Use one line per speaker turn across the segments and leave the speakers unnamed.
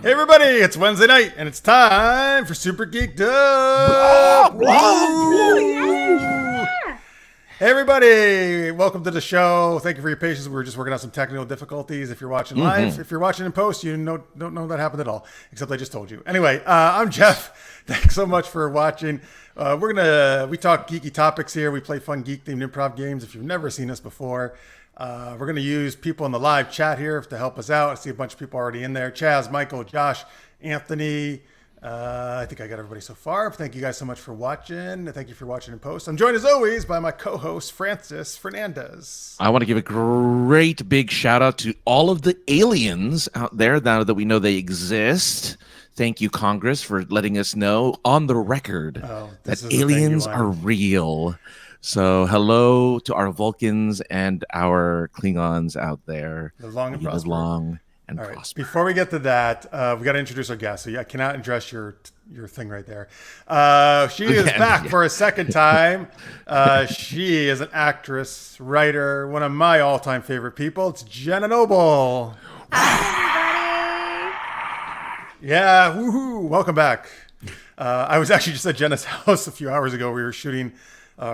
Hey everybody, it's Wednesday night and it's time for Super Geeked Up. Hey everybody, welcome to the show. Thank you for your patience. We were just working out some technical difficulties. If you're watching live, if you're watching in post, you don't know that happened at all, except I just told you. Anyway, I'm Jeff. Thanks so much for watching. We talk geeky topics here. We play fun geek-themed improv games. If you've never seen us before, we're going to use people in the live chat here to help us out. I see a bunch of people already in there. Chaz, Michael, Josh, Anthony. I think I got everybody so far. Thank you guys so much for watching. Thank you for watching in post. I'm joined as always by my co-host, Fernandez.
I want to give a great big shout out to all of the aliens out there now that we know they exist. Thank you, Congress, for letting us know on the record that aliens are real. So hello to our Vulcans and our Klingons out there.
Live long and prosper.
Long and
All right.
prosper.
Before we get to that, we got to introduce our guest. So I cannot address your thing right there. She is back for a second time. She is an actress, writer, one of my all-time favorite people. It's Jenna Noble.
Hi, everybody.
Yeah, woohoo! Welcome back. I was actually just at Jenna's house a few hours ago. We were shooting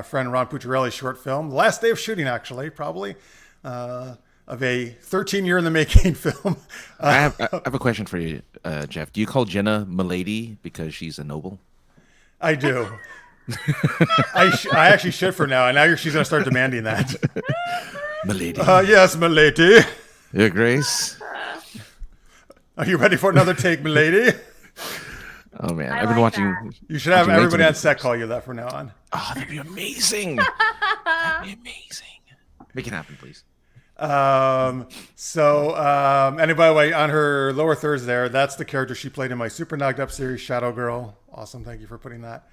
friend Ron Pucciarelli's short film. The last day of shooting, actually, probably, of a 13-year in the making film.
I have a question for you, Jeff. Do you call Jenna Milady because she's a noble?
I do. I actually should for now. And now she's going to start demanding that.
Milady.
Yes, milady.
Your Grace.
Are you ready for another take, milady?
Oh, man.
I
I've been
like
watching.
that.
You should have everybody on set call you that from now on.
Oh, that'd be amazing. That'd be amazing. Make it happen, please.
And by the way, on her lower thirds there, that's the character she played in my Super Knocked Up series, Shadow Girl. Awesome. Thank you for putting that.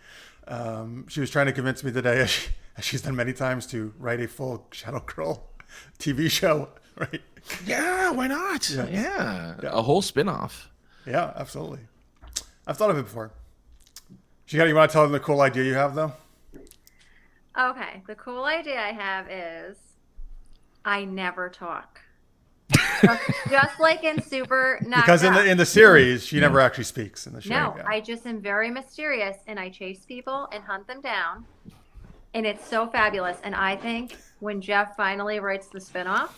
She was trying to convince me today, as she's done many times, to write a full Shadow Girl TV show, right?
Yeah, why not? Yeah. A whole spinoff.
Yeah, absolutely. I've thought of it before. You want to tell them the cool idea you have, though?
Okay, the cool idea I have is I never talk. Just like in Super Knocked
Because
Up.
in the series, she never actually speaks in the show.
No,
Yeah.
I just am very mysterious and I chase people and hunt them down. And it's so fabulous. And I think when Jeff finally writes the spinoff,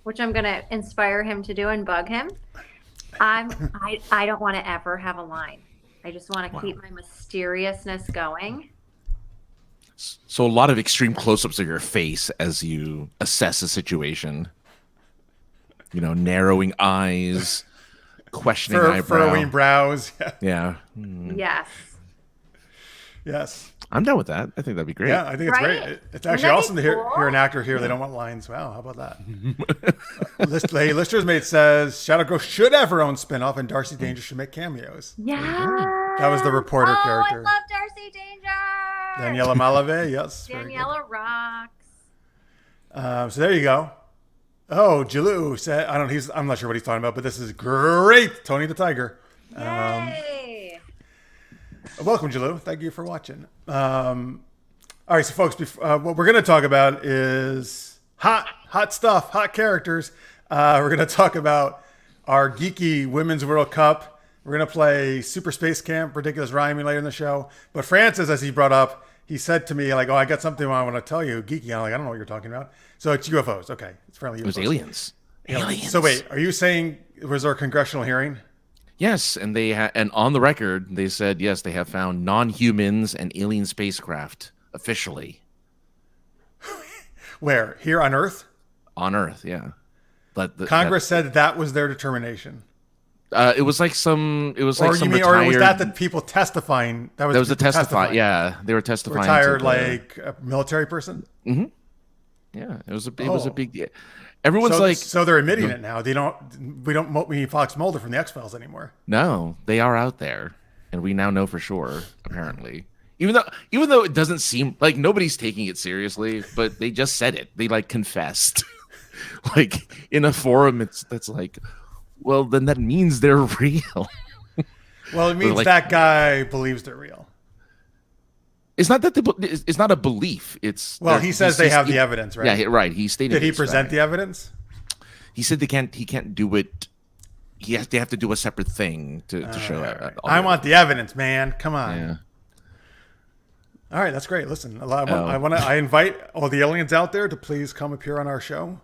which I'm going to inspire him to do and bug him, I don't want to ever have a line. I just want to keep my mysteriousness going.
So a lot of extreme close-ups of your face as you assess a situation. You know, narrowing eyes, questioning eyebrow.
Furrowing brows.
Yeah.
Yes.
Yes.
I'm down with that. I think that'd be great.
Yeah, I think it's
Right?
great. It's actually
Wouldn't
awesome
that
to
be
hear
cool?
an actor here. They don't want lines. Wow, how about that? Hey, Lister's Mate says Shadow Girl should have her own spinoff and Darcy Danger should make cameos.
Yeah.
That was the reporter character.
I love Darcy Danger.
Daniela Malave, yes. very good.
Daniela rocks.
So there you go. Oh, Jalou said, I'm not sure what he's talking about, but this is great. Tony the Tiger.
Yay.
Welcome, Jalou. Thank you for watching. All right, so folks, what we're going to talk about is hot stuff, hot characters. We're going to talk about our geeky Women's World Cup. We're going to play Super Space Camp, Ridiculous Rhyming later in the show. But Francis, as he brought up, he said to me, like, oh, I got something I want to tell you, geeky. I'm like, I don't know what you're talking about. So it's UFOs. Okay, it's friendly UFOs.
It was aliens. Aliens.
So wait, are you saying, was there a congressional hearing?
Yes, and and on the record, they said, yes, they have found non-humans and alien spacecraft officially.
Where? Here on Earth?
On Earth, yeah. But
Congress said that was their determination.
It was like some. It was like some retired.
Or was that the people testifying? That was
the testify. Yeah, they were testifying.
Retired, like a military person.
Mm-hmm. Yeah, it was a big deal. Everyone's
so they're admitting it now. We don't need Fox Mulder from the X-Files anymore.
No, they are out there, and we now know for sure. Apparently, even though it doesn't seem like nobody's taking it seriously, but they just said it. They like confessed, like in a forum. That's like, well, then that means they're real.
Well, it means that guy believes they're real.
It's not that it's not a belief. It's
he says they have the evidence, right?
Yeah, right. He stated.
Did he present the evidence?
He said he can't do it they have to do a separate thing to show it.
Right. I want the evidence, man. Come on.
Yeah.
All right, that's great. Listen, I invite all the aliens out there to please come appear on our show.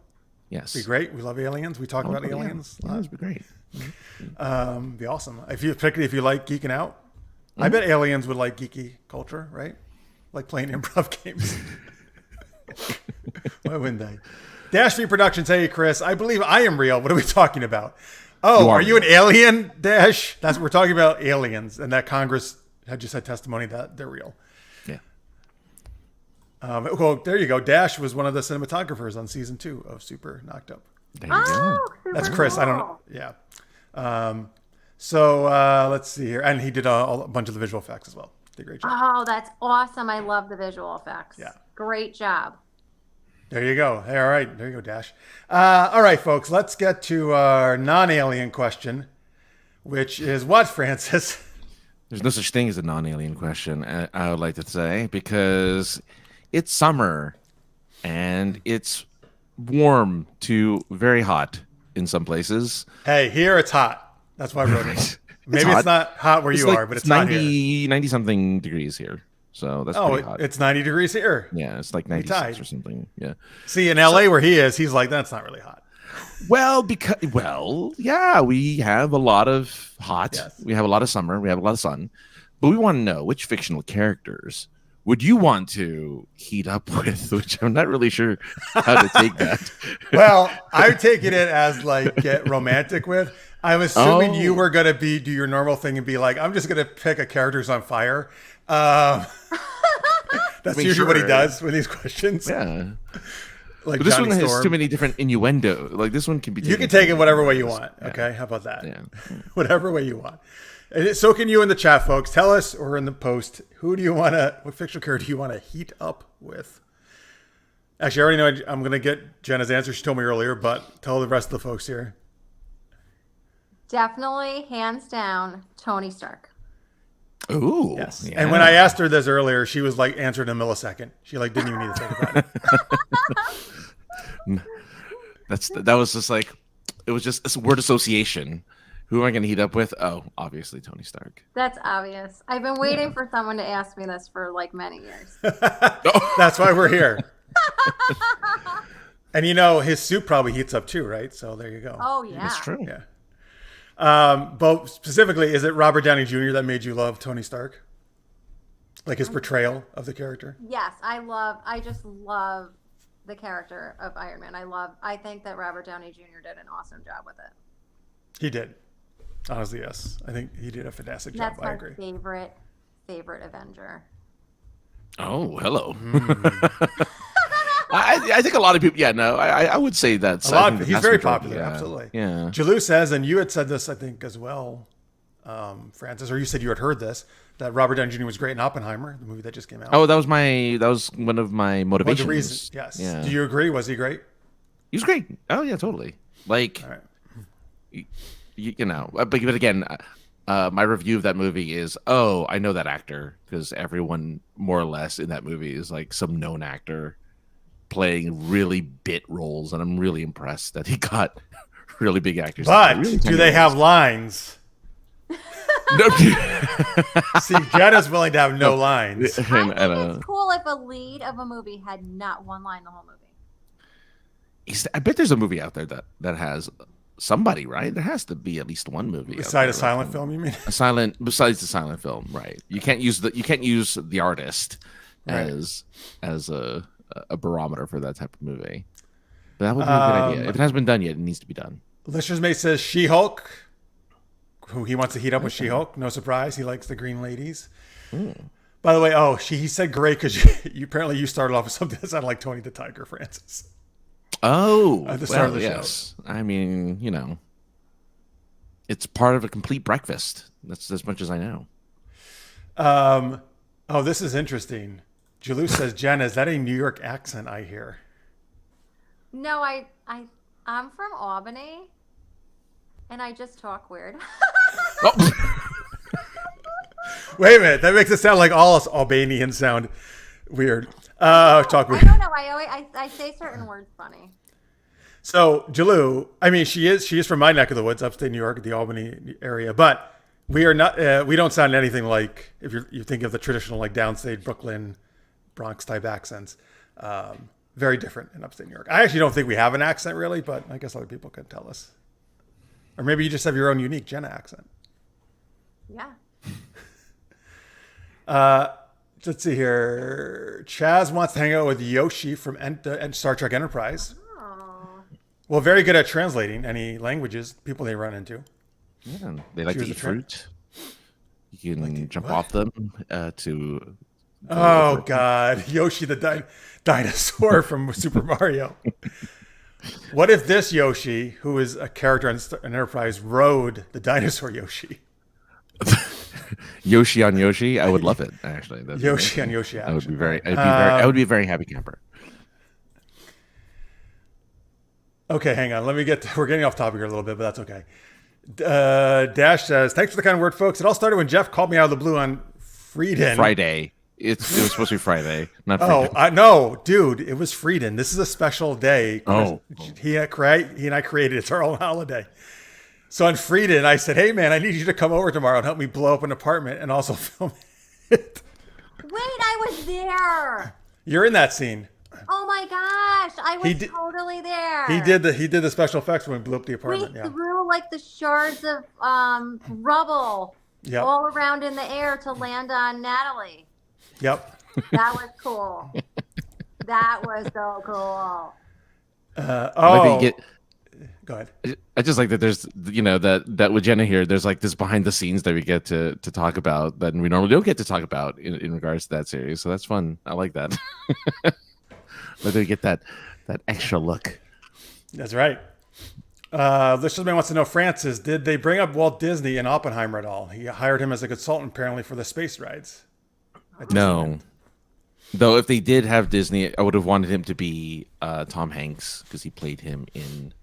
Yes.
Be great. We love aliens. We talk about aliens.
Yeah, that'd be great.
Be awesome. Particularly if you like geeking out. I bet aliens would like geeky culture, right? Like playing improv games. Why wouldn't they? Dash V Productions. Hey, Chris. I believe I am real. What are we talking about? Oh, are you an alien, Dash? We're talking about aliens, and that Congress had just had testimony that they're real.
Yeah.
Well, there you go. Dash was one of the cinematographers on season 2 of Super Knocked Up.
There you go.
That's Chris.
Cool.
I don't know. Yeah. So let's see here. And he did a bunch of the visual effects as well. Did a great job.
Oh, that's awesome. I love the visual effects.
Yeah.
Great job.
There you go. Hey, all right. There you go, Dash. All right, folks. Let's get to our non-alien question, which is what, Francis?
There's no such thing as a non-alien question, I would like to say, because it's summer and it's warm to very hot in some places.
Hey, here it's hot. That's why I wrote it. Maybe it's not hot where you are, but it's
90,
hot here.
90 something degrees here. So that's pretty hot.
It's 90 degrees here.
Yeah, it's like 96 or something. Yeah.
See, in LA where he is, he's like, that's not really hot.
Well, yeah, we have a lot of hot.
Yes.
We have a lot of summer. We have a lot of sun. But we want to know which fictional characters would you want to heat up with, which I'm not really sure how to take that.
Well, I'm taking it as like get romantic with. I'm assuming you were going to do your normal thing and be like, I'm just going to pick a character who's on fire. That's usually what he does with these questions.
Yeah.
Like
but this
Johnny
one has
Storm.
too many different innuendo. Like this one can be taken.
You can take it whatever way you want. Okay. How about that?
Yeah.
Whatever way you want. And so can you in the chat, folks. Tell us or in the post, what fictional character do you want to heat up with? Actually, I already know I'm going to get Jenna's answer. She told me earlier, but tell the rest of the folks here.
Definitely, hands down, Tony Stark.
Ooh.
Yes.
Yeah.
And when I asked her this earlier, she was like answered in a millisecond. She like didn't even need to think about it.
That was just like, it was just a word association. Who am I going to heat up with? Oh, obviously Tony Stark.
That's obvious. I've been waiting for someone to ask me this for like many years.
That's why we're here. And his suit probably heats up too, right? So there you go.
Oh yeah.
That's true.
Yeah. But specifically, is it Robert Downey Jr. that made you love Tony Stark? Like his portrayal of the character?
Yes, I just love the character of Iron Man. I think that Robert Downey Jr. did an awesome job with it. He
did. Honestly, yes. I think he did a fantastic job. I agree.
That's my favorite Avenger.
Oh, hello. I think a lot of people, I would say that.
He's very popular, absolutely.
Yeah.
Jalou says, and you had said this, I think, as well, Francis, or you said you had heard this, that Robert Downey Jr. was great in Oppenheimer, the movie that just came out.
Oh, that was one of my motivations.
One of the reasons, yes.
Yeah.
Do you agree? Was he great?
He was great. Oh, yeah, totally. Like,
all right.
But again, my review of that movie is, I know that actor, because everyone more or less in that movie is like some known actor playing really bit roles, and I'm really impressed that he got really big actors.
But
really
do they have lines?
No.
See, Jenna's willing to have no lines.
I think it's cool if a lead of a movie had not one line the whole movie.
I bet there's a movie out there that has somebody, right? There has to be at least one movie.
Besides a silent film, you mean?
Besides the silent film, right? You can't use the artist as a barometer for that type of movie. But that would be a good idea. If it hasn't been done yet, it needs to be done.
Listener's Mate says She-Hulk, who he wants to heat up with She-Hulk. No surprise, he likes the green ladies. By the way, he said great because you apparently you started off with something that sounded like Tony the Tiger, Francis.
Oh,
at the start of the show.
I mean, it's part of a complete breakfast. That's as much as I know.
This is interesting. Jalou says, Jenna, is that a New York accent I hear?
No, I'm from Albany, and I just talk weird.
Wait a minute, that makes it sound like all us Albanians sound weird. Talk weird.
I don't know. I say certain words funny.
So Jalou, I mean, she is from my neck of the woods, upstate New York, the Albany area, but we are not. We don't sound anything like if you think of the traditional like downstate Brooklyn, Bronx type accents. Very different in upstate New York. I actually don't think we have an accent really, but I guess other people can tell us. Or maybe you just have your own unique Jenna accent.
Yeah.
Let's see here. Chaz wants to hang out with Yoshi from Star Trek Enterprise.
Oh.
Well, very good at translating any languages people they run into.
Yeah, they like to eat fruit. You can jump off them to.
Oh God, Yoshi the dinosaur from Super Mario. What if this Yoshi, who is a character in Enterprise, rode the dinosaur Yoshi?
Yoshi on Yoshi, I would love it. Actually,
Yoshi on Yoshi. Action.
I would be very. I would be a very happy camper.
Okay, hang on. We're getting off topic here a little bit, but that's okay. Dash says, "Thanks for the kind word, folks. It all started when Jeff called me out of the blue on
Friday. It was supposed to be Friday, not Friday.
No, dude, it was Frieden. This is a special day. He and I created it. It's our own holiday. So on Frieden, I said, hey, man, I need you to come over tomorrow and help me blow up an apartment and also film it.
Wait, I was there.
You're in that scene.
Oh my gosh, I was totally there.
He did the special effects when we blew up the apartment.
We threw like the shards of rubble all around in the air to land on Natalie.
Yep.
That was cool. That was so cool.
Go ahead.
I just like that there's, that with Jenna here, there's like this behind the scenes that we get to talk about that we normally don't get to talk about in regards to that series. So that's fun. I like that. But they get that extra look.
That's right. This man wants to know, Francis, did they bring up Walt Disney in Oppenheimer at all? He hired him as a consultant apparently for the space rides.
No. Though if they did have Disney, I would have wanted him to be Tom Hanks because he played him in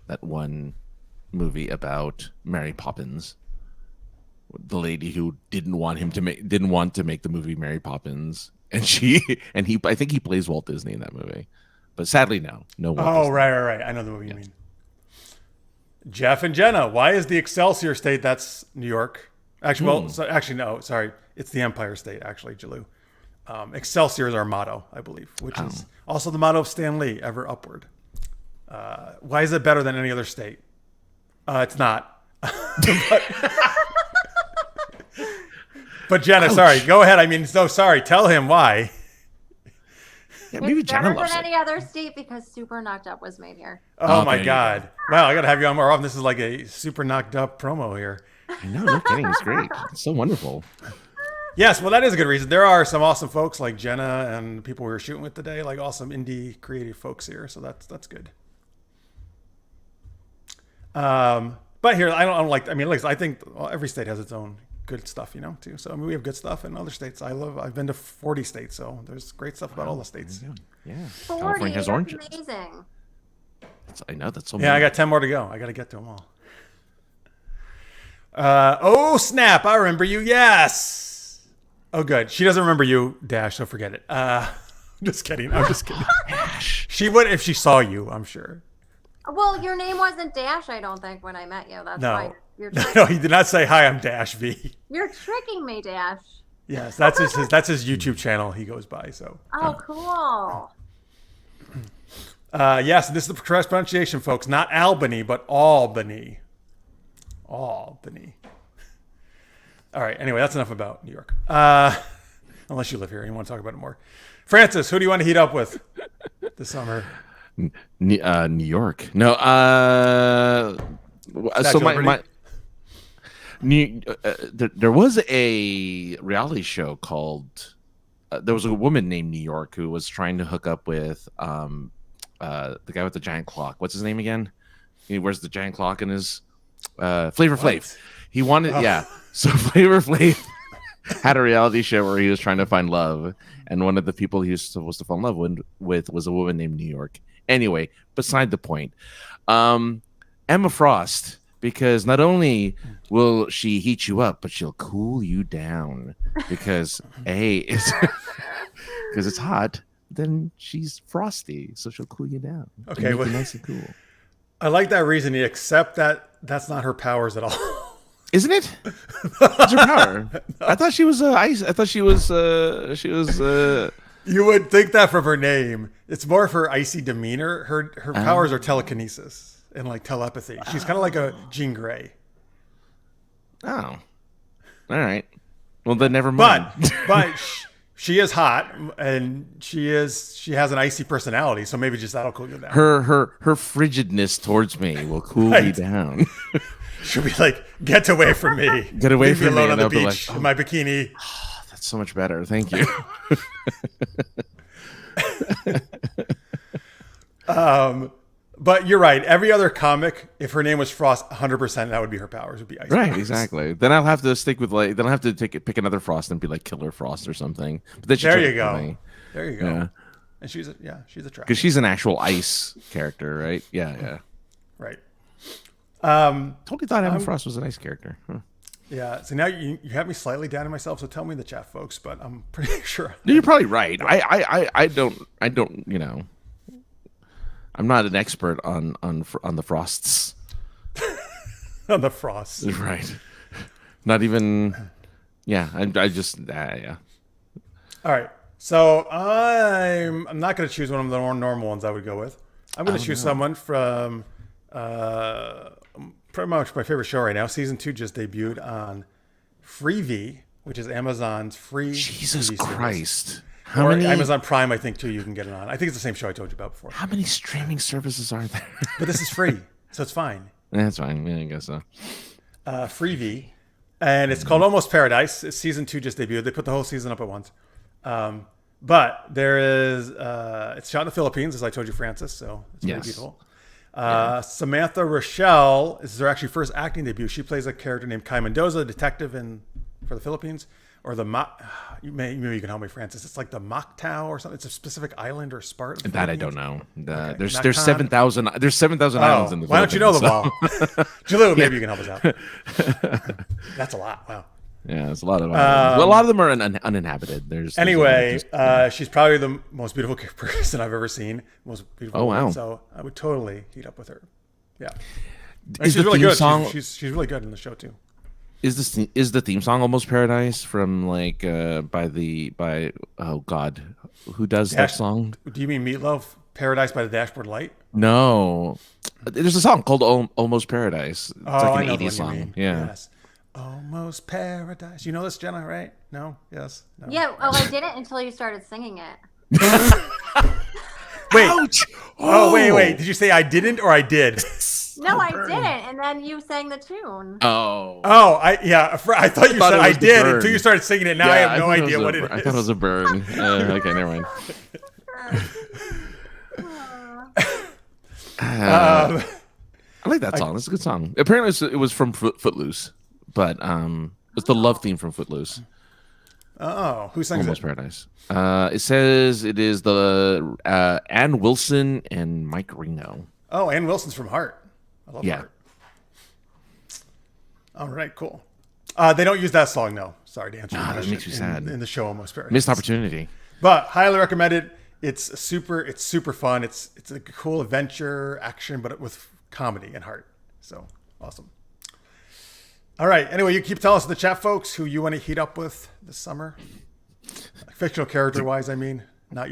that one movie about Mary Poppins. The lady who didn't want to make the movie Mary Poppins, and I think he plays Walt Disney in that movie. But sadly, no Walt Disney.
Right. I know the movie you mean. Jeff and Jenna, why is the Excelsior State? That's New York. Actually, no. Sorry, it's the Empire State. Actually, Jalou. Excelsior is our motto, I believe, which is also the motto of Stan Lee: ever upward. Why is it better than any other state? It's not. But Jenna, sorry, go ahead. I mean, so sorry. Tell him why.
Yeah, maybe
it's
Jenna
better
loves
than any other state because Super Knocked Up was made here.
Oh my God! Wow, I gotta have you on more often. This is like a Super Knocked Up promo here.
I know, no kidding. It's great. It's so wonderful.
Yes, well, that is a good reason. There are some awesome folks like Jenna and people we were shooting with today, like awesome indie creative folks here. So that's good. But here, I don't like. I mean, I think every state has its own good stuff, too. So I mean, we have good stuff in other states. I've been to 40 states, so there's great stuff about all the states.
Yeah,
40,
California has oranges.
Amazing.
I know that's so.
Yeah, I got 10 more to go. I got to get to them all. Oh snap! I remember you. Yes. Oh good. She doesn't remember you, Dash. So forget it. Just kidding. I'm just kidding. She would if she saw you. I'm sure.
Well, your name wasn't Dash, I don't think, when I met you. That's why you're
no, he did not say hi. I'm Dash V.
You're tricking me, Dash.
Yes, that's his YouTube channel. He goes by. So.
Oh, cool.
Yes, this is the correct pronunciation, folks. Not Albany, but Albany. Albany. All right. Anyway, that's enough about New York. Unless you live here and you want to talk about it more. Francis, who do you want to heat up with this summer?
New York. No. So there was a reality show called. There was a woman named New York who was trying to hook up with the guy with the giant clock. What's his name again? He wears the giant clock in his Flavor Flav. He wanted, So Flavor Flav had a reality show where he was trying to find love, and one of the people he was supposed to fall in love with was a woman named New York. Anyway, beside the point, Emma Frost, because not only will she heat you up, but she'll cool you down because because it's hot. Then she's frosty, so she'll cool you down.
Okay,
nice and cool.
I like that reasoning, except that that's not her powers at all.
Isn't it? What's her power? I thought she was ice. I thought she was.
You would think that from her name. It's more of her icy demeanor. Her powers are telekinesis and like telepathy. She's kind of like a Jean Grey.
Oh, all right. Well, then never mind.
But she is hot, and she has an icy personality. So maybe just that'll cool you down.
Her frigidness towards me will cool me down.
She'll be like, "Get away from me!
Get away
Leave
from
me
me!"
alone on
And
the
I'll be
beach
like,
in my bikini."
That's so much better. Thank you.
But you're right. Every other comic, if her name was Frost, 100%, that would be her powers. Would be ice.
Right,
powers.
Exactly. Then I'll have to stick with then I'll have to pick another Frost and be like Killer Frost or something. But then
There you go. There you go.
Yeah.
And she's attractive.
Because she's an actual ice character, right? Yeah.
Right.
Totally thought Emma Frost was an ice character. Huh.
Yeah. So now you have me slightly down on myself. So tell me in the chat, folks. But I'm pretty sure
You're probably right. I don't. I'm not an expert on the Frosts.
on the Frost.
Right. Not even. Yeah. I just. Yeah.
All right. So I'm not going to choose one of the more normal ones I would go with. I'm going to choose someone from pretty much my favorite show right now. Season 2 just debuted on Freevee, which is Amazon's free
Jesus
TV
Christ.
service.
How
Or
many
Amazon Prime, I think, too, you can get it on. I think it's the same show I told you about before.
How many streaming services are there?
But this is free, so it's fine.
That's fine. Yeah, I guess so.
Freevee. And it's called Almost Paradise. Season 2 just debuted. They put the whole season up at once. But there is, it's shot in the Philippines, as I told you, Francis, so it's really beautiful. Samantha Rochelle, this is her actually first acting debut. She plays a character named Kai Mendoza, a detective for the Philippines. Or maybe you can help me, Francis. It's like the Mactao or something. It's a specific island or part.
That I don't know.
Okay.
There's 7,000. There's 7,000 islands in the
Why
Philippines.
don't you know them all? Jalou, maybe you can help us out. That's a lot. Wow.
Yeah, it's a lot of islands. Well, a lot of them are uninhabited.
Anyway, she's probably the most beautiful person I've ever seen. Most beautiful.
Oh wow!
Woman, so I would totally heat up with her. Yeah, and
Is
she's
the
really
theme
good.
song?
She's really good in the show too.
Is the theme song Almost Paradise from like by oh god, who does that song?
Do you mean Meatloaf? Paradise by the Dashboard Light?
No, there's a song called Almost Paradise. It's like an
I know
80s song. Yeah.
Yes. Almost Paradise. You know this, Jenna, right? No? Yes? No.
Yeah, I didn't until you started singing it.
Wait.
Ouch!
Oh, wait. Did you say I didn't or I did?
No, I didn't. And then you sang the tune.
Oh.
I thought you said I did
burn.
until you started singing it. Now I have no idea what it is.
I thought it was a burn. Okay, never mind. I like that song. It's a good song. Apparently, it was from Footloose, but it's the love theme from Footloose.
Oh, who sings
Almost
it?
Paradise. It says it is the Ann Wilson and Mike Reno.
Oh, Ann Wilson's from Heart. I love Heart. All right, cool. They don't use that song, no. Sorry to answer your question.
That makes me sad.
In the show, Almost Paradise.
Missed opportunity.
But highly recommend it. It's super fun. It's a cool adventure action, but with comedy and heart. So awesome. All right. Anyway, you keep telling us in the chat, folks, who you want to heat up with this summer. Fictional character wise, I mean, not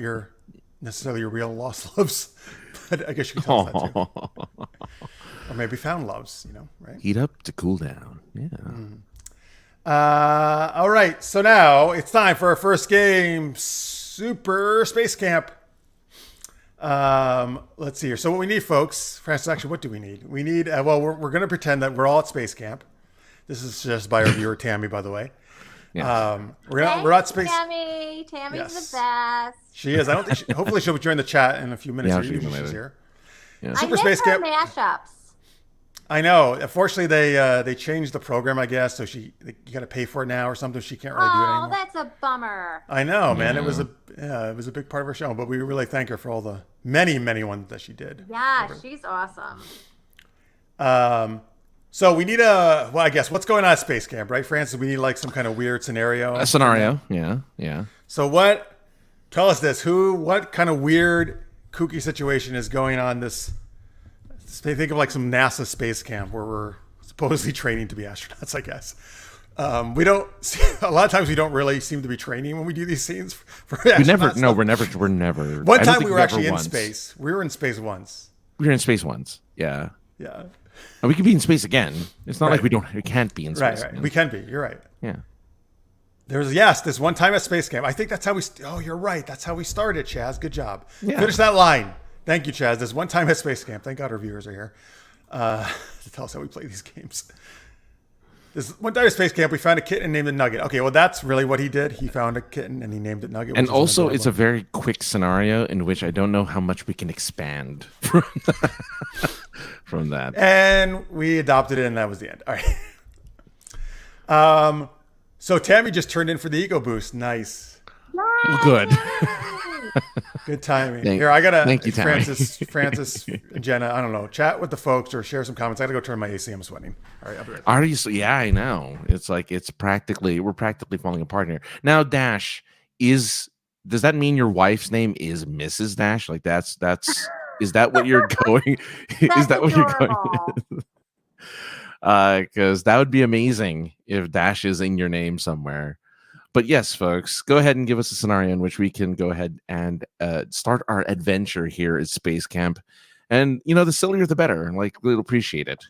necessarily your real lost loves, but I guess you can tell us that too. Or maybe found loves, right?
Heat up to cool down. Yeah.
All right. So now it's time for our first game, Super Space Camp. Let's see here. So what we need, folks, Francis, actually, what do we need? We need, we're going to pretend that we're all at Space Camp. This is just by our viewer, Tammy, by the way.
Yes.
We're at Space.
Tammy's the best.
She is. I don't think. Hopefully, she'll join the chat in a few minutes.
Yeah,
Usually
she'll be
she's here.
Yeah.
Super Space Camp.
Mashups.
I know. Unfortunately, they changed the program, I guess. So you got to pay for it now or something. She can't really do it anymore.
Oh, that's a bummer.
I know, man. Yeah. It was a big part of her show, but we really thank her for all the many ones that she did.
Yeah, she's awesome.
So we need I guess what's going on at Space Camp, right, Francis? We need like some kind of weird scenario.
A scenario, yeah.
So tell us this, what kind of weird, kooky situation is going on this think of like some NASA space camp where we're supposedly training to be astronauts, I guess. We don't. A lot of times we don't really seem to be training when we do these scenes.
We never. No, we're never. We're never.
One time we were actually in space. We were in space once.
We were in space once. Yeah.
Yeah.
And we could be in space again. It's not like we don't. We can't be in space.
Right. We can be. You're right.
Yeah.
There's this one time at space camp. I think that's how we. Oh, you're right. That's how we started, Chaz. Good job.
Yeah.
Finish that line. Thank you, Chaz. This one time at space camp. Thank God our viewers are here to tell us how we play these games. This one time at space camp, we found a kitten and named it Nugget. Okay, well, that's really what he did. He found a kitten and he named it Nugget.
And also, it's a very quick scenario in which I don't know how much we can expand from that.
And we adopted it, and that was the end. All right. So Tammy just turned in for the ego boost. Nice.
Good.
Good timing. Here, I gotta.
Thank you, Tammy.
Francis, Jenna. I don't know. Chat with the folks or share some comments. I gotta go turn my AC. I'm sweating. All right. I'll be right back.
Yeah, I know. It's like we're practically falling apart here. Now, Dash does that mean your wife's name is Mrs. Dash? Like is that what you're going? Is that what you're going? Because that would be amazing if Dash is in your name somewhere. But yes, folks, go ahead and give us a scenario in which we can go ahead and start our adventure here at Space Camp. And, the sillier the better. Like, we'll appreciate it.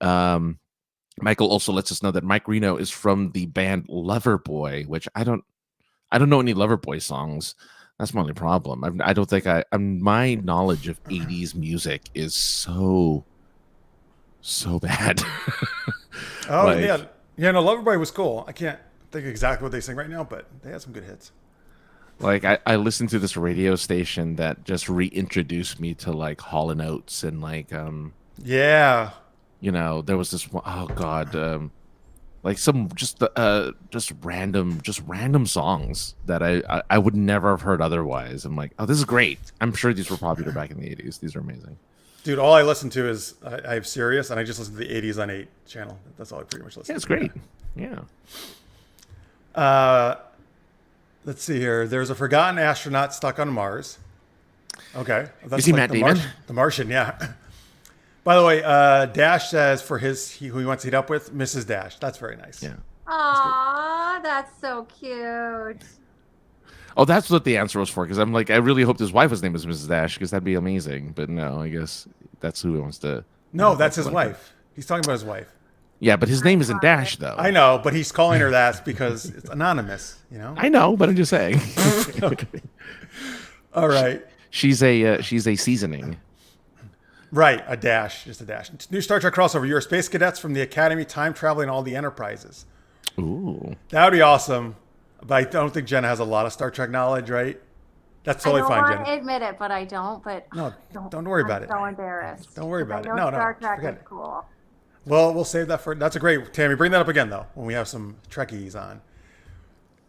Michael also lets us know that Mike Reno is from the band Loverboy, which I don't know any Loverboy songs. That's my only problem. I don't think my knowledge of 80s music is so bad.
Oh, yeah. Yeah, no, Loverboy was cool. I can't think exactly what they sing right now, but they had some good hits.
Like I listened to this radio station that just reintroduced me to like Hall and Oates and like
yeah,
there was this one, oh god, like some just random songs that I would never have heard otherwise. I'm like, oh, this is great. I'm sure these were popular back in the 80s. These are amazing.
Dude, all I listen to is I have Sirius, and I just listen to the 80s on 8 channel. That's all I pretty much listen to.
Yeah, it's great. Yeah.
Let's see here. There's a forgotten astronaut stuck on Mars. Okay.
Is he Matt Damon?
The Martian, yeah. By the way, Dash says for who he wants to heat up with, Mrs. Dash. That's very nice.
Yeah.
Aw, that's so cute.
Oh, that's what the answer was for, because I'm like, I really hoped his wife's name was Mrs. Dash, because that'd be amazing. But no, I guess that's who he wants to.
No, that's his wife. He's talking about his wife.
Yeah, but his name isn't Dash, though.
I know, but he's calling her that because it's anonymous,
I know, but I'm just saying.
Okay. All right.
She's a seasoning.
Right, a dash, just a dash. New Star Trek crossover. You're space cadets from the Academy, time traveling all the Enterprises.
Ooh.
That would be awesome. But I don't think Jenna has a lot of Star Trek knowledge, right? That's totally fine, Jenna.
I don't want to admit it, but I don't. But
no, don't worry about it.
I'm so embarrassed.
Don't worry about it.
No,
no,
Star Trek
forget
is
it.
cool.
Well, we'll save that for. That's a great, Tammy. Bring that up again though when we have some Trekkies on.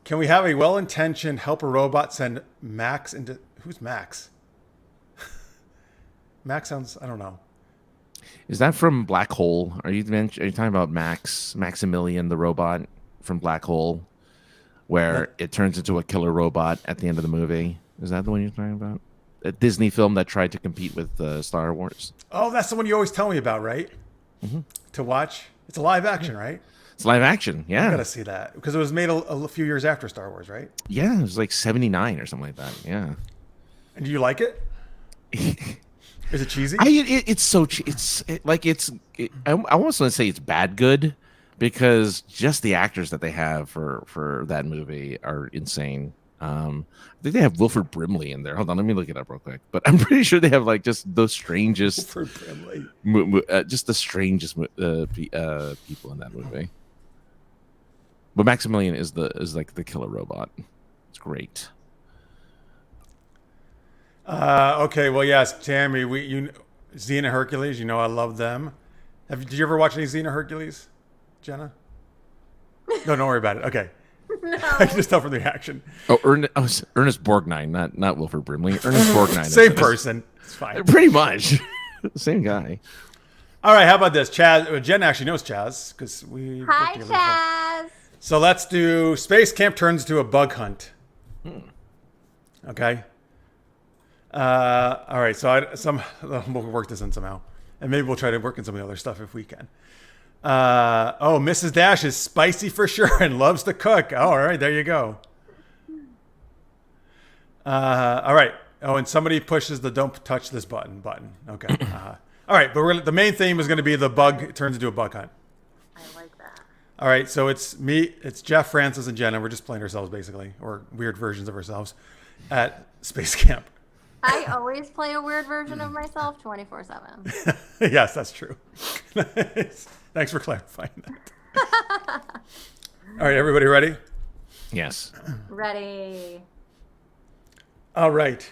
Can we have a well-intentioned helper robot send Max into? Who's Max? Max sounds. I don't know.
Is that from Black Hole? Are you talking about Maximilian, the robot from Black Hole, where it turns into a killer robot at the end of the movie? Is that the one you're talking about? A Disney film that tried to compete with Star Wars.
Oh, that's the one you always tell me about, right? Mm-hmm. To watch. It's a live action, right?
It's live action, yeah.
I gotta see that because it was made a few years after Star Wars, right?
Yeah, it was like 79 or something like that. Yeah.
And do you like it? Is it cheesy?
It's so I almost want to say it's bad good because just the actors that they have for that movie are insane. I think they have Wilford Brimley in there. Hold on, let me look it up real quick. But I'm pretty sure they have like just the strangest, just the strangest people in that movie. But Maximilian is like the killer robot. It's great.
Okay, well, yes, Tammy, Xena Hercules. I love them. Did you ever watch any Xena Hercules, Jenna? No, don't worry about it. Okay.
No.
I can just tell from the reaction.
Oh, Ernest Borgnine, not Wilford Brimley. Ernest Borgnine.
Same person. It's fine.
Pretty much. Same guy.
All right, how about this? Chaz. Jen actually knows Chaz because we.
Hi, Chaz.
So let's do Space Camp turns into a bug hunt. Okay. All right. So we'll work this in somehow. And maybe we'll try to work in some of the other stuff if we can. Mrs. Dash is spicy for sure and loves to cook. Oh, all right, there you go. All right. Oh, and somebody pushes the don't touch this button. Okay. All right, but the main theme is going to be the bug turns into a bug hunt.
I like that.
All right, so it's me, it's Jeff, Francis, and Jenna. We're just playing ourselves, basically, or weird versions of ourselves at Space Camp.
I always play a weird version of myself 24/7.
Yes, that's true. Thanks for clarifying that. All right, everybody ready?
Yes.
Ready.
All right.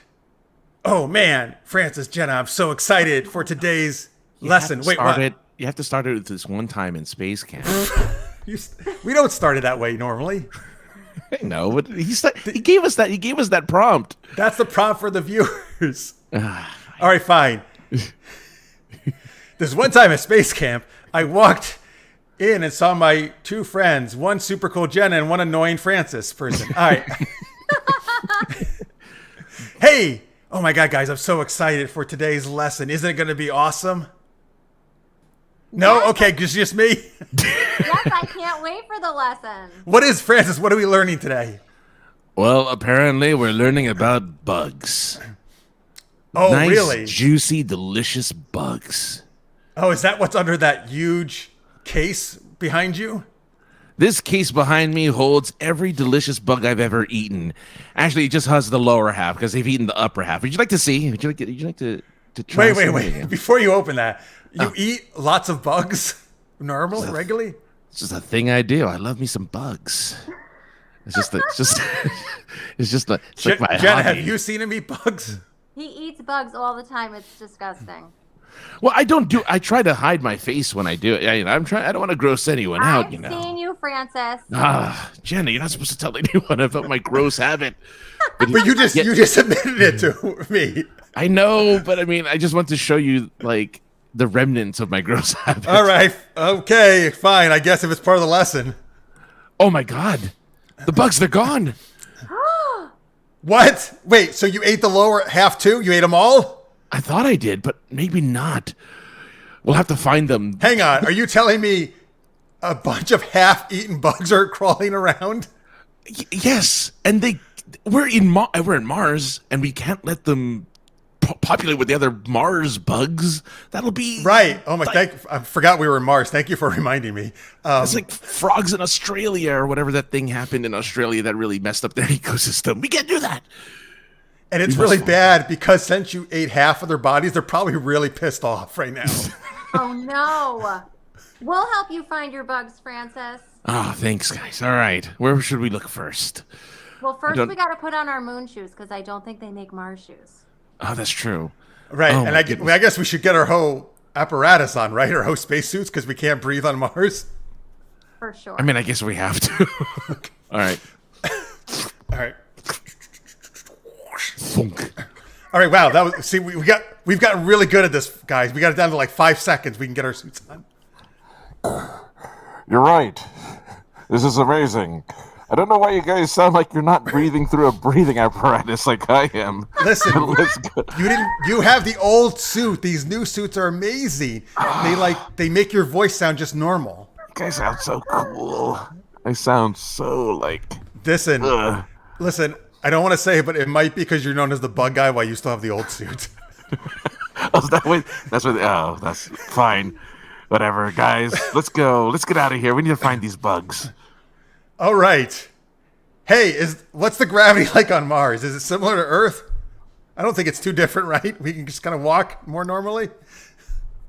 Oh, man. Francis, Jenna, I'm so excited for today's lesson. Wait, what?
You have to start it with this one time in Space Camp.
We don't start it that way normally.
I know, but he gave us that. He gave us that prompt.
That's the prompt for the viewers. All right, fine. This one time at Space Camp, I walked in and saw my two friends, one super cool Jenna and one annoying Francis person. All right. Hey, oh my God, guys, I'm so excited for today's lesson. Isn't it going to be awesome? No?
Yes.
Okay, just me?
Yes, I can't wait for the lesson.
What is, Francis, what are we learning today?
Well, apparently we're learning about bugs.
Oh,
Nice,
really?
juicy, delicious bugs.
Oh, is that what's under that huge case behind you?
This case behind me holds every delicious bug I've ever eaten. Actually, it just has the lower half because they've eaten the upper half. Would you like to see? Would you like to try?
Wait. Before you open that, you eat lots of bugs normally, regularly?
It's just a thing I do. I love me some bugs. It's just like my
Jenna,
hobby.
have you seen him eat bugs?
He eats bugs all the time. It's disgusting.
Well, I try to hide my face when I do it. I don't want to gross anyone out, you know.
I've seen you, Francis.
Jenna, you're not supposed to tell anyone about my gross habit.
But you just admitted it to me.
I know, but I mean, I just want to show you like the remnants of my gross habit.
All right. Okay, fine. I guess if it's part of the lesson.
Oh my God. The bugs, they're gone.
What? Wait, so you ate the lower half too? You ate them all?
I thought I did, but maybe not. We'll have to find them.
Hang on. Are you telling me a bunch of half-eaten bugs are crawling around?
Yes, and we're in Mars, and we can't let them populate with the other Mars bugs. That'll be
right. Oh my! I forgot we were in Mars. Thank you for reminding me.
It's like frogs in Australia or whatever that thing happened in Australia that really messed up their ecosystem. We can't do that.
And it's really bad because since you ate half of their bodies, they're probably really pissed off right now.
Oh no! We'll help you find your bugs, Francis.
Oh, thanks, guys. All right, where should we look first?
Well, first we got to put on our moon shoes because I don't think they make Mars shoes.
Oh, that's true.
Right,
oh,
and I guess we should get our whole apparatus on, right? Our whole spacesuits because we can't breathe on Mars.
For sure.
I mean, I guess we have to. All right.
All right.
Thunk.
All right. Wow. That was. See, we've gotten really good at this, guys. We got it down to like 5 seconds. We can get our suits on.
You're right. This is amazing. I don't know why you guys sound like you're not breathing through a breathing apparatus like I am.
Listen, you have the old suit. These new suits are amazing. They make your voice sound just normal.
You guys sound so cool. I sound so like.
Listen. I don't want to say it, but it might be because you're known as the bug guy while you still have the old suit.
Oh, that's fine. Whatever, guys. Let's go. Let's get out of here. We need to find these bugs.
All right. Hey, what's the gravity like on Mars? Is it similar to Earth? I don't think it's too different, right? We can just kind of walk more normally.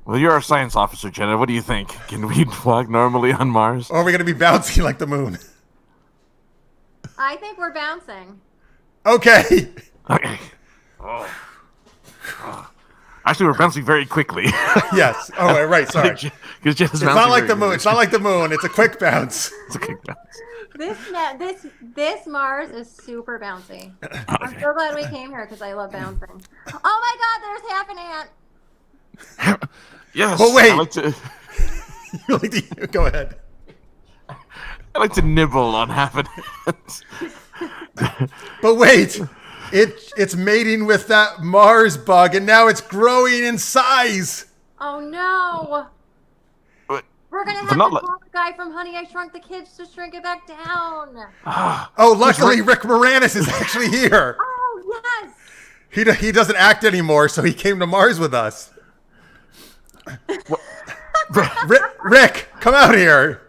Well, you're our science officer, Jenna. What do you think? Can we walk normally on Mars?
Or are we going to be bouncing like the moon?
I think we're bouncing.
Okay.
Okay. Actually, we're bouncing very quickly.
Yes. Oh, right. Sorry. It's not like the moon. It's not like the moon. It's a quick bounce.
It's a quick bounce.
This Mars is super bouncy. I'm so glad we came here because I love bouncing. Oh my God! There's half an ant.
Yes.
Well, wait.
I
Go ahead.
like to nibble on half an ant.
But wait. It's mating with that Mars bug, and now it's growing in size.
Oh no!
But
We're gonna have
they're
to
not like.
call the guy from Honey, I Shrunk the Kids to shrink it back down.
Oh, luckily Rick Moranis is actually here.
Oh yes!
He doesn't act anymore, so he came to Mars with us. Rick, come out here.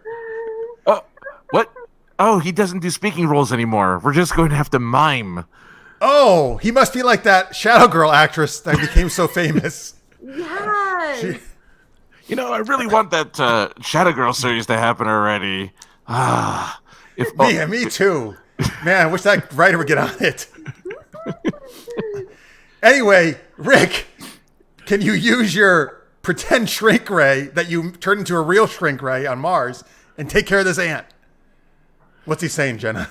What? Oh, he doesn't do speaking roles anymore. We're just going to have to mime.
Oh, he must be like that Shadow Girl actress that became so famous.
Yes!
You know, I really want that Shadow Girl series to happen already.
Me too. Man, I wish that writer would get on it. Anyway, Rick, can you use your pretend shrink ray that you turned into a real shrink ray on Mars and take care of this ant? What's he saying, Jenna?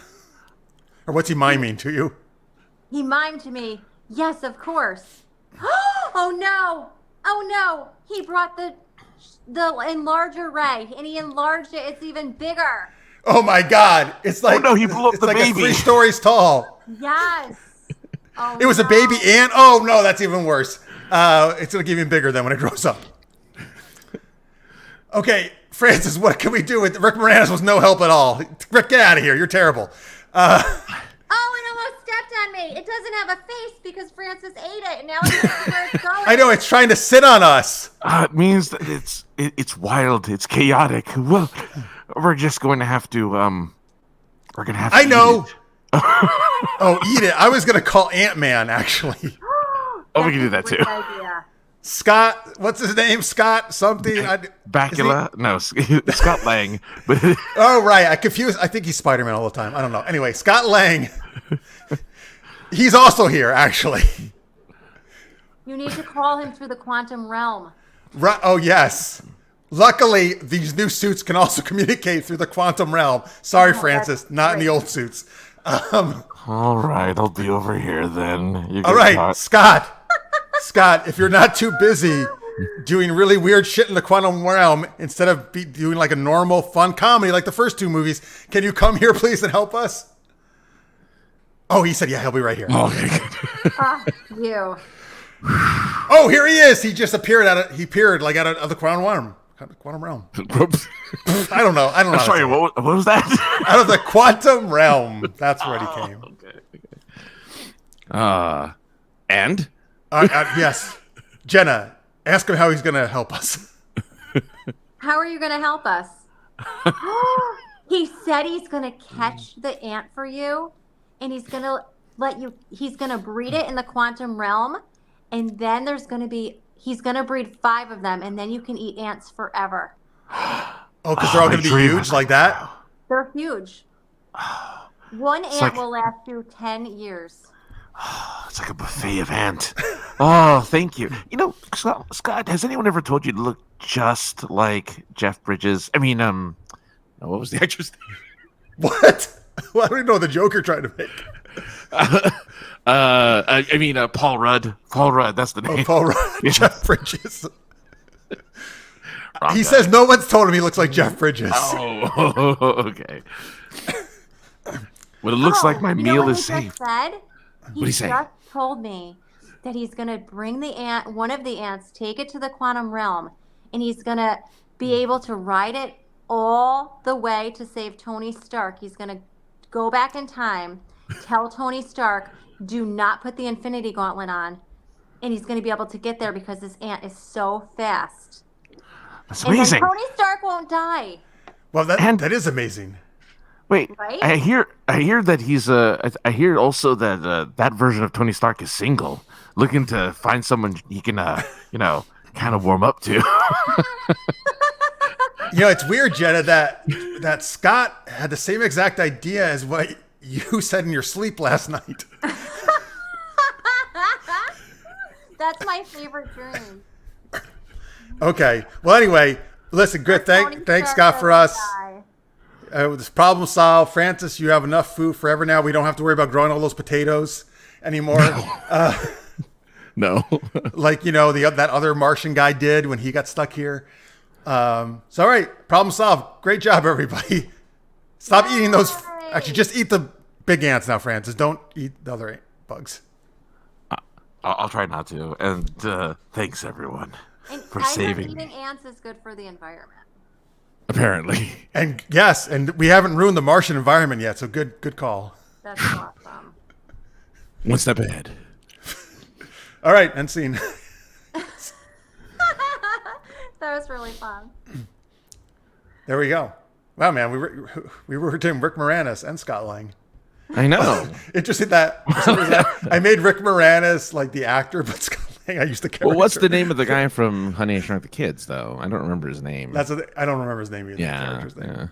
Or what's he miming to you?
He mimed to me. Yes, of course. Oh no! Oh no! He brought the enlarger ray, and he enlarged it. It's even bigger.
Oh my God! It's like
no, he blew up
it's
the
like
baby.
3 stories tall.
Yes. Oh,
It was a baby ant. Oh no, that's even worse. It's gonna get even bigger then when it grows up. Okay, Francis, what can we do with Rick Moranis? Was no help at all. Rick, get out of here. You're terrible.
Oh, it almost stepped on me. It doesn't have a face because Francis ate it, and now it doesn't know where it's going.
I know it's trying to sit on us.
It means that it's wild. It's chaotic. Well, we're just going to have to. We're gonna have to.
I know.
Eat it.
Oh, eat it. I was gonna call Ant-Man actually.
Oh, we can do that too.
Idea.
Scott, what's his name? Scott something.
Bakula? No, Scott Lang. But
Oh right, I confused. I think he's Spider-Man all the time. I don't know. Anyway, Scott Lang. He's also here actually.
You need to call him through the quantum realm.
Right. Oh yes. Luckily, these new suits can also communicate through the quantum realm. Sorry, Francis, not in the old suits.
all right, I'll be over here then. You
All
get
right,
caught.
Scott. Scott, if you're not too busy doing really weird shit in the quantum realm, instead of doing like a normal fun comedy like the first 2 movies, can you come here, please, and help us? Oh, he said, yeah, he'll be right here.
You.
Oh, here he is. He just appeared He appeared like out of the quantum realm. I don't know.
I'm sorry, what was that?
Out of the quantum realm. That's where he came.
Okay.
And?
Yes. Jenna, ask him how he's going to help us.
How are you going to help us? He said he's going to catch the ant for you, and he's going to he's going to breed it in the quantum realm, and then he's going to breed 5 of them, and then you can eat ants forever.
Oh, because they're all going to be huge like that?
They're huge. One ant will last you 10 years.
It's like a buffet of ant. Oh, thank you. You know, Scott, has anyone ever told you to look just like Jeff Bridges? I mean, what was the actress name?
What? Well, I don't even know what the Joker tried to make.
I mean, Paul Rudd. Paul Rudd, that's the name.
Oh, Paul Rudd.
Yeah.
Jeff Bridges.
Wrong
He
guy.
says no one's told him he looks like Jeff Bridges.
Oh, okay. Well, it looks like my
You know
meal
what
is
he just
safe.
said?
What'd he say?
just told me that he's going to bring one of the ants, take it to the quantum realm, and he's going to be able to ride it all the way to save Tony Stark. He's going to go back in time, tell Tony Stark, do not put the Infinity Gauntlet on, and he's going to be able to get there because this ant is so fast.
That's
And then
amazing.
Tony Stark won't die.
Well, that is amazing.
Wait,
Right?
I hear that he's I hear also that that version of Tony Stark is single, looking to find someone he can kind of warm up to.
You know, it's weird, Jenna, that Scott had the same exact idea as what you said in your sleep last night.
That's my favorite dream.
Okay. Well, anyway, listen, good.
Tony
Thanks,
Stark
Scott, for
doesn't
us.
die.
This problem solved. Francis, you have enough food forever now. We don't have to worry about growing all those potatoes anymore.
No.
Like, that other Martian guy did when he got stuck here. So, all right. Problem solved. Great job, everybody. Stop eating those. Actually, just eat the big ants now, Francis. Don't eat the other bugs.
I'll try not to. And thanks, everyone.
And
For
I heard
saving
eating
me.
ants is good for the environment.
Apparently.
And yes, and we haven't ruined the Martian environment yet, so good call.
That's awesome.
One step ahead.
All right, end scene.
That was really fun.
There we go. Wow, man, we were doing Rick Moranis and Scott Lang.
I know.
Interesting that I made Rick Moranis like the actor, but Scott Lang I used the character.
Well, what's the name of the guy from Honey, I Shrunk the Kids, though? I don't remember his name.
I don't remember his name either. The
yeah,
character's name.
yeah.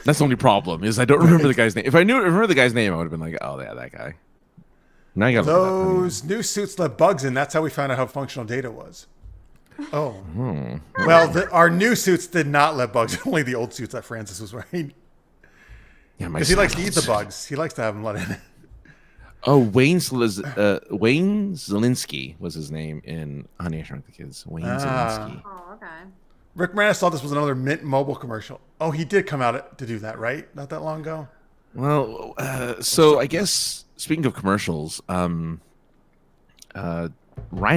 That's the only problem is I don't remember the guy's name. If I remember the guy's name, I would have been like, oh yeah, that guy. Now you got
those new suits let bugs in. That's how we found out how functional Data was. Oh, well, our new suits did not let bugs. Only the old suits that Francis was wearing.
Yeah,
because he likes to eat the bugs. He likes to have them let in.
Oh, Wayne Zelinsky was his name in Honey, I Shrunk the Kids. Wayne Zelinsky.
Oh, okay.
Rick Moranis thought this was another Mint Mobile commercial. Oh, he did come out to do that, right? Not that long ago.
Well, so I guess speaking of commercials, Ryan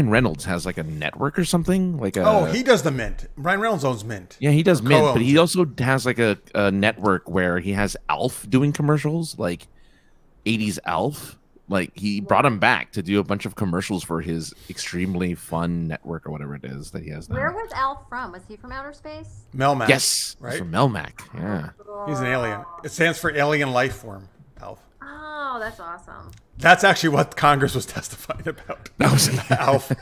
Reynolds has like a network or something.
He does the Mint. Ryan Reynolds owns Mint.
Yeah, he does Mint, but he
co-owns
also has like a network where he has Alf doing commercials, like 80s Alf. Like he brought him back to do a bunch of commercials for his extremely fun network or whatever it is that he has now.
Where was Alf from? Was he from outer space?
Melmac.
Yes,
right.
From Melmac. Yeah.
He's an alien. It stands for alien life form. Alf.
Oh, that's awesome.
That's actually what Congress was testifying about.
That was
Alf.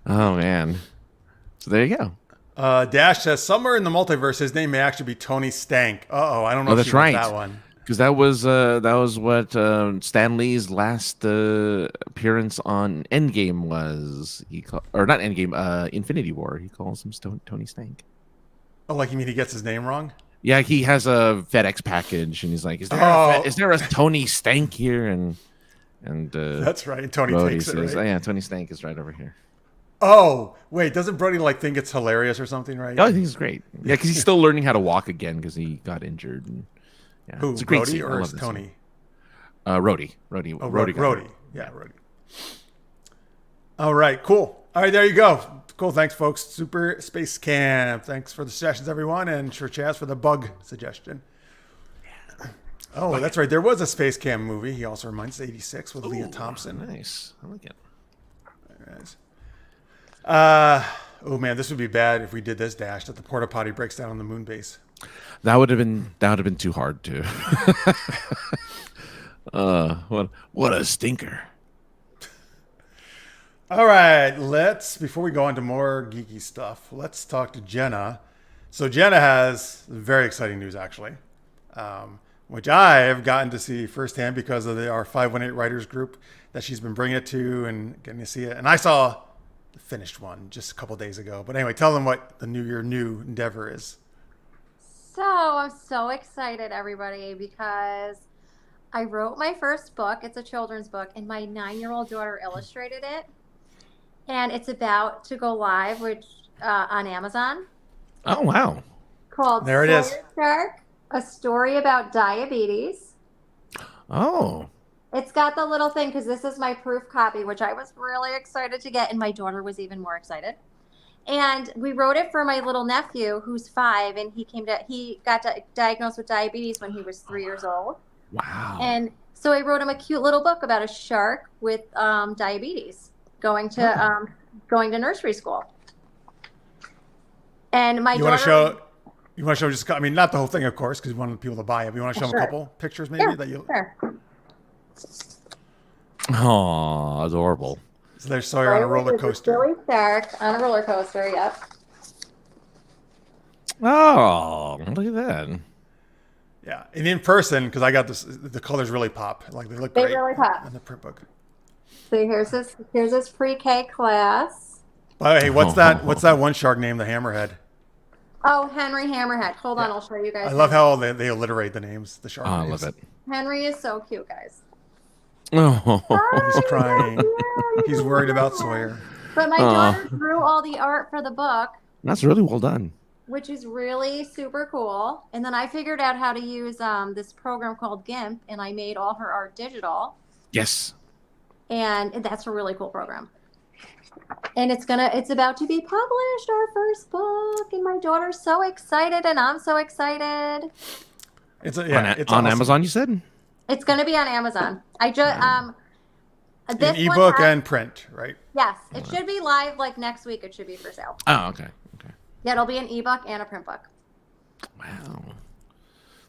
Oh man. So there you go.
Dash says somewhere in the multiverse, his name may actually be Tony Stank. I don't know.
Oh,
if
that's
she wants
right.
that one.
Because that was what Stan Lee's last appearance on Endgame was. Or not Endgame, Infinity War. He calls him Tony Stank.
Oh, like you mean he gets his name wrong?
Yeah, he has a FedEx package, and he's like, "Is there a Tony Stank here?" And
that's right. And Tony
Brody
takes
says,
it. Right?
"Oh yeah, Tony Stank is right over here."
Oh wait, doesn't Brody think it's hilarious or something? Right?
Oh, I think it's great. Yeah, because he's still learning how to walk again because he got injured. And, yeah,
Who?
it's a great
Brody
scene. I
or
love this
Tony?
scene. Rhodey.
Oh,
Rhodey.
Rhodey. Yeah, Rhodey. All right, cool. All right, there you go. Cool. Thanks, folks. Super Space Camp. Thanks for the suggestions, everyone, and sure, Chaz for the bug suggestion. Oh, that's right. There was a Space Camp movie. He also reminds us, 86 with Leah Thompson.
Nice. I like it.
Oh man, this would be bad if we did this dash that the porta potty breaks down on the moon base.
That would have been too hard to. What a stinker.
All right, before we go on to more geeky stuff, let's talk to Jenna. So Jenna has very exciting news, actually, which I have gotten to see firsthand because of our 518 writers group that she's been bringing it to and getting to see it. And I saw the finished one just a couple days ago. But anyway, tell them what your new endeavor is.
So I'm so excited, everybody, because I wrote my first book. It's a children's book, and my 9-year-old daughter illustrated it. And it's about to go live, on Amazon.
Oh wow!
Called
There it is.
Shark, a story about diabetes.
Oh.
It's got the little thing because this is my proof copy, which I was really excited to get, and my daughter was even more excited. And we wrote it for my little nephew, who's 5, and he got diagnosed with diabetes when he was 3 years old.
Wow.
And so I wrote him a cute little book about a shark with diabetes going to nursery school. And my daughter.
You want to show just? I mean, not the whole thing, of course, because you want people to buy it. But you want to show them a couple pictures, maybe
Sure.
Oh, adorable.
So there's Sawyer on a roller coaster.
Silly shark on a roller coaster. Yep.
Oh, look at that.
Yeah, and in person, because I got this, the colors really pop. Like they look great.
They really pop.
In the print book.
So here's this pre-K class.
By the way, hey, what's that one shark named the Hammerhead?
Oh, Henry Hammerhead. Hold on, I'll show you guys.
I love how they alliterate the names, the shark
Oh,
names.
I love it.
Henry is so cute, guys.
Oh.
He's crying. He's worried about Sawyer.
But my daughter drew all the art for the book,
That's really well done.
which is really super cool. And then I figured out how to use this program called GIMP, and I made all her art digital.
Yes.
And that's a really cool program. And it's about to be published, our first book, and my daughter's so excited, and I'm so excited.
It's on
awesome. Amazon, you said?
It's gonna be on Amazon. I just
in ebook and print, right?
Yes, it should be live like next week. It should be for sale.
Oh, okay.
Yeah, it'll be an ebook and a print book.
Wow.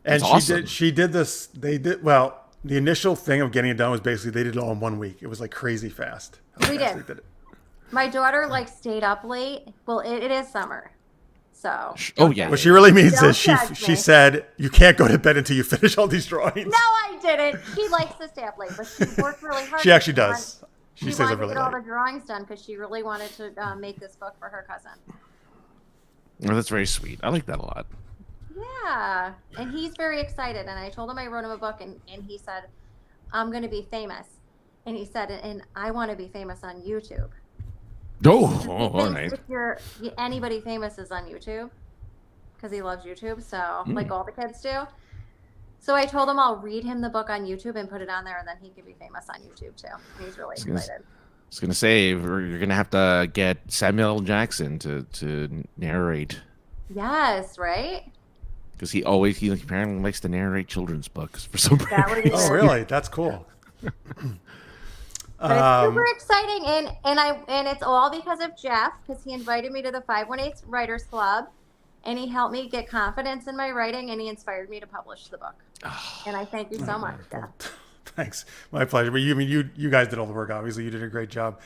And
That's awesome.
she did this. They did well. The initial thing of getting it done was basically they did it all in 1 week. It was like crazy fast.
We did. My daughter like stayed up late. Well, it is summer, so.
Oh yeah.
What she really means is
Don't
she said you can't go to bed until you finish all these drawings.
No, I didn't. She likes to stay up late, but she worked really hard.
She actually does.
She wanted to get all the drawings done because she really wanted to make this book for her cousin.
Well, that's very sweet. I like that a lot.
Yeah, and he's very excited. And I told him I wrote him a book, and he said, "I'm going to be famous." And he said, "And I want to be famous on YouTube."
Oh, all right.
If you're anybody famous is on YouTube, because he loves YouTube, so like all the kids do. So I told him I'll read him the book on YouTube and put it on there, and then he can be famous on YouTube too. He's really excited.
I was gonna say you're gonna have to get Samuel L. Jackson to narrate.
Yes, right.
Because he apparently likes to narrate children's books for some reason.
Oh, really? That's cool.
But it's super exciting, and it's all because of Jeff, because he invited me to the 518 Writers Club, and he helped me get confidence in my writing, and he inspired me to publish the book. And I thank you so much, Jeff.
Thanks, my pleasure. But you guys did all the work. Obviously, you did a great job.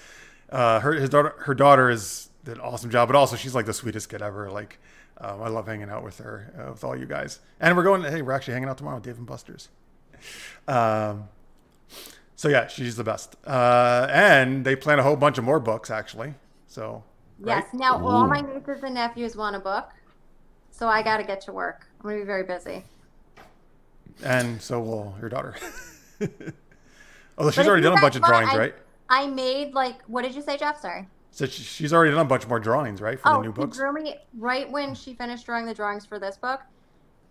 Her daughter did an awesome job, but also she's like the sweetest kid ever. Like. I love hanging out with her, with all you guys. And we're actually hanging out tomorrow with Dave and Buster's. So yeah, she's the best. And they plan a whole bunch of more books, actually. So
yes,
right?
now all my nieces and nephews want a book, so I got to get to work. I'm going to be very busy.
And so will your daughter. Although she's already done a bunch of drawings, right?
I made what did you say, Jeff? Sorry.
So she's already done a bunch more drawings, right, for the new books?
She drew me right when she finished drawing the drawings for this book.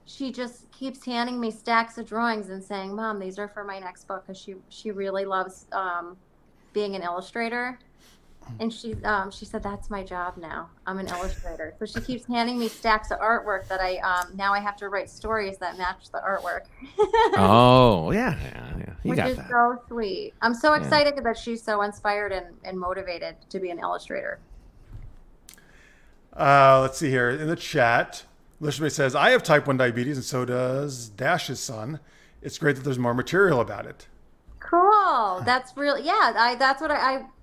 She just keeps handing me stacks of drawings and saying, "Mom, these are for my next book," because she really loves being an illustrator. And she said, "That's my job now. I'm an illustrator." So she keeps handing me stacks of artwork that I now I have to write stories that match the artwork.
Oh yeah. You
Which
got
is
that.
so sweet. I'm so excited that she's so inspired and motivated to be an illustrator.
Let's see here in the chat. Listener says, "I have type 1 diabetes, and so does Dash's son. It's great that there's more material about it."
Cool. That's really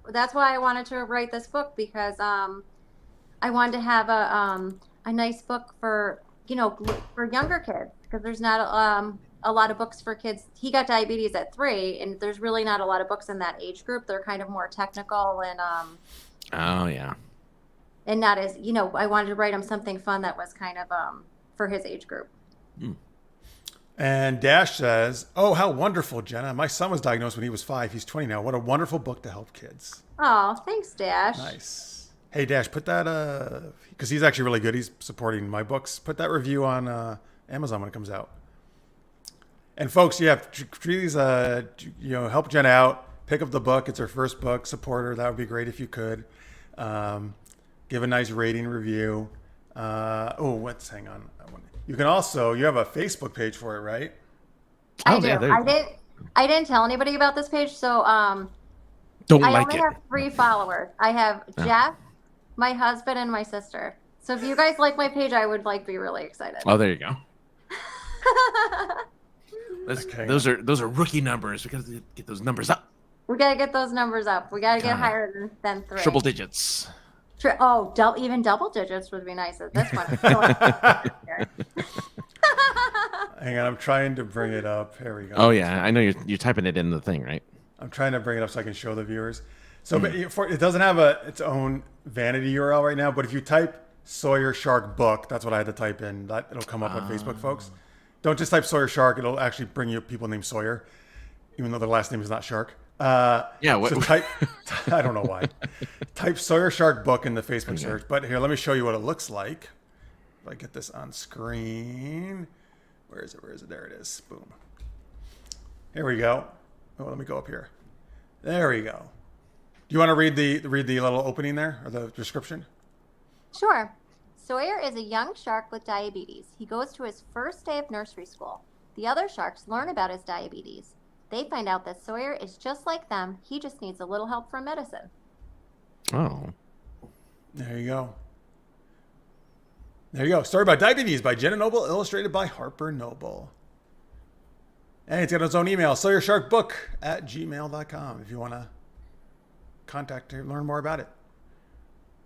that's why I wanted to write this book, because I wanted to have a nice book for for younger kids, because there's not a lot of books for kids. He got diabetes at 3, and there's really not a lot of books in that age group. They're kind of more technical and
Oh yeah.
and not as I wanted to write him something fun that was kind of for his age group.
And Dash says, "Oh, how wonderful, Jenna. My son was diagnosed when he was 5. He's 20 now. What a wonderful book to help kids."
Oh, thanks, Dash.
Nice. Hey, Dash, put that, because he's actually really good. He's supporting my books. Put that review on Amazon when it comes out. And folks, please, help Jenna out. Pick up the book. It's her first book. Support her. That would be great if you could. Give a nice rating review. Hang on. You can also, you have a Facebook page for it, right?
I do. I didn't tell anybody about this page, so I only have 3 followers. I have Jeff, my husband, and my sister. So if you guys like my page, I would be really excited.
Oh, there you go. Those are rookie numbers. We gotta get those numbers up.
We gotta get those numbers up. We gotta get higher than 3.
Triple digits.
Even double digits would be nice at this one.
Hang on, I'm trying to bring it up. Here we go.
Oh yeah, I know you're typing it in the thing, right?
I'm trying to bring it up so I can show the viewers. So it doesn't have its own vanity URL right now, but if you type Sawyer Shark book, that's what I had to type in. It'll come up on Facebook, folks. Don't just type Sawyer Shark. It'll actually bring you people named Sawyer, even though their last name is not Shark. So type, I don't know why. Type Sawyer Shark book in the Facebook search. But here, let me show you what it looks like. If I get this on screen. Where is it? There it is. Boom. Here we go. Oh, let me go up here. There we go. you want to read the little opening there or the description?
Sure. Sawyer is a young shark with diabetes. He goes to his first day of nursery school. The other sharks learn about his diabetes. They find out that Sawyer is just like them. He just needs a little help from medicine.
Oh.
There you go. There you go. Story about diabetes by Jenna Noble, illustrated by Harper Noble. And it's got its own email, SawyerSharkBook@gmail.com, if you want to contact her, learn more about it.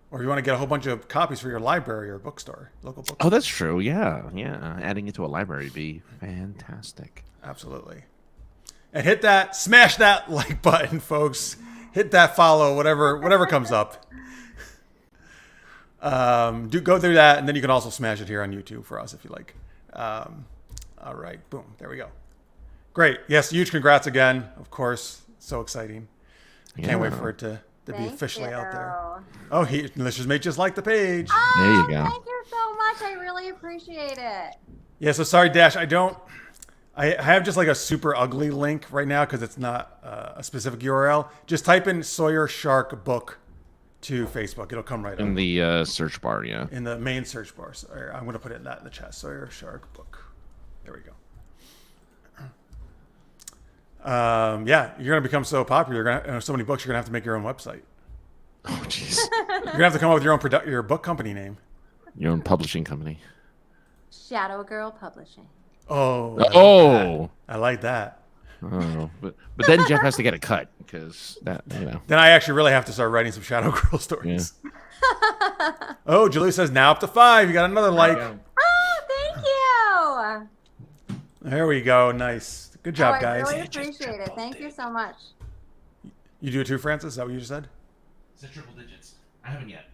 Or if you want to get a whole bunch of copies for your library or bookstore, local bookstore.
Oh, that's true. Yeah. Adding it to a library would be fantastic.
Absolutely. And hit that, smash that like button, folks. Hit that follow, whatever comes up. Go through that, and then you can also smash it here on YouTube for us if you like. All right, boom, there we go. Great. Yes, huge congrats again, of course. So exciting. I can't wait for it to be officially out there. Oh, Delicious Mate just liked the page.
Oh,
There you go.
Thank you so much. I really appreciate it.
Yeah, so sorry, Dash. I have just like a super ugly link right now because it's not a specific URL. Just type in Sawyer Shark Book to Facebook. It'll come right
In
up.
the search bar, yeah.
In the main search bar. So I'm going to put it in the chat. Sawyer Shark Book. There we go. Yeah, you're going to become so popular. You're going to have so many books, you're going to have to make your own website.
Oh, jeez.
You're going to have to come up with your own your book company name.
Your own publishing company.
Shadow Girl Publishing.
Oh. I like that.
Oh, but then Jeff has to get a cut because that,
Then I actually really have to start writing some Shadow Girl stories.
Yeah.
Oh, Julie says now up to 5. You got another like.
Oh, thank you.
There we go. Nice. Good job,
I
guys.
really appreciate it. Thank you so much.
You do it too, Francis? Is that what you just said?
It's triple digits. I haven't yet.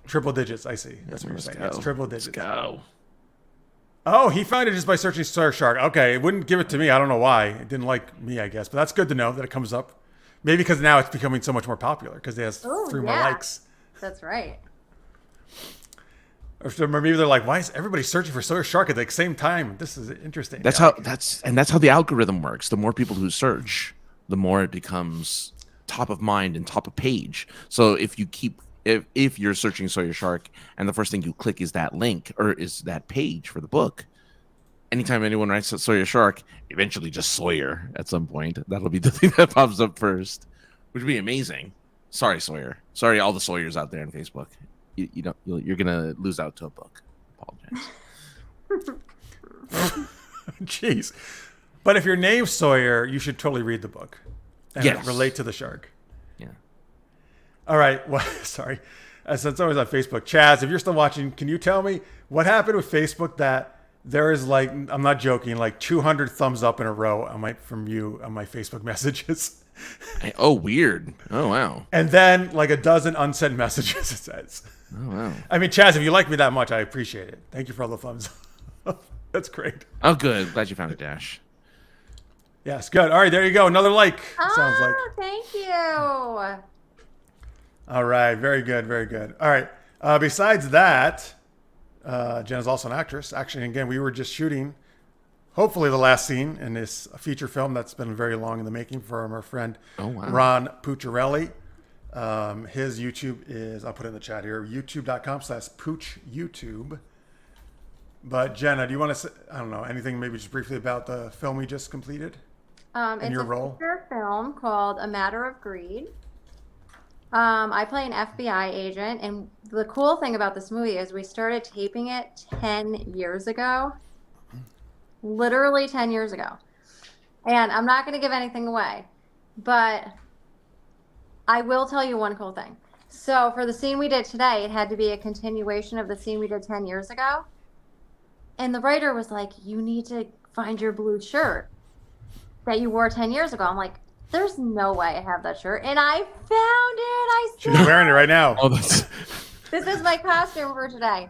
Triple digits. I see. That's what you're saying. It's triple digits.
Let's go.
Oh, he found it just by searching Sawyer Shark. Okay, it wouldn't give it to me. I don't know why. It didn't like me, I guess. But that's good to know that it comes up. Maybe because now it's becoming so much more popular because it has 3 more likes.
That's right.
Or maybe they're like, why is everybody searching for Sawyer Shark at the same time? This is interesting.
That's how the algorithm works. The more people who search, the more it becomes top of mind and top of page. So if you're searching Sawyer Shark and the first thing you click is that link or is that page for the book, anytime anyone writes Sawyer Shark, eventually just Sawyer at some point, that'll be the thing that pops up first, which would be amazing. Sorry, Sawyer. Sorry, all the Sawyers out there on Facebook. You're gonna lose out to a book. Apologize.
Jeez. But if your name's Sawyer, you should totally read the book and relate to the shark.
Yeah.
All right. Well, sorry. Since I was on Facebook, Chaz, if you're still watching, can you tell me what happened with Facebook that there is like, I'm not joking, like 200 thumbs up in a row from you on my Facebook messages.
Oh, weird. Oh, wow.
And then like a dozen unsent messages, it says.
Oh, wow.
I mean, Chaz, if you like me that much, I appreciate it. Thank you for all the thumbs up. That's great.
Oh, good. Glad you found it, Dash.
Yes, good. All right, there you go. Another like, sounds like.
Thank you.
All right, very good, very good. All right, besides that, Jenna's also an actress. Actually, again, we were just shooting, hopefully the last scene in this feature film that's been very long in the making from our friend Ron Pucciarelli. His YouTube is, I'll put it in the chat here, youtube.com/PoochYouTube. But Jenna, do you want to say, I don't know, anything maybe just briefly about the film we just completed?
It's
your
a
role?
feature film called A Matter of Greed. I play an FBI agent, and the cool thing about this movie is we started taping it 10 years ago. Literally 10 years ago. And I'm not going to give anything away, but I will tell you one cool thing. So for the scene we did today, it had to be a continuation of the scene we did 10 years ago. And the writer was like, you need to find your blue shirt that you wore 10 years ago. I'm like, there's no way I have that shirt. And I found it.
She's wearing it right now.
Oh, that's...
This is my costume for today.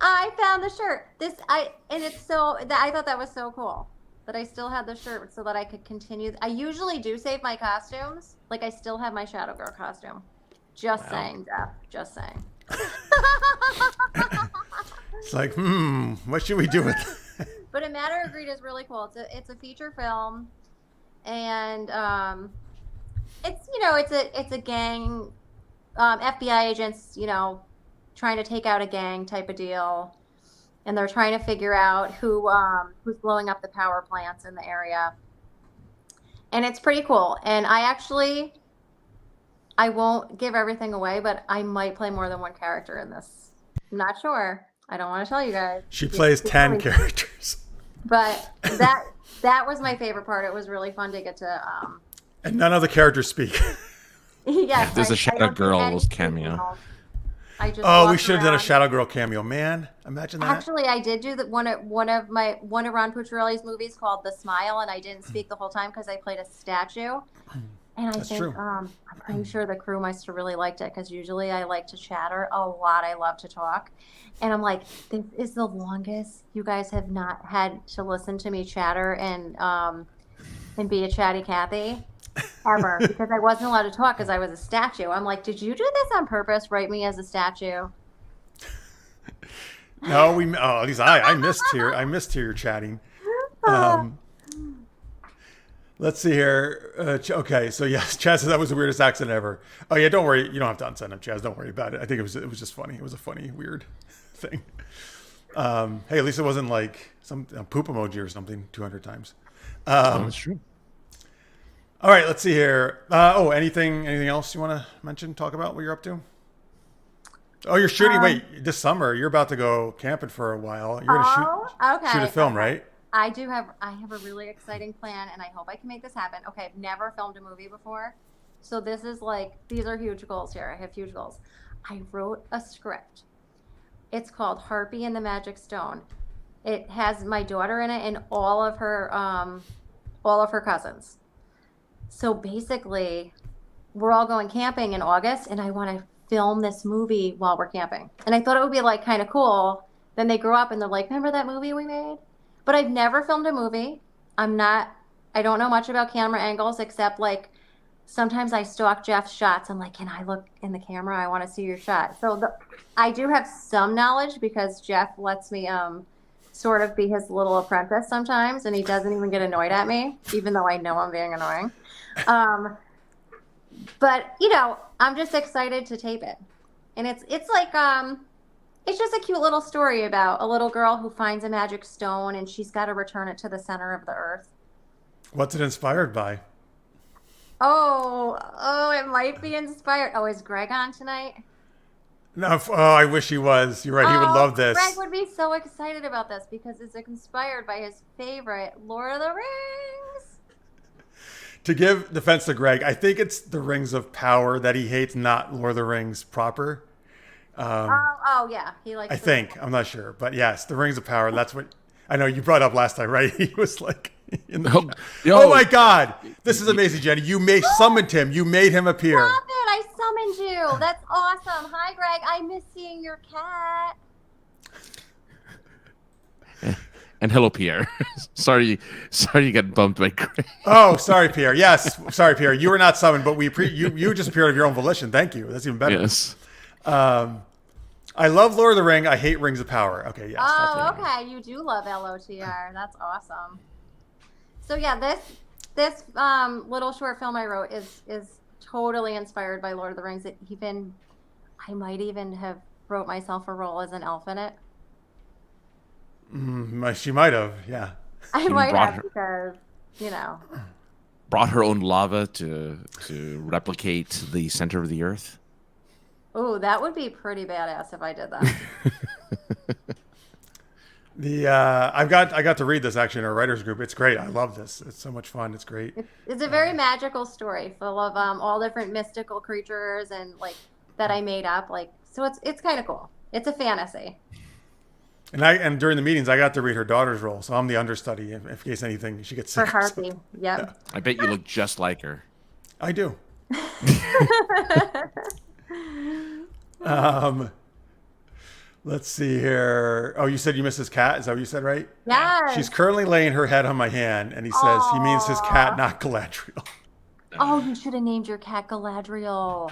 I found the shirt. I thought that was so cool that I still had the shirt so that I could continue. I usually do save my costumes. Like I still have my Shadow Girl costume. Just saying, Jeff. Just saying.
It's like, what should we do with it?
But A Matter of Greed is really cool. It's a feature film, and it's it's a gang, FBI agents, trying to take out a gang type of deal, and they're trying to figure out who's blowing up the power plants in the area, and it's pretty cool. And I won't give everything away, but I might play more than one character in this. I'm not sure. I don't want to tell you guys.
She plays 10 characters.
But that was my favorite part. It was really fun to get to.
And none of the characters speak.
Yes,
There's a Shadow Girl's cameo.
We should have done a Shadow Girl cameo. Man, imagine that.
Actually, I did do one of Ron Pucciarelli's movies called The Smile, and I didn't speak the whole time because I played a statue. And I think I'm pretty sure the crew must have really liked it because usually I like to chatter a lot. I love to talk. And I'm like, this is the longest you guys have not had to listen to me chatter and be a chatty Cathy ever because I wasn't allowed to talk because I was a statue. I'm like, did you do this on purpose? Write me as a statue.
No, at least I missed your chatting. Let's see here. Okay, so yes, Chaz says that was the weirdest accent ever. Oh yeah, don't worry. You don't have to unsend him, Chaz. Don't worry about it. I think it was just funny. It was a funny, weird thing. Hey, at least it wasn't like some poop emoji or something 200 times.
That's true.
All right, let's see here. Anything else you want to mention? Talk about what you're up to? Oh, you're shooting. Wait, this summer you're about to go camping for a while. You're gonna shoot a film, right?
I have a really exciting plan, and I hope I can make this happen. Okay, I've never filmed a movie before, so these are huge goals here. I have huge goals. I wrote a script. It's called Harpy and the Magic Stone. It has my daughter in it and all of her cousins. So basically, we're all going camping in August, and I want to film this movie while we're camping. And I thought it would be like kind of cool. Then they grow up and they're like, "Remember that movie we made?" But I've never filmed a movie. I don't know much about camera angles except like sometimes I stalk Jeff's shots. I'm like, can I look in the camera? I want to see your shot. So I do have some knowledge because Jeff lets me sort of be his little apprentice sometimes, and he doesn't even get annoyed at me, even though I know I'm being annoying. But I'm just excited to tape it, and it's like it's just a cute little story about a little girl who finds a magic stone and she's got to return it to the center of the earth.
What's it inspired by?
Oh, it might be inspired. Oh, is Greg on tonight?
No, I wish he was. You're right. He would love this.
Greg would be so excited about this because it's inspired by his favorite Lord of the Rings.
To give defense to Greg, I think it's the Rings of Power that he hates, not Lord of the Rings proper.
Yeah, he likes.
I'm not sure, but yes, the Rings of Power. That's what I know. You brought up last time, right? He was like, "Oh my God, this is amazing, Jenny! You summoned him. You made him appear."
Stop it! I summoned you. That's awesome. Hi, Greg. I miss seeing your cat.
And hello, Pierre. sorry you got bumped by Greg.
Oh, sorry, Pierre. Yes, sorry, Pierre. You were not summoned, but you just appeared of your own volition. Thank you. That's even better.
Yes.
I love Lord of the Ring. I hate Rings of Power. Okay, yes.
Oh, okay. You do love LOTR. That's awesome. So yeah, this little short film I wrote is totally inspired by Lord of the Rings. I might even have wrote myself a role as an elf in it.
She might have, yeah.
I might have because
brought her own lava to replicate the center of the earth.
Oh, that would be pretty badass if I did that.
I got to read this actually in our writers group. It's great. I love this. It's so much fun. It's great.
It's a very magical story full of all different mystical creatures and like that I made up. Like so, it's kind of cool. It's a fantasy.
And during the meetings, I got to read her daughter's role, so I'm the understudy in case anything she gets sick.
For Harpy, yep.
Yeah.
I bet you look just like her.
I do. Let's see here. Oh, you said you miss his cat? Is that what you said, right?
Yes.
She's currently laying her head on my hand, and he says he means his cat, not Galadriel.
Oh, you should have named your cat Galadriel.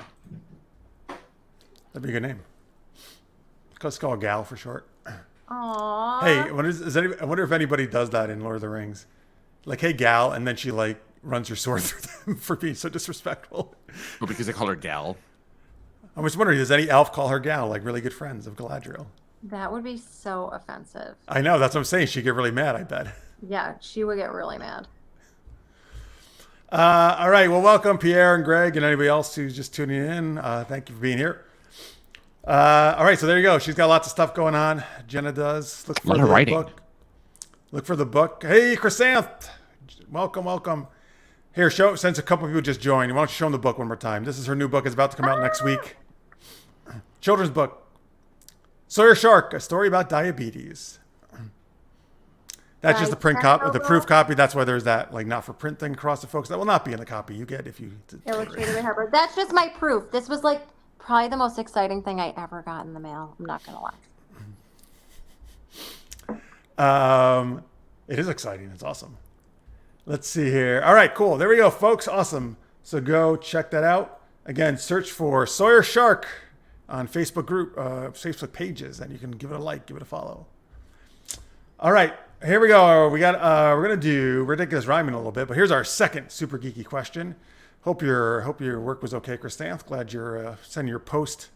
That'd be a good name. Let's call it Gal for short.
Aww.
Hey, I wonder if anybody does that in Lord of the Rings. Like, hey, Gal, and then she like runs your sword through them for being so disrespectful.
Oh, because they call her gal.
I was wondering, does any elf call her gal, like really good friends of Galadriel?
That would be so offensive.
I know, that's what I'm saying. She'd get really mad, I bet.
Yeah, she would get really mad.
All right, well, welcome, Pierre and Greg and anybody else who's just tuning in. Thank you for being here. All right, so there you go. She's got lots of stuff going on. Jenna does. Look for the book. Look for the book. Hey, Chrysanth. Welcome. Here, since a couple of people just joined, why don't you show them the book one more time? This is her new book. It's about to come out next week. Children's book. Sawyer Shark, a story about diabetes. That's just the print copy, the proof copy. That's why there's that like not for print thing across the folks. That will not be in the copy you get if you
illustrated by Harper. That's just my proof. This was like probably the most exciting thing I ever got in the mail. I'm not gonna
lie. It is exciting. It's awesome. Let's see here. All right, cool. There we go, folks. Awesome. So go check that out. Again, search for Sawyer Shark on Facebook Facebook pages, and you can give it a like, give it a follow. All right, here we go. We're gonna do ridiculous rhyming a little bit, but here's our second super geeky question. Hope your work was okay, Chrysanth. Glad you're sending your post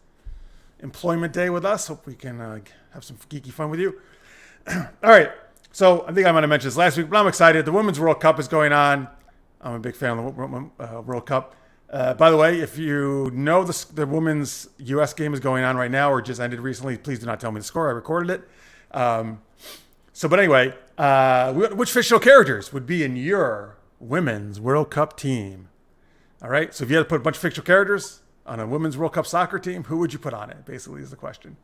employment day with us. Hope we can have some geeky fun with you. All right. So I think I might have mentioned this last week, but I'm excited. The Women's World Cup is going on. I'm a big fan of the World Cup. By the way, if you know the women's U.S. game is going on right now or just ended recently, please do not tell me the score. I recorded it. But anyway, which fictional characters would be in your Women's World Cup team? All right. So if you had to put a bunch of fictional characters on a Women's World Cup soccer team, who would you put on it? Basically, is the question.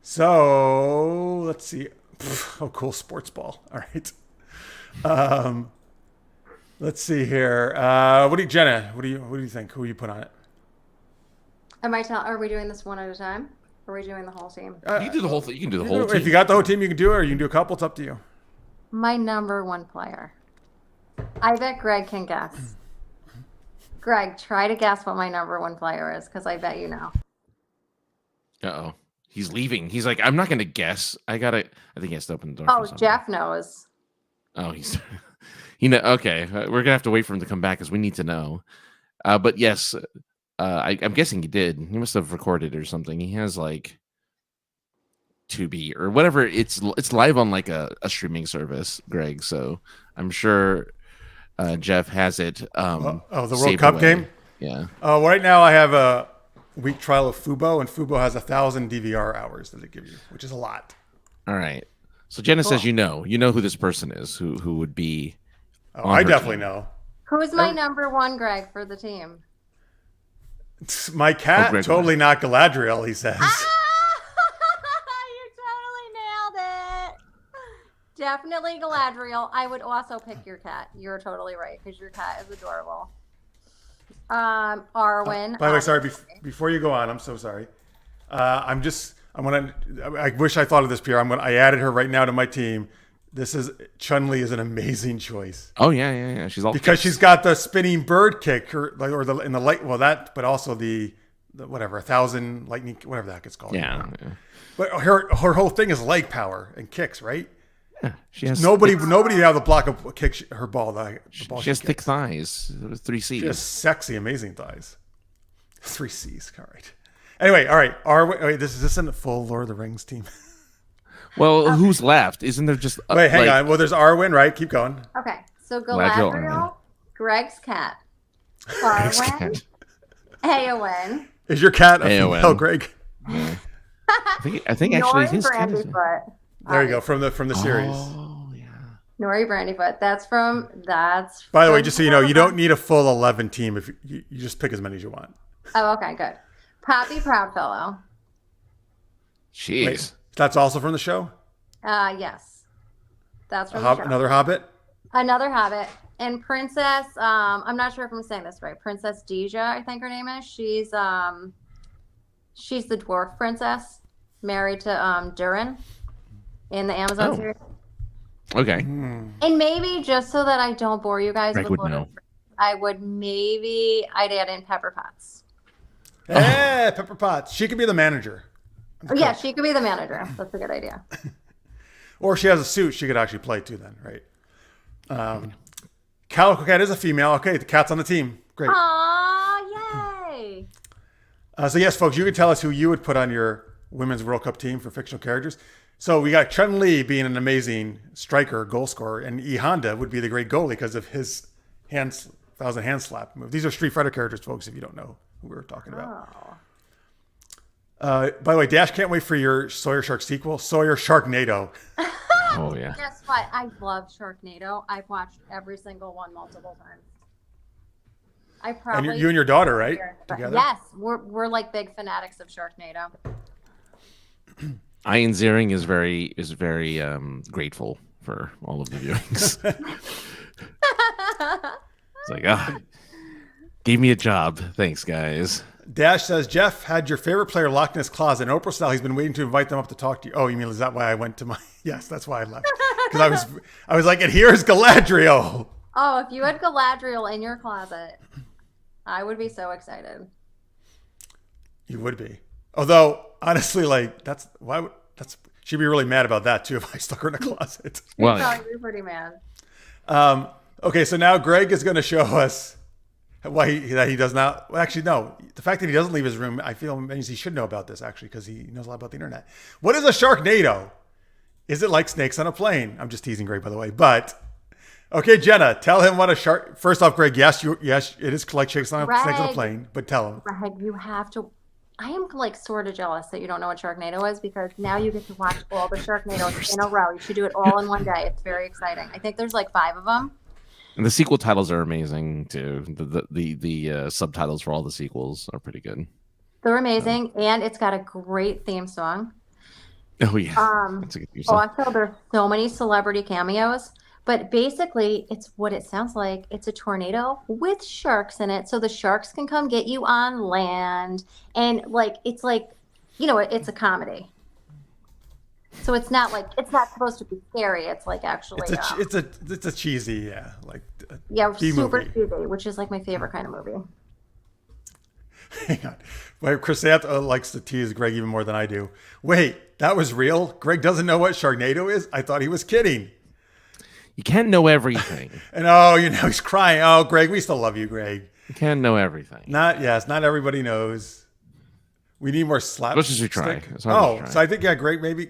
So let's see. Oh, cool. Sports ball. All right. Let's see here. Jenna, what do you think? Who you put on it?
Are we doing this one at a time? Or are we doing the whole team?
You can do the whole thing. You can do the whole team.
If you got the whole team, you can do it, or you can do a couple. It's up to you.
My number one player. I bet Greg can guess. Greg, try to guess what my number one player is, because I bet you know.
Uh-oh. He's leaving. He's like, I'm not going to guess. I think he has to open the door.
Oh, Jeff knows.
Oh, okay. We're going to have to wait for him to come back because we need to know. But yes, I'm guessing he did. He must have recorded or something. He has like Tubi or whatever. It's live on like a streaming service, Greg. So I'm sure Jeff has it.
The World Cup game?
Yeah.
Right now I have a week trial of Fubo, and Fubo has 1,000 DVR hours that they give you, which is a lot.
All right. So Jenna says you know who this person is, who would be.
Oh, I definitely know.
Who's my number one, Greg, for the team?
My cat, totally not Galadriel, he says.
You totally nailed it. Definitely Galadriel. I would also pick your cat. You're totally right, because your cat is adorable. Arwen.
By the way, sorry, before you go on, I'm so sorry. I wish I thought of this, Pierre. I added her right now to my team. Chun-Li is an amazing choice.
Oh yeah. She's all
because she's got the spinning bird kick, but also the whatever 1,000 lightning, whatever that gets called.
Yeah.
But her whole thing is leg power and kicks, right?
Yeah, she has
nobody have the block of kick her ball. The ball
she has thick thighs. 3 C's.
She has sexy, amazing thighs. 3 C's. All right. Anyway, all right. Is this in the full Lord of the Rings team?
Well, who's left? Isn't there just
wait? Hang on. Well, there's Arwen, right? Keep going.
Okay, so Galadriel, Greg's cat, Arwen, Eowyn.
Is your cat a female, Greg?
Yeah. I think actually his cat is.
There you go, from the series.
Oh yeah.
Nori Brandyfoot. That's
By the way, just so you know, you don't need a full 11 team if you just pick as many as you want.
Oh, okay, good. Poppy Proudfellow.
Jeez.
Wait, that's also from the show?
Yes. That's from the show.
Another Hobbit?
Another Hobbit. And Princess, I'm not sure if I'm saying this right. Princess Deja, I think her name is. She's the dwarf princess married to Durin in the Amazon series.
Okay.
And maybe just so that I don't bore you guys with I'd add in Pepper Potts.
Hey, Pepper Potts. She could be the manager.
Yeah, she could be the manager. That's a good idea.
Or she has a suit she could actually play too then, right? Calico Cat is a female. Okay, the cat's on the team. Great.
Aw, yay!
So yes, folks, you can tell us who you would put on your Women's World Cup team for fictional characters. So we got Chun-Li being an amazing striker, goal scorer, and E Honda would be the great goalie because of his thousand hand slap move. These are Street Fighter characters, folks, if you don't know who we're talking about. By the way, Dash can't wait for your Sawyer Shark sequel, Sawyer Sharknado.
Oh, yeah.
Guess what? I love Sharknado. I've watched every single one multiple times. I probably
And you and your daughter, right? Together?
Yes, we're like big fanatics of Sharknado.
Ian Ziering is very grateful for all of the viewings. It's like, gave me a job. Thanks, guys.
Dash says, Jeff had your favorite player locked in his closet. In Oprah style, he's been waiting to invite them up to talk to you. Oh, you mean, is that why I went to my... Yes, that's why I left. Because I was like, and here's Galadriel.
Oh, if you had Galadriel in your closet, I would be so excited.
You would be. Although, honestly, like, she'd be really mad about that, too, if I stuck her in a closet.
Well,
You'd probably be pretty mad.
Okay, so now Greg is going to show us why he does not. Well, actually, no. The fact that he doesn't leave his room, I feel means he should know about this, actually, because he knows a lot about the internet. What is a Sharknado? Is it like snakes on a plane? I'm just teasing Greg, by the way. But, okay, Jenna, tell him what a shark... First off, Greg, yes, it is like snakes on a plane, but tell him.
Greg, you have to... I am like sort of jealous that you don't know what Sharknado is because now you get to watch all the Sharknadoes in a row. You should do it all in one day. It's very exciting. I think there's like 5 of them.
And the sequel titles are amazing too. The subtitles for all the sequels are pretty good.
They're amazing, and it's got a great theme song.
Oh yeah, that's a good theme song.
Also, there's so many celebrity cameos. But basically, it's what it sounds like. It's a tornado with sharks in it, so the sharks can come get you on land. And it's a comedy. So it's not supposed to be scary. It's like actually
it's a cheesy,
super cheesy, which is like my favorite kind of movie.
Hang on. Well, Chrysanth likes to tease Greg even more than I do. Wait, that was real? Greg doesn't know what Sharknado is? I thought he was kidding.
You can't know everything.
And he's crying. Oh, Greg, we still love you, Greg.
You can't know everything.
Not everybody knows. We need more slap.
Let's just try.
So I think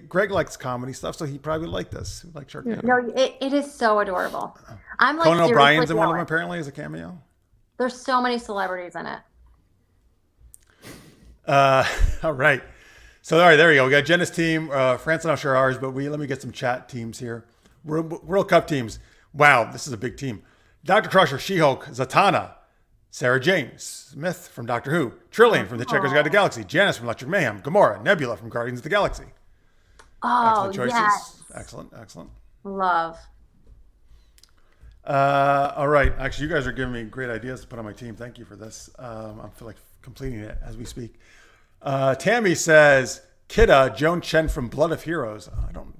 Greg likes comedy stuff, so he probably like this. He likes Sharknado.
No, it is so adorable. I'm like
Conan O'Brien's in one of them apparently as a cameo.
There's so many celebrities in it.
All right. So all right, there we go. We got Jenna's team. France and I'm sure ours, but let me get some chat teams here. World Cup teams. Wow, this is a big team. Dr. Crusher, She-Hulk, Zatanna, Sarah Jane Smith from Doctor Who, Trillian from The Checkers Guide to the Galaxy, Janice from Electric Mayhem, Gamora, Nebula from Guardians of the Galaxy.
Oh,
excellent choices.
Yes.
Excellent.
Love.
All right. Actually, you guys are giving me great ideas to put on my team. Thank you for this. I feel like completing it as we speak. Tammy says, Kidda, Joan Chen from Blood of Heroes.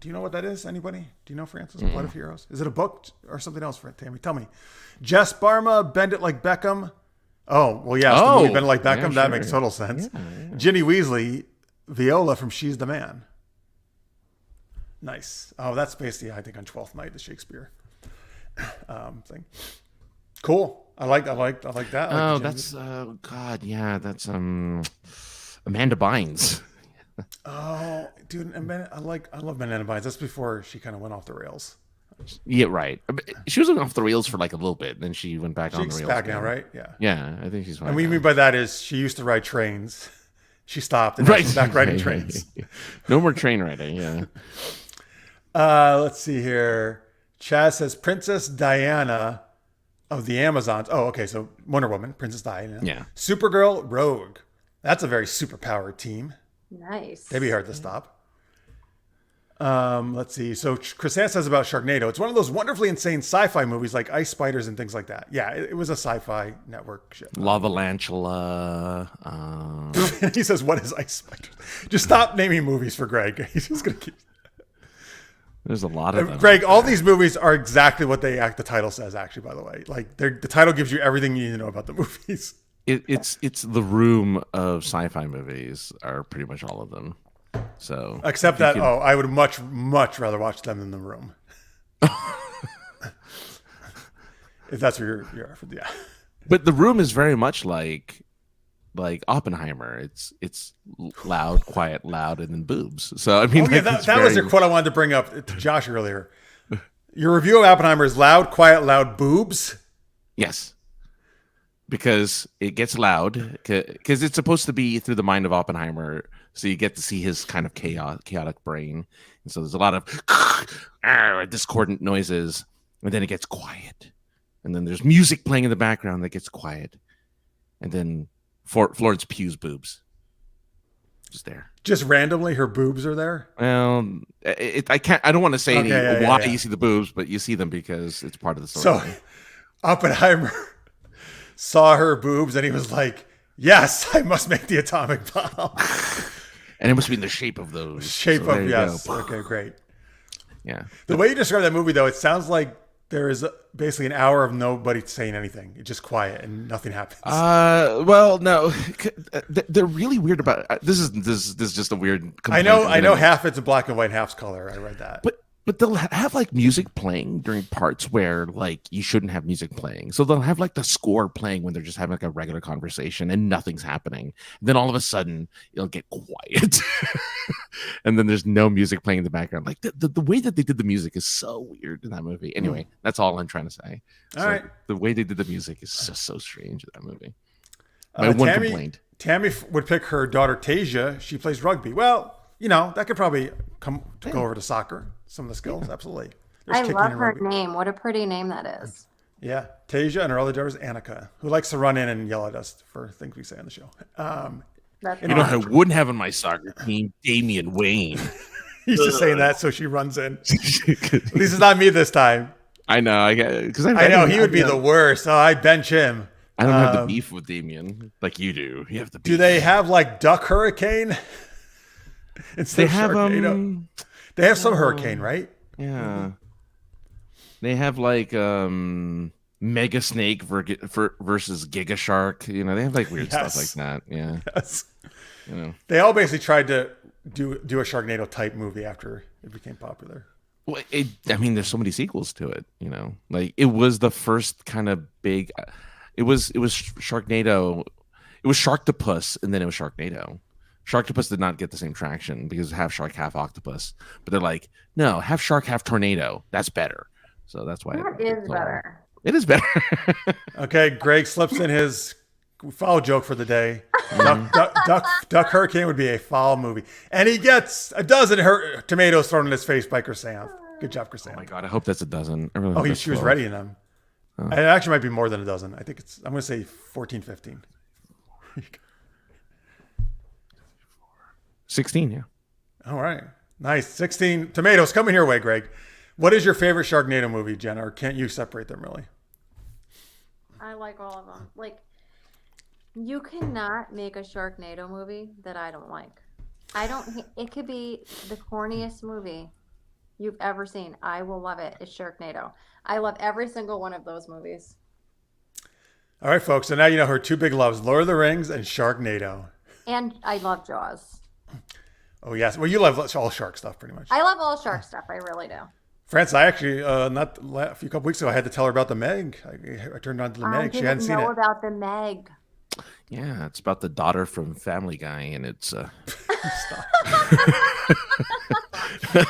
Do you know what that is? Anybody? Do you know Francis? Blood of Heroes? Is it a book or something else for Tammy? Tell me. Jess Barma, Bend It Like Beckham. Oh, well, yeah. The movie Bend It Like Beckham. That makes total sense. Yeah. Ginny Weasley, Viola from She's the Man. Nice. Oh, that's basically, I think, on 12th Night, the Shakespeare thing. Cool. I like that.
That's God, yeah, that's Amanda Bynes.
Oh, dude, I love Amanda Bynes. That's before she kind of went off the rails.
Yeah, right. She was off the rails for like a little bit, then she went back on the rails.
She's back now, right? Yeah.
Yeah, I think she's fine.
And what we mean by that is she used to ride trains. She stopped and she's back riding trains.
No more train riding, yeah.
Let's see here. Chaz says Princess Diana of the Amazons. Oh, okay. So Wonder Woman, Princess Diana.
Yeah.
Supergirl, Rogue. That's a very superpowered team.
Nice.
They'd be hard to stop. Let's see. So Chrysanth says about Sharknado. It's one of those wonderfully insane sci-fi movies like Ice Spiders and things like that. Yeah, it was a sci-fi network shit.
Lavalantula.
He says, what is Ice Spiders? Just stop naming movies for Greg. He's just going to keep...
There's a lot of them.
Greg, all these movies are exactly what the title says, actually, by the way. Like, the title gives you everything you need to know about the movies.
It's the room of sci-fi movies are pretty much all of them. So
except that I would much rather watch them than The Room. If that's what you're yeah.
But The Room is very much like Oppenheimer. It's loud, quiet, loud, and then boobs. So I mean,
that was your quote I wanted to bring up to Josh earlier. Your review of Oppenheimer is loud, quiet, loud, boobs.
Yes, because it gets loud because it's supposed to be through the mind of Oppenheimer, so you get to see his kind of chaotic brain, and so there's a lot of discordant noises, and then it gets quiet, and then there's music playing in the background that gets quiet, and then Florence Pugh's boobs just there.
Just randomly, her boobs are there.
Well, I can't. I don't want to say why you see the boobs, but you see them because it's part of the story.
So Oppenheimer saw her boobs and he was like, "Yes, I must make the atomic bomb."
And it must be in the shape of those.
Yes. Okay, great.
Yeah.
The way you describe that movie, though, it sounds like there is basically an hour of nobody saying anything. It's just quiet and nothing happens.
Well, no, they're really weird about it. This is just a weird.
I know half it's a black and white, half's color. I read that.
But they'll have like music playing during parts where like you shouldn't have music playing. So they'll have like the score playing when they're just having like a regular conversation and nothing's happening. And then all of a sudden it'll get quiet. And then there's no music playing in the background. Like the way that they did the music is so weird in that movie. Anyway, that's all I'm trying to say.
All right.
The way they did the music is just so strange in that movie. My one complaint.
Tammy would pick her daughter Tasia. She plays rugby. Well, that could probably go over to soccer. Some of the skills, absolutely.
I love her name. What a pretty name that is.
Yeah, Tasia, and her other daughter is Annika, who likes to run in and yell at us for things we say on the show.
I wouldn't have on my soccer team Damian Wayne.
He's just saying that so she runs in. This is not me this time.
I know.
I know he would be the worst. Oh, I bench him.
I don't have the beef with Damian like you do. You have the beef.
Do they have like Duck Hurricane? Instead of Sharknado? They have some hurricane, right?
Yeah. They have like Mega Snake versus Giga Shark. They have like weird stuff like that. Yeah.
Yes. They all basically tried to do a Sharknado type movie after it became popular.
Well, there's so many sequels to it. Like it was the first kind of big. It was Sharknado. It was Sharktopus, and then it was Sharknado. Sharktopus did not get the same traction because half shark, half octopus. But they're like, no, half shark, half tornado. That's better. So that's why
it is better.
It is better.
Okay, Greg slips in his foul joke for the day. Duck Hurricane would be a foul movie. And he gets a dozen tomatoes thrown in his face by Chrysanth. Good job, Chrysanth.
Oh my God, I hope that's a dozen. I really hope
she was ready in them. Oh. It actually might be more than a dozen. I think I'm going to say 14, 15.
16, yeah.
All right. Nice. 16 tomatoes coming your way, Greg. What is your favorite Sharknado movie, Jenna? Or can't you separate them really?
I like all of them. Like, you cannot make a Sharknado movie that I don't like. It could be the corniest movie you've ever seen. I will love it. It's Sharknado. I love every single one of those movies.
All right, folks. So now you know her two big loves, Lord of the Rings and Sharknado.
And I love Jaws.
Oh, yes. Well, you love all shark stuff pretty much.
I love all shark stuff. I really do.
France, I actually, a couple weeks ago, I had to tell her about the Meg. I turned on to the Meg. She hadn't seen it. I didn't know
about the Meg.
Yeah, it's about the daughter from Family Guy, and it's...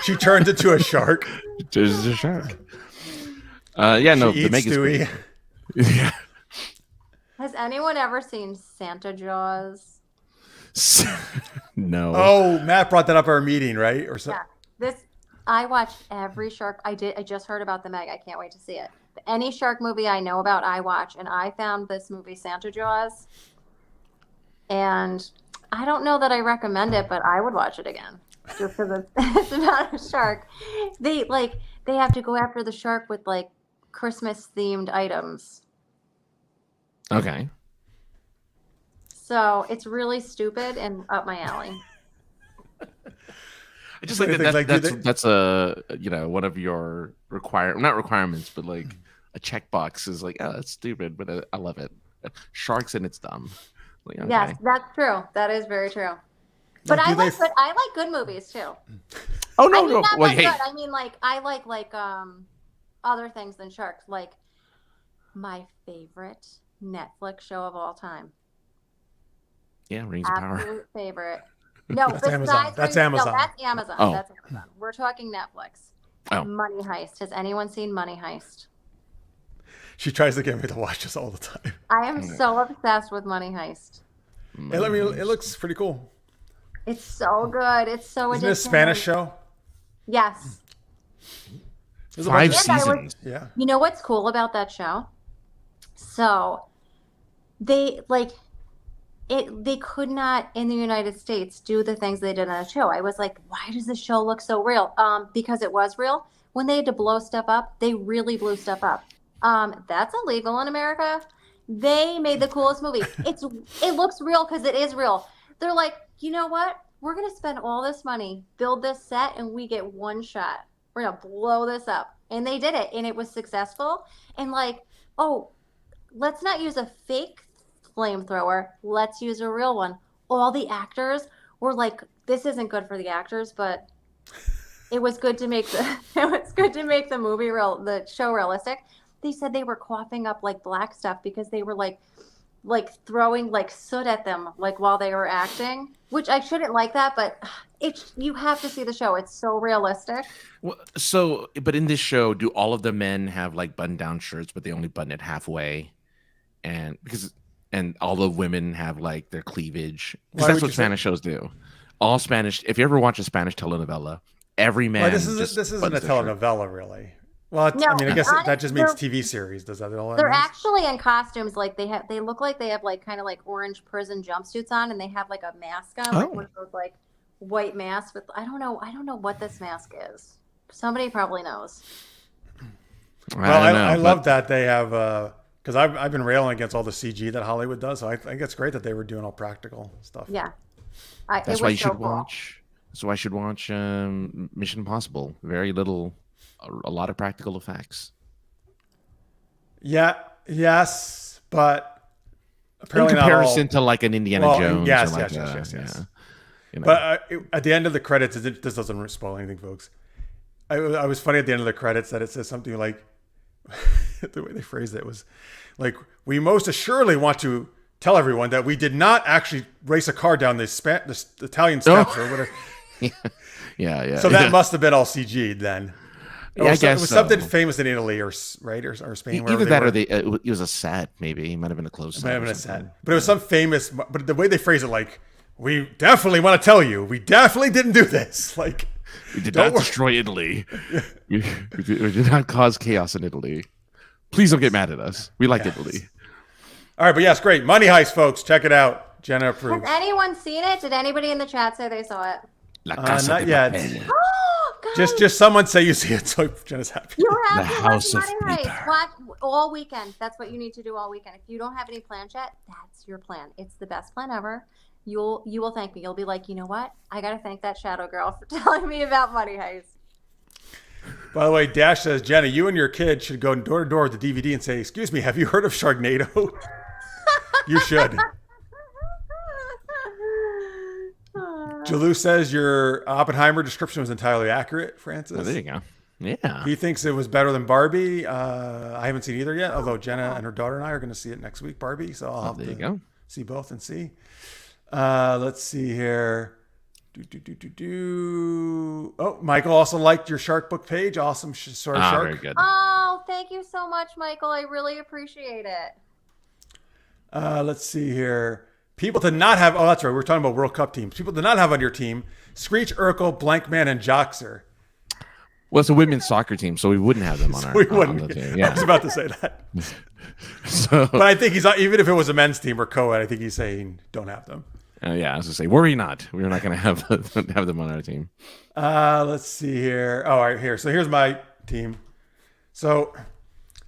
She turns into a shark.
She's a shark. The Meg is
Stewie.
Yeah.
Has anyone ever seen Santa Jaws?
No.
Oh, Matt brought that up at our meeting, right? Or so.
Yeah. I watched every shark. I just heard about the Meg. I can't wait to see it. But any shark movie I know about, I watch. And I found this movie, Santa Jaws. And I don't know that I recommend it, but I would watch it again. Just because it's about a shark. They have to go after the shark with like Christmas themed items.
Okay.
So it's really stupid and up my alley.
I just like that. That's a one of your not requirements, but like a checkbox is like, oh, that's stupid, but I love it. Sharks and it's dumb. Like, okay.
Yes, that's true. That is very true. But I like good movies too.
Oh no,
I mean,
no.
Not
Well,
like
hey.
good. I mean, like I like other things than sharks. Like My favorite Netflix show of all time.
Yeah, Rings of Power.
Absolute favorite. No,
That's Amazon. That's Amazon.
No, that's Amazon.
Oh.
That's Amazon. We're talking Netflix.
Oh.
Money Heist. Has anyone seen Money Heist?
She tries to get me to watch this all the time.
I am so obsessed with Money Heist.
It looks pretty cool.
It's so good. It's so
Isn't it
addictive.
a Spanish show?
Yes.
There's a
5
bunch of-
seasons.
Yeah.
You know what's cool about that show? So they they could not in the United States do the things they did on the show. I was like, why does this show look so real? Because it was real. When they had to blow stuff up, they really blew stuff up. That's illegal in America. They made the coolest movie. It looks real because it is real. They're like, you know what? We're gonna spend all this money, build this set, and we get one shot. We're gonna blow this up. And they did it, and it was successful. And like, oh, let's not use a fake flamethrower. Let's use a real one. All the actors were like, this isn't good for the actors, but it was good to make the movie the show realistic. They said they were coughing up like black stuff because they were like throwing like soot at them like while they were acting, which I shouldn't like that, but you have to see the show. It's so realistic.
Well, but in this show, do all of the men have like button-down shirts, but they only button it halfway, and all the women have like their cleavage? Because that's what Spanish shows do. All Spanish. If you ever watch a Spanish telenovela, every man.
Well, this isn't a telenovela, really. Well,
No,
I mean, I guess
honestly,
that just means TV series. Does that all?
They're actually in costumes. Like they look like they have like kind of like orange prison jumpsuits on, and they have like a mask on, like one of those like white masks with I don't know what this mask is. Somebody probably knows.
I love that they have because I've been railing against all the CG that Hollywood does. So I think it's great that they were doing all practical stuff.
Yeah,
that's why you should watch. That's why I should watch Mission Impossible. Very little. A lot of practical effects.
Yes, but apparently
in comparison to like an Indiana Jones.
Yes.
You know.
But at the end of the credits, this doesn't spoil anything, folks. I was funny at the end of the credits that it says something like, the way they phrased it was like, we most assuredly want to tell everyone that we did not actually race a car down the Italian steps or whatever.
Yeah.
So that must have been all CG'd then.
Yeah, I guess
it was something famous in Italy or Spain.
Either that or it was a set. Maybe it might have been a close set.
It might have been a set, but it was some famous. But the way they phrase it, like, we definitely want to tell you, we definitely didn't do this. Like,
we did not destroy Italy. we did not cause chaos in Italy. Please don't get mad at us. We like Italy.
All right, but yes, great Money Heist, folks. Check it out. Jenna approves.
Has anyone seen it? Did anybody in the chat say they saw it?
Not yet.
Oh, guys.
Just someone say you see it, so Jenna's happy.
You have
The
to
House
watch
of
Money
Paper.
Heist. Watch all weekend. That's what you need to do all weekend. If you don't have any plans yet, that's your plan. It's the best plan ever. You will thank me. You'll be like, you know what? I gotta thank that shadow girl for telling me about Money Heist.
By the way, Dash says, Jenna, you and your kid should go door to door with the DVD and say, excuse me, have you heard of Sharknado? You should. Jalou says your Oppenheimer description was entirely accurate, Francis.
Oh, there you go. Yeah.
He thinks it was better than Barbie. I haven't seen either yet, although Jenna and her daughter and I are going to see it next week, Barbie. So I'll have to see both and see. Let's see here. Oh, Michael also liked your Shark Book page. Awesome. Sorry, Shark.
Very good.
Oh, thank you so much, Michael. I really appreciate it.
Let's see here. People did not have. Oh, that's right. We're talking about World Cup teams. People did not have on your team Screech, Urkel, Blankman, and Joxer.
Well, it's a women's soccer team, so we wouldn't have them on our on the team. Yeah.
I was about to say that.
So,
but I think he's not, even if it was a men's team or co-ed, I think he's saying don't have them.
Yeah, I was going to say, worry not. We're not going to have them on our team.
Let's see here. Oh, all right, here. So here's my team. So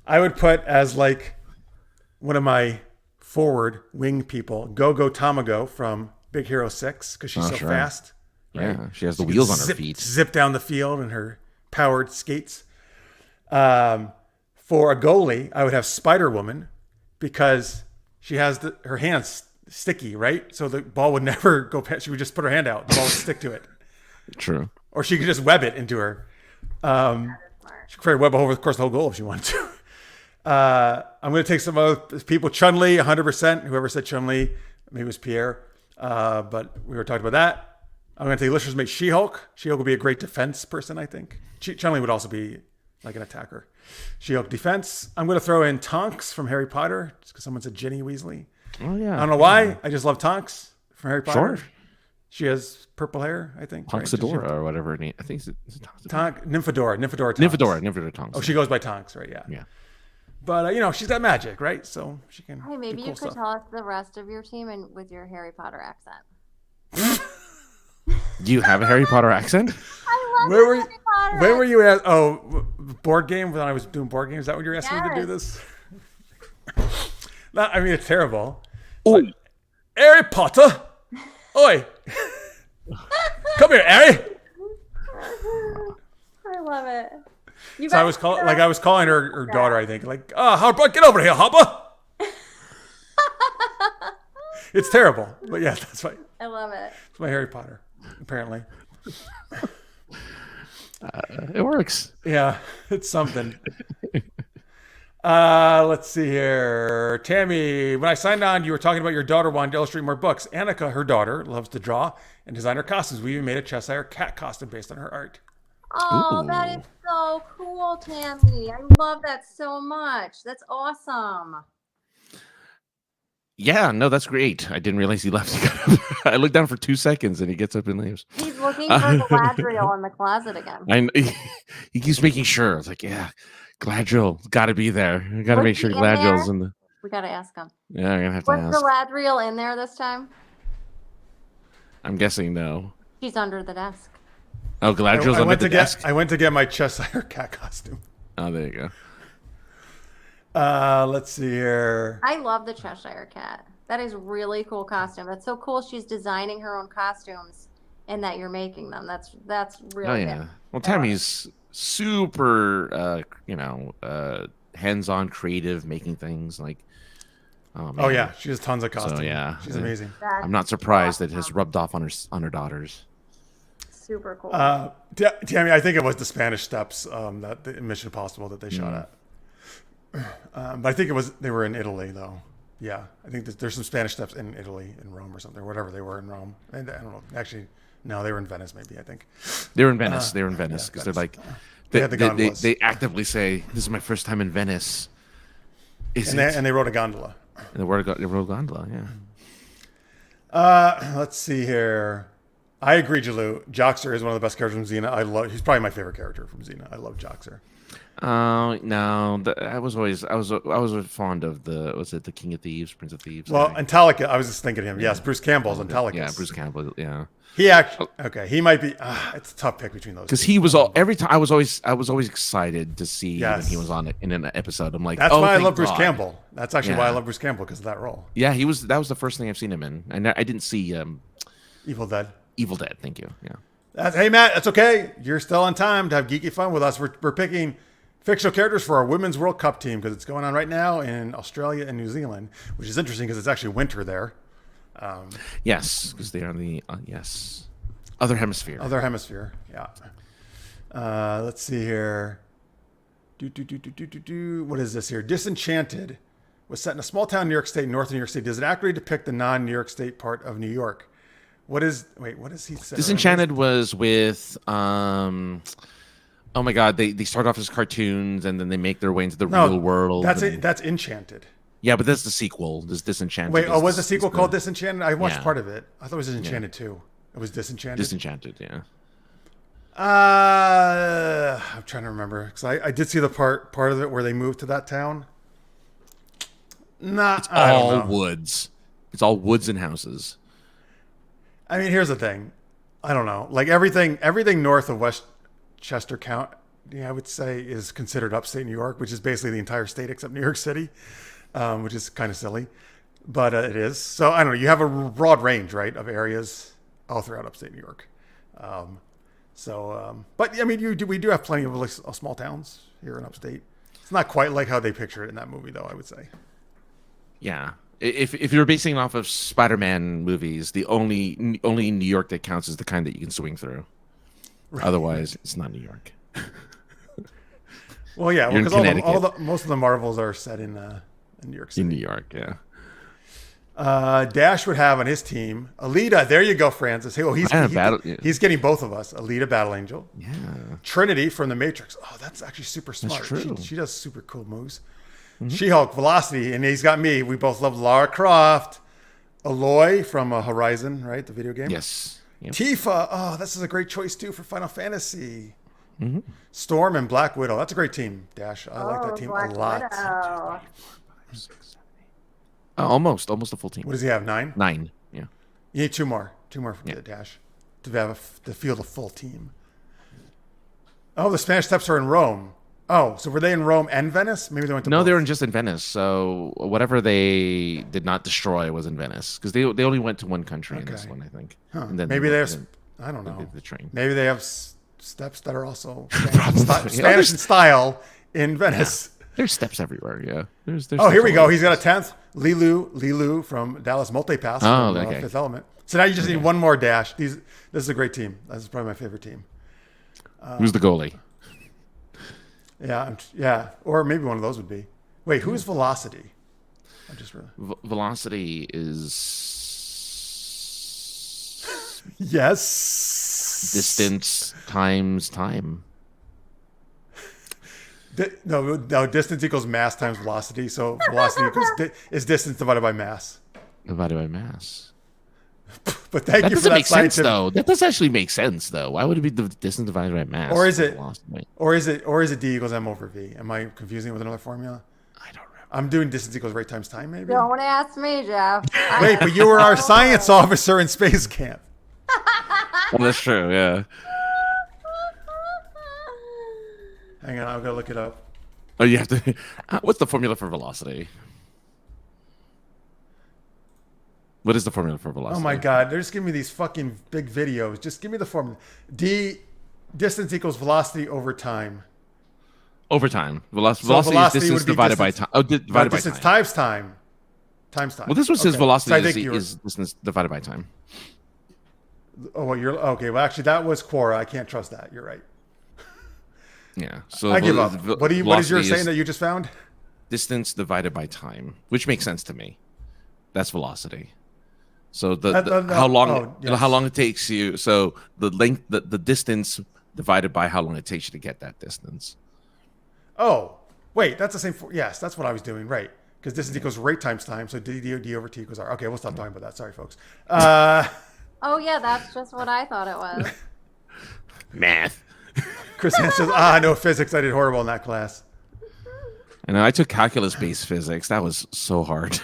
I would put as like one of my forward wing people, Go Tamago from Big Hero 6, because she's so fast. Right?
Yeah, she has the wheels on her feet.
Zip down the field in her powered skates. For a goalie, I would have Spider Woman because she has her hands sticky, right? So the ball would never go past. She would just put her hand out. The ball would stick to it.
True.
Or she could just web it into her. She could web over the course of the whole goal if she wanted to. I'm going to take some other people. Chun-Li, 100%. Whoever said Chun-Li, maybe it was Pierre. But we were talking about that. I'm going to take listeners make She-Hulk. She-Hulk would be a great defense person, I think. Chun-Li would also be like an attacker. She-Hulk defense. I'm going to throw in Tonks from Harry Potter, just because someone said Ginny Weasley.
Oh, yeah.
I don't know why. I just love Tonks from Harry Potter.
Sure.
She has purple hair, I think.
Tonks-adora
right?
or whatever. I think it's
Nymphadora. Tonks.
Nymphadora Tonks.
Oh, she goes by Tonks, right? Yeah.
Yeah.
But, she's got magic, right? So she can.
Hey, maybe
do
you
cool
could
stuff.
tell us the rest of your team and with your Harry Potter accent.
Do you have a Harry Potter accent?
I love
Where were you?
Harry Potter.
Where were you at? Oh, board game when I was doing board games. Is that when you're asking me to do this? No, I mean, it's terrible.
Oh,
Harry Potter. Oi. Come here, Harry.
I love it. You
So I was calling her daughter, I think, like, Harper, get over here, Harper. It's terrible. But yeah, that's right.
I love it.
It's my Harry Potter, apparently.
it works.
Yeah, it's something. Let's see here. Tammy, when I signed on, you were talking about your daughter wanting to illustrate more books. Annika, her daughter, loves to draw and design her costumes. We even made a Cheshire cat costume based on her art.
Oh,
Ooh.
that is so cool, Tammy. I love that so much. That's awesome.
Yeah, no, that's great. I didn't realize he left. I looked down for 2 seconds and he gets up and leaves.
He's looking for Galadriel in the closet again.
He keeps making sure. It's like, yeah, Galadriel got to be there. I got to
Was
make sure
he in
Galadriel's
there?
in the.
We got to ask him.
Yeah, I'm gonna have to
Was
ask.
Galadriel in there this time?
I'm guessing no.
She's under the desk.
Oh, Galadriel's
I
under
went
the
to
desk.
I went to get my Cheshire cat costume.
Oh, there you go.
Let's see here.
I love the Cheshire Cat. That is really cool costume. That's so cool. She's designing her own costumes and that you're making them. That's really
Oh yeah.
good.
Well, Tammy's super, hands-on, creative, making things like. Oh, man.
Oh yeah, she has tons of costumes.
So yeah,
she's amazing.
That's
I'm not surprised that it has
awesome.
rubbed off on her daughters.
Super cool.
Tammy, I think it was the Spanish Steps that the Mission Impossible that they shot at. But I think they were in Italy though. Yeah, I think there's some Spanish Steps in Italy, in Rome or something, whatever they were in Rome. And I don't know. Actually, no, they were in Venice. Maybe I think.
They were in Venice. They were in Venice because
yeah,
they're like,
They had the gondolas.
they actively say, "This is my first time in Venice."
And they rode a gondola.
And they rode gondola. Yeah.
Let's see here. I agree, Jalou. Joxer is one of the best characters from Xena. He's probably my favorite character from Xena. I love Joxer.
No, I was always fond of the King of Thieves, Prince of Thieves.
Well, Antalicus, I was just thinking of him. Yes, Bruce Campbell's Antalicus.
Yeah, Bruce Campbell. Yeah.
He actually he might be. It's a tough pick between those.
Because
two.
he was every time I was always excited to see when he was on it in an episode. I'm like,
that's
oh,
why I
thank
love Bruce
God.
Campbell. That's actually
Yeah.
why I love Bruce Campbell because of that role.
Yeah, that was the first thing I've seen him in, and I didn't see
Evil Dead.
Evil Dead. Thank you. Yeah.
Hey Matt, that's okay. You're still on time to have geeky fun with us. We're picking fictional characters for our Women's World Cup team because it's going on right now in Australia and New Zealand, which is interesting because it's actually winter there.
Yes, because they are in the other hemisphere.
Other hemisphere, yeah. Let's see here. What is this here? Disenchanted was set in a small town in New York State, north of New York State. Does it accurately depict the non-New York State part of New York? What is he say?
Disenchanted was with oh my God, they start off as cartoons and then they make their way into the real world.
That's Enchanted.
Yeah, but that's the sequel. This Disenchanted.
Wait, was the sequel called Disenchanted? I watched part of it. I thought it was Disenchanted too. It was Disenchanted.
Disenchanted, yeah.
I'm trying to remember because I did see the part of it where they moved to that town. It's
all woods. It's all woods and houses.
I mean, here's the thing. I don't know. Like everything north of Westchester County, I would say is considered upstate New York, which is basically the entire state except New York City, which is kind of silly, but it is. So I don't know. You have a broad range, right, of areas all throughout upstate New York. But I mean, we do have plenty of small towns here in upstate. It's not quite like how they picture it in that movie, though. I would say.
Yeah. If you're basing it off of Spider-Man movies, the only New York that counts is the kind that you can swing through. Right. Otherwise, it's not New York.
Well, yeah,
You're in
because most of the Marvels are set in New York City.
In New York, yeah.
Dash would have on his team Alita. There you go, Francis. Hey, well,
Yeah,
he's getting both of us. Alita, Battle Angel.
Yeah.
Trinity from the Matrix. Oh, that's actually super smart.
true.
She does super cool moves. She-Hulk, Velocity, and he's got me. We both love Lara Croft. Aloy from Horizon, right? The video game.
Yes. Yep.
Tifa. Oh, this is a great choice too for Final Fantasy. Storm and Black Widow. That's a great team, Dash. I like that team
Black
a lot.
Widow.
Almost a full team.
What does he have? 9?
9. Yeah.
You need two more from the Dash to field a full team. Oh, the Spanish Steps are in Rome. Oh, so were they in Rome and Venice? Maybe they went to
No,
both.
they were just in Venice. So whatever they did not destroy was in Venice because they only went to one country in this one, I think.
Huh.
And then
Maybe they have. I don't
they
know.
did the train.
Maybe they have steps that are also Spanish in style in Venice.
There's steps everywhere. Yeah. There's
Oh, here we
steps
go.
all
He's got a 10th. Lilu from Dallas Multipass
Oh,
from
okay.
Fifth Element. So now you just need one more Dash. This is a great team. This is probably my favorite team.
Who's the goalie?
Yeah. Or maybe one of those would be. Wait, who's Velocity? I just realized.
Velocity is
Yes.
distance times time.
No, distance equals mass times velocity. So velocity is distance divided by mass.
Divided by mass.
But thank
That
you for
doesn't
that
make sense,
scientific.
though. That does actually make sense, though. Why would it be the distance divided by mass?
Or is it?
Velocity?
Or is it D equals M over V? Am I confusing it with another formula?
I don't remember.
I'm doing distance equals rate times time, maybe.
Don't ask me, Jeff.
Wait, but you were our science officer in space camp.
Well, that's true. Yeah.
Hang on, I'll go look it up.
Oh, you have to. What's the formula for velocity? What is the formula for velocity?
Oh my God, they're just giving me these fucking big videos. Just give me the formula. Distance equals velocity over time.
Over time. Velocity
velocity
is distance
would be
divided by
distance-
time. Oh, divided by
Distance
time.
times time. Times time.
Well, this one says
Okay. So I
velocity
think
is distance divided by time.
Oh, well, you're okay. Well, actually, that was Quora. I can't trust that. You're right.
Yeah. So
I give up. What is yours
velocity
saying that you just found?
Distance divided by time, which makes sense to me. That's velocity. So
how
long it takes you. So the length, the distance divided by how long it takes you to get that distance.
Oh, wait, that's the same. Yes, that's what I was doing. Right, because distance equals rate times time. So D over T equals R. Okay, we'll stop talking about that. Sorry, folks.
Oh yeah, that's just what I thought it was.
Math.
Chris Hans says, no physics. I did horrible in that class.
I know. I took calculus-based physics. That was so hard.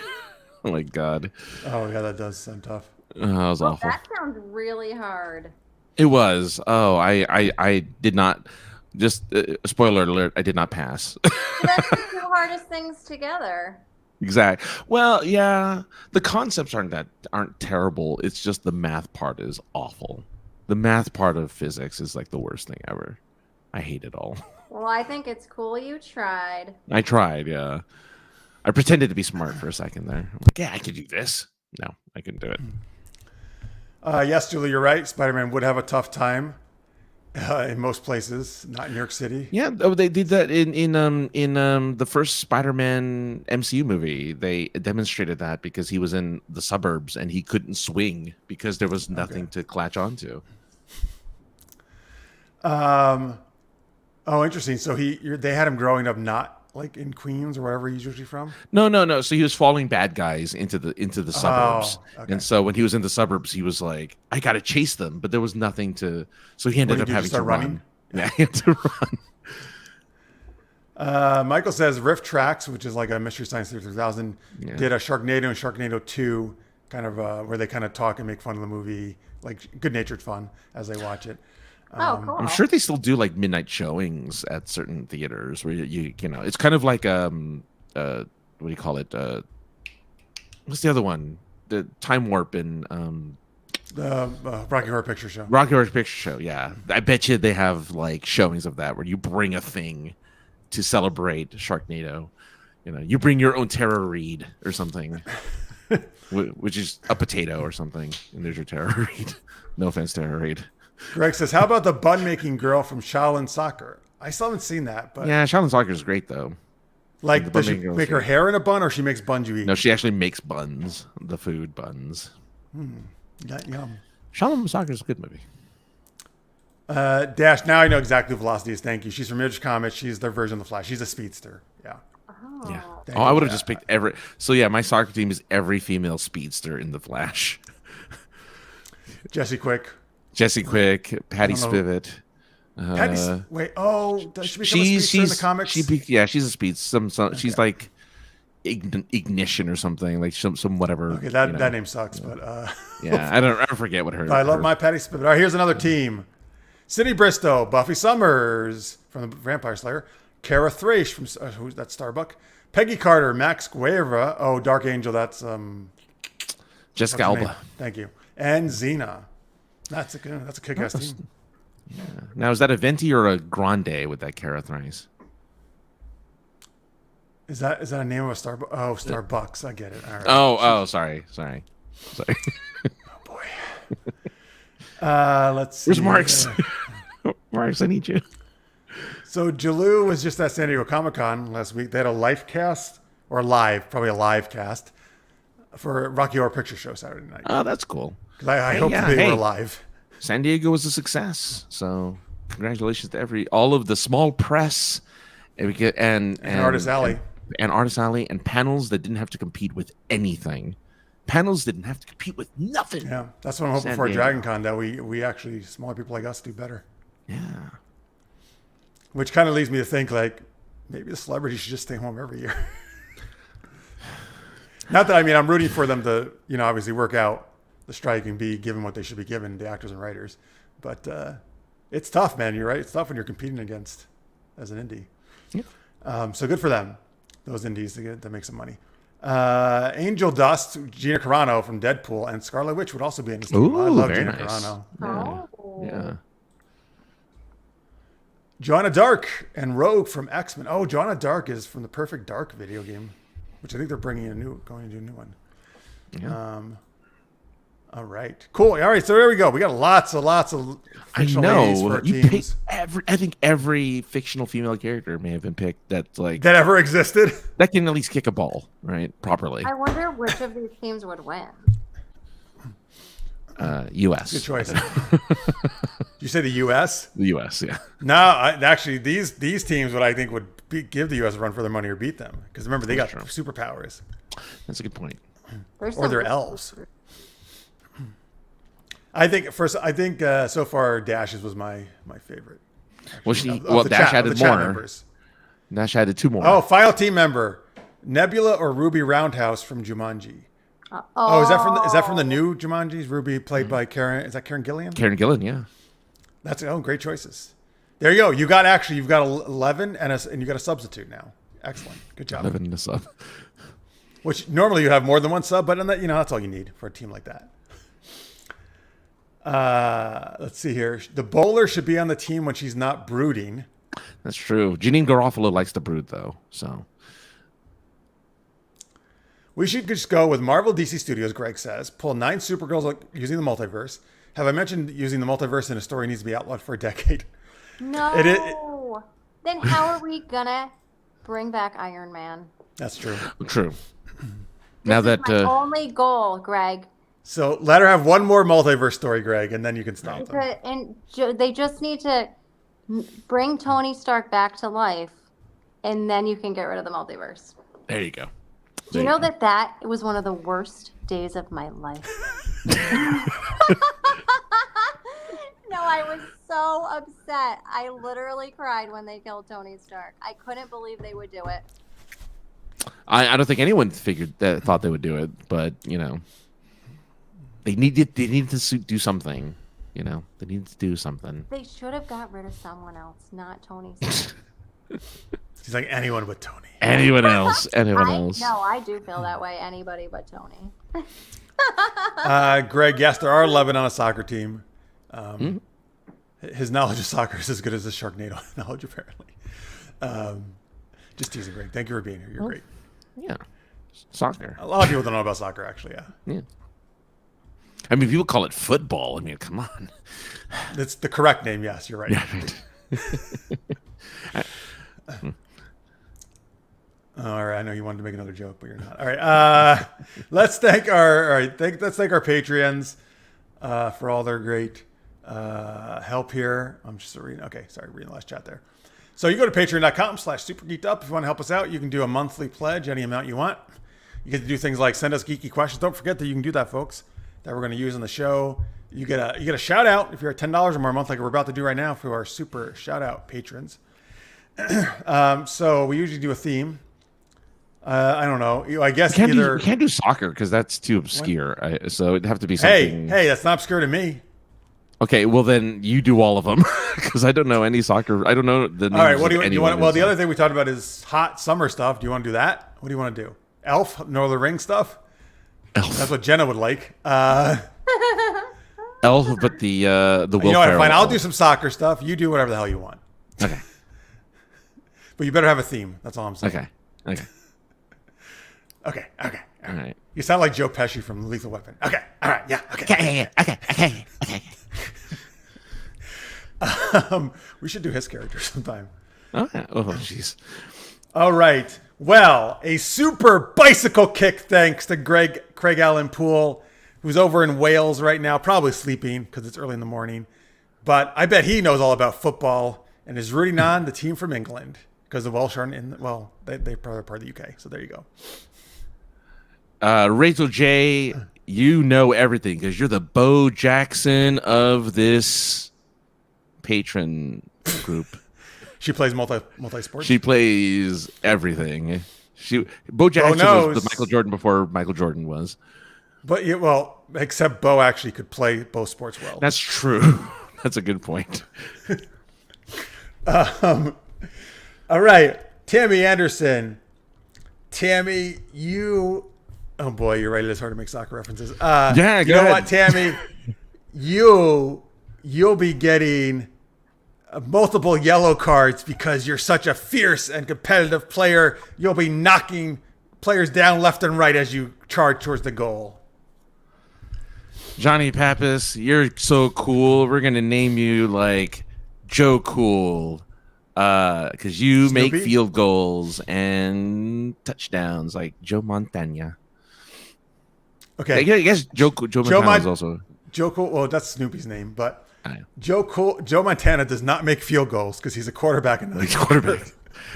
Oh my God.
Oh yeah, that does sound tough.
That was awful.
That sounds really hard.
It was. Oh, I did not. Just spoiler alert. I did not pass.
That's the two hardest things together.
Exactly. Well, yeah. The concepts aren't terrible. It's just the math part is awful. The math part of physics is like the worst thing ever. I hate it all.
Well, I think it's cool you tried.
I tried, yeah. I pretended to be smart for a second there. I'm like, yeah, I could do this. No, I couldn't do it.
Yes, Julie, you're right. Spider-Man would have a tough time in most places, not in New York City.
Yeah, they did that in the first Spider-Man MCU movie. They demonstrated that because he was in the suburbs and he couldn't swing because there was nothing to clutch onto.
Oh, interesting. So they had him growing up not like in Queens or wherever he's usually from.
No. So he was following bad guys into the suburbs,
okay.
and so when he was in the suburbs, he was like, "I got to chase them," but there was nothing to. So he ended up having to run. Yeah, he had to run.
Michael says Rift Tracks, which is like a Mystery Science Theater 3000, did a Sharknado and Sharknado 2 kind of where they kind of talk and make fun of the movie, like good-natured fun as they watch it.
Oh, cool.
I'm sure they still do like midnight showings at certain theaters where you know it's kind of like what do you call it? What's the other one? The Time Warp in
The Rocky Horror Picture Show.
Rocky Horror Picture Show. Yeah, I bet you they have like showings of that where you bring a thing to celebrate Sharknado. You know, you bring your own Tara Reid or something, which is a potato or something, and there's your Tara Reid. No offense, Tara Reid.
Greg says, how about the bun-making girl from Shaolin Soccer? I still haven't seen that, but
Yeah, Shaolin Soccer is great though.
like,
the
does she
bun making
make her
girls,
hair in a bun, or she makes buns you eat?
No, she actually makes buns, the food buns.
Yum.
Shaolin Soccer is a good movie.
Dash. Now I know exactly who Velocity is. Thank you. She's from Image Comics. She's their version of the Flash. She's a speedster. Yeah.
Oh.
Yeah.
Thank
Oh, I
you,
would have
Jack.
just picked every. So yeah, my soccer team is every female speedster in the Flash.
Jesse Quick.
Jesse Quick, Patty
I don't know.
Spivot.
Patty's. Wait. Oh, does she become a speedster in the comics?
She's a speed. She's like ignition or something, like some whatever.
Okay, that name sucks, but
yeah, I don't forget what her.
I love my Patty Spivot. All right, here's another team: Cindy Bristow, Buffy Summers from the Vampire Slayer, Kara Thrash from who's that? Starbuck, Peggy Carter, Max Guevara. Oh, Dark Angel. That's
Jessica
what's her name?
Alba.
Thank you. And Xena. That's a kick-ass team.
Now is that a venti or a grande with that Kara Thrace?
Is that a name of a Starbucks? Oh, Starbucks. I get it. All right.
Oh, sorry.
Oh boy. Let's see.
Where's Marks? Marks, I need you.
So Jalou was just at San Diego Comic-Con last week. They had a live cast, or probably a live cast, for Rocky Horror Picture Show Saturday night.
Oh, that's cool.
Because I hope they were live.
San Diego was a success, so congratulations to all of the small press and
Artist Alley.
And Artist Alley and panels that didn't have to compete with anything. Panels didn't have to compete with nothing.
Yeah, that's what I'm hoping
San
for at
Diego.
Dragon Con, that we actually, smaller people like us, do better.
Yeah.
Which kind of leads me to think, like, maybe the celebrities should just stay home every year. Not that, I'm rooting for them to, obviously work out the strike and be given what they should be given, the actors and writers. But it's tough, man. You're right. It's tough when you're competing against as an indie.
Yeah.
So good for them, those indies, to make some money. Angel Dust, Gina Carano from Deadpool, and Scarlet Witch would also be in this team.
Ooh,
I love
very
Gina
nice.
Carano.
Yeah.
Joanna Dark and Rogue from X-Men. Oh, Joanna Dark is from the Perfect Dark video game, which I think they're going to do a new one.
Yeah.
All right, cool. All right, so there we go. We got lots of
I
fictional
know
ladies for our
you
teams
picked I think every fictional female character may have been picked that
that ever existed.
that can at least kick a ball right properly.
I wonder which of these teams would win.
U.S.
Good choice. Did you say the U.S.?
The U.S. Yeah.
No, actually, these teams would give the U.S. a run for their money or beat them, because remember they got superpowers.
That's a good point.
Or they're elves. I think so far Dash's was my favorite.
Well, Dash added more.
Members.
Dash added two more.
Oh, final team member, Nebula or Ruby Roundhouse from Jumanji. Is that from the new Jumanji's? Ruby played by Karen. Is that Karen Gillan?
Karen Gillan, yeah.
That's great choices. There you go. You've got 11 and you got a substitute now. Excellent. Good job.
11 to sub.
Which normally you have more than one sub, but that's all you need for a team like that. Let's see here. The bowler should be on the team when she's not brooding.
That's true. Janine Garofalo likes to brood though, so.
We should just go with Marvel DC Studios, Greg says. Pull 9 Supergirls using the multiverse. Have I mentioned using the multiverse in a story needs to be outlawed for a decade?
No. Then how are we gonna bring back Iron Man?
That's true.
True.
This is my only goal, Greg.
So let her have one more multiverse story, Greg, and then you can stop them.
And they just need to bring Tony Stark back to life, and then you can get rid of the multiverse.
There you go.
Do you know that was one of the worst days of my life? No, I was so upset. I literally cried when they killed Tony Stark. I couldn't believe they would do it.
I don't think anyone thought they would do it, but they needed to do something. They needed to do something.
They should have got rid of someone else, not Tony Stark.
She's like, anyone but Tony.
Anyone else? Anyone else?
No, I do feel that way. Anybody but Tony.
Greg, yes, there are 11 on a soccer team. His knowledge of soccer is as good as his Sharknado knowledge, apparently. Just teasing, Greg. Thank you for being here. You're great.
Yeah. Soccer.
A lot of people don't know about soccer, actually,
Yeah. I mean, people call it football. I mean, come on.
It's the correct name, yes, you're right. All right, I know you wanted to make another joke, but you're not. All right, let's thank our Patreons for all their great help here. I'm just reading. Okay, sorry, reading the last chat there. So you go to patreon.com/supergeekedup if you want to help us out. You can do a monthly pledge, any amount you want. You get to do things like send us geeky questions. Don't forget that you can do that, folks. That we're going to use on the show. You get a shout out if you're at $10 or more a month, like we're about to do right now for our super shout out patrons. So we usually do a theme. I don't know. I guess
we
either
can't do soccer because that's too obscure. So it'd have to be something.
Hey, that's not obscure to me.
Okay, well then you do all of them because I don't know any soccer. I don't know the names.
All right, what do you want? Well, the
so.
other thing we talked about is hot summer stuff. Do you want to do that? What do you want to do? Elf, Lord of the Ring stuff.
Elf.
That's what Jenna would like.
Elf, but the Will
you know what?
Ferrell
Fine, I'll
elf.
do some soccer stuff. You do whatever the hell you want.
Okay.
But you better have a theme. That's all I'm saying.
Okay.
Okay.
All right.
You sound like Joe Pesci from Lethal Weapon. Okay. All right. Yeah. Okay.
Okay.
We should do his character sometime.
Oh, jeez.
All right. Well, a super bicycle kick thanks to Craig Allen Poole, who's over in Wales right now, probably sleeping because it's early in the morning. But I bet he knows all about football and is rooting on the team from England because the Welsh aren't in. Well, they're probably part of the UK. So there you go.
Rachel J, you know everything because you're the Bo Jackson of this patron group.
She plays multi sports.
She plays everything. Bo Jackson was the Michael Jordan before Michael Jordan was.
But except Bo actually could play both sports well.
That's true. That's a good point.
All right, Tammy Anderson. Tammy, oh boy, you're right. It is hard to make soccer references.
Yeah,
you know what, Tammy? You'll be getting multiple yellow cards because you're such a fierce and competitive player. You'll be knocking players down left and right as you charge towards the goal.
Johnny Pappas, you're so cool. We're gonna name you like Joe Cool, because you
Snoopy?
make field goals and touchdowns like Joe Montana.
Okay,
I guess Joe Montana is also
Joe Cool. Well, that's Snoopy's name, but Joe Montana does not make field goals because he's a quarterback.
He's quarterback.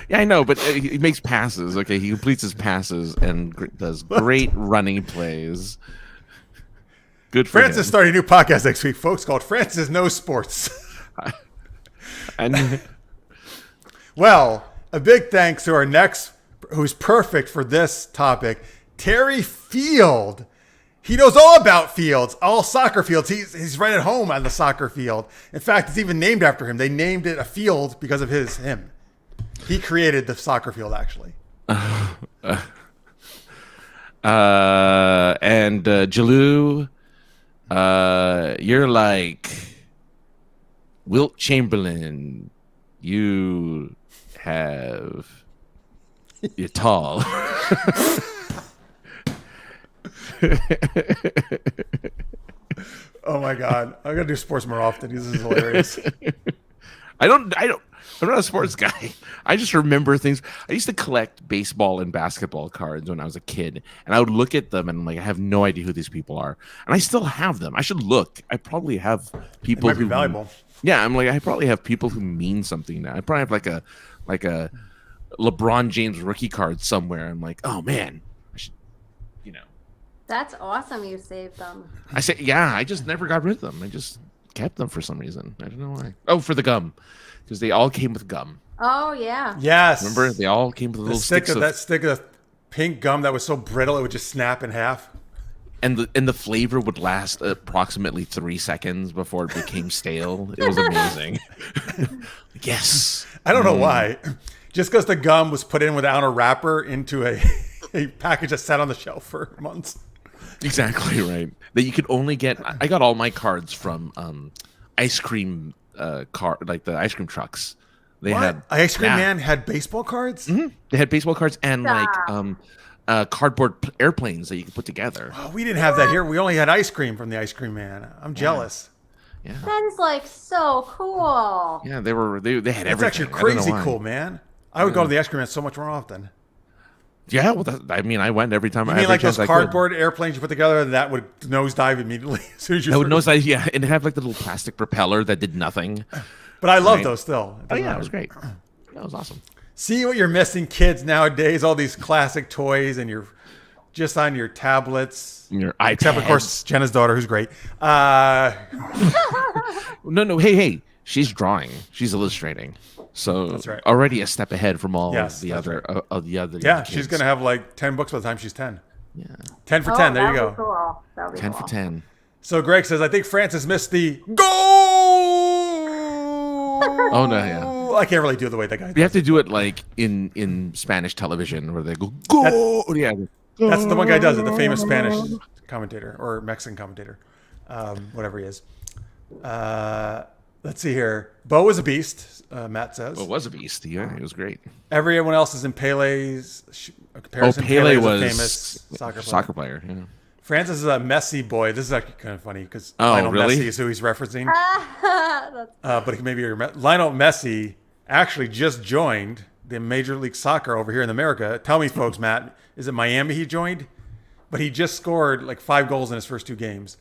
Yeah, I know, but he makes passes. Okay, he completes his passes and does great running plays. Good for
Francis
him.
starting a new podcast next week, folks, called Francis Knows Sports. Well, a big thanks to our next, who's perfect for this topic, Terry Field. He knows all about fields, all soccer fields. He's right at home on the soccer field. In fact, it's even named after him. They named it a field because of him. He created the soccer field, actually.
And Jalou, you're like Wilt Chamberlain. You're tall.
Oh my God. I'm going to do sports more often. This is hilarious.
I'm not a sports guy. I just remember things. I used to collect baseball and basketball cards when I was a kid, and I would look at them and I'm like, I have no idea who these people are. And I still have them. I should look. I probably have people
who are valuable.
Yeah, I'm like, I probably have people who mean something now. I probably have like a LeBron James rookie card somewhere. I'm like, oh man, I should,
That's awesome. You saved them.
I say, yeah, I just never got rid of them. I just kept them for some reason. I don't know why. Oh, for the gum, because they all came with gum.
Oh yeah.
Yes.
Remember, they all came with little sticks of
that stick of pink gum that was so brittle it would just snap in half.
And the flavor would last approximately 3 seconds before it became stale. It was amazing. Yes.
I don't know why. Just because the gum was put in without a wrapper into a package that sat on the shelf for months.
Exactly right. That you could only get. I got all my cards from ice cream like the ice cream trucks. They had
Ice Cream Man had baseball cards.
Mm-hmm. They had baseball cards and cardboard airplanes that you could put together.
Oh, we didn't have that here. We only had ice cream from the Ice Cream Man. I'm jealous.
Yeah.
That is like so cool.
Yeah, they had
That's
everything.
actually
I don't know
crazy
why.
cool, man. I would go to the ice cream man so much more often.
Yeah, well, I mean, I went every time.
You
every
mean like
chance
those
I could.
cardboard airplanes you put together and that would nosedive immediately as soon as you
I would
threw
know
it?
that, yeah, and have like the little plastic propeller that did nothing.
But I love
Right.
those still.
Oh yeah, it was great. That was awesome.
See what you're missing, kids, nowadays. All these classic toys and you're just on your tablets.
Your
Except, of
iPads.
course, Jenna's daughter, who's great.
No. Hey, she's drawing. She's illustrating. So
That's right.
already a step ahead from all
Yes,
the
that's
other of the other.
Yeah,
kids.
she's going to have like 10 books by the time she's 10.
Yeah,
10 for 10. There you
That would
go.
be cool. That would be
10
cool.
for 10.
So Greg says, I think Francis missed the goal.
Oh no, yeah.
I can't really do the way that guy
You
does.
have to do it like in Spanish television where they go go. Yeah,
That's the one guy does it, the famous Spanish commentator or Mexican commentator, whatever he is. Let's see here. Bo was a beast, Matt says.
well, it was a beast. Yeah, it was great.
Everyone else is in Pele's comparison.
Pele
is a
was
famous soccer player.
Yeah.
Francis is a messy boy. This is actually kind of funny because
Oh,
Lionel
really?
Messi is who he's referencing.
That's
But he maybe Lionel Messi actually just joined the Major League Soccer over here in America. Tell me, folks, Matt, is it Miami he joined? But he just scored like 5 goals in his first 2 games.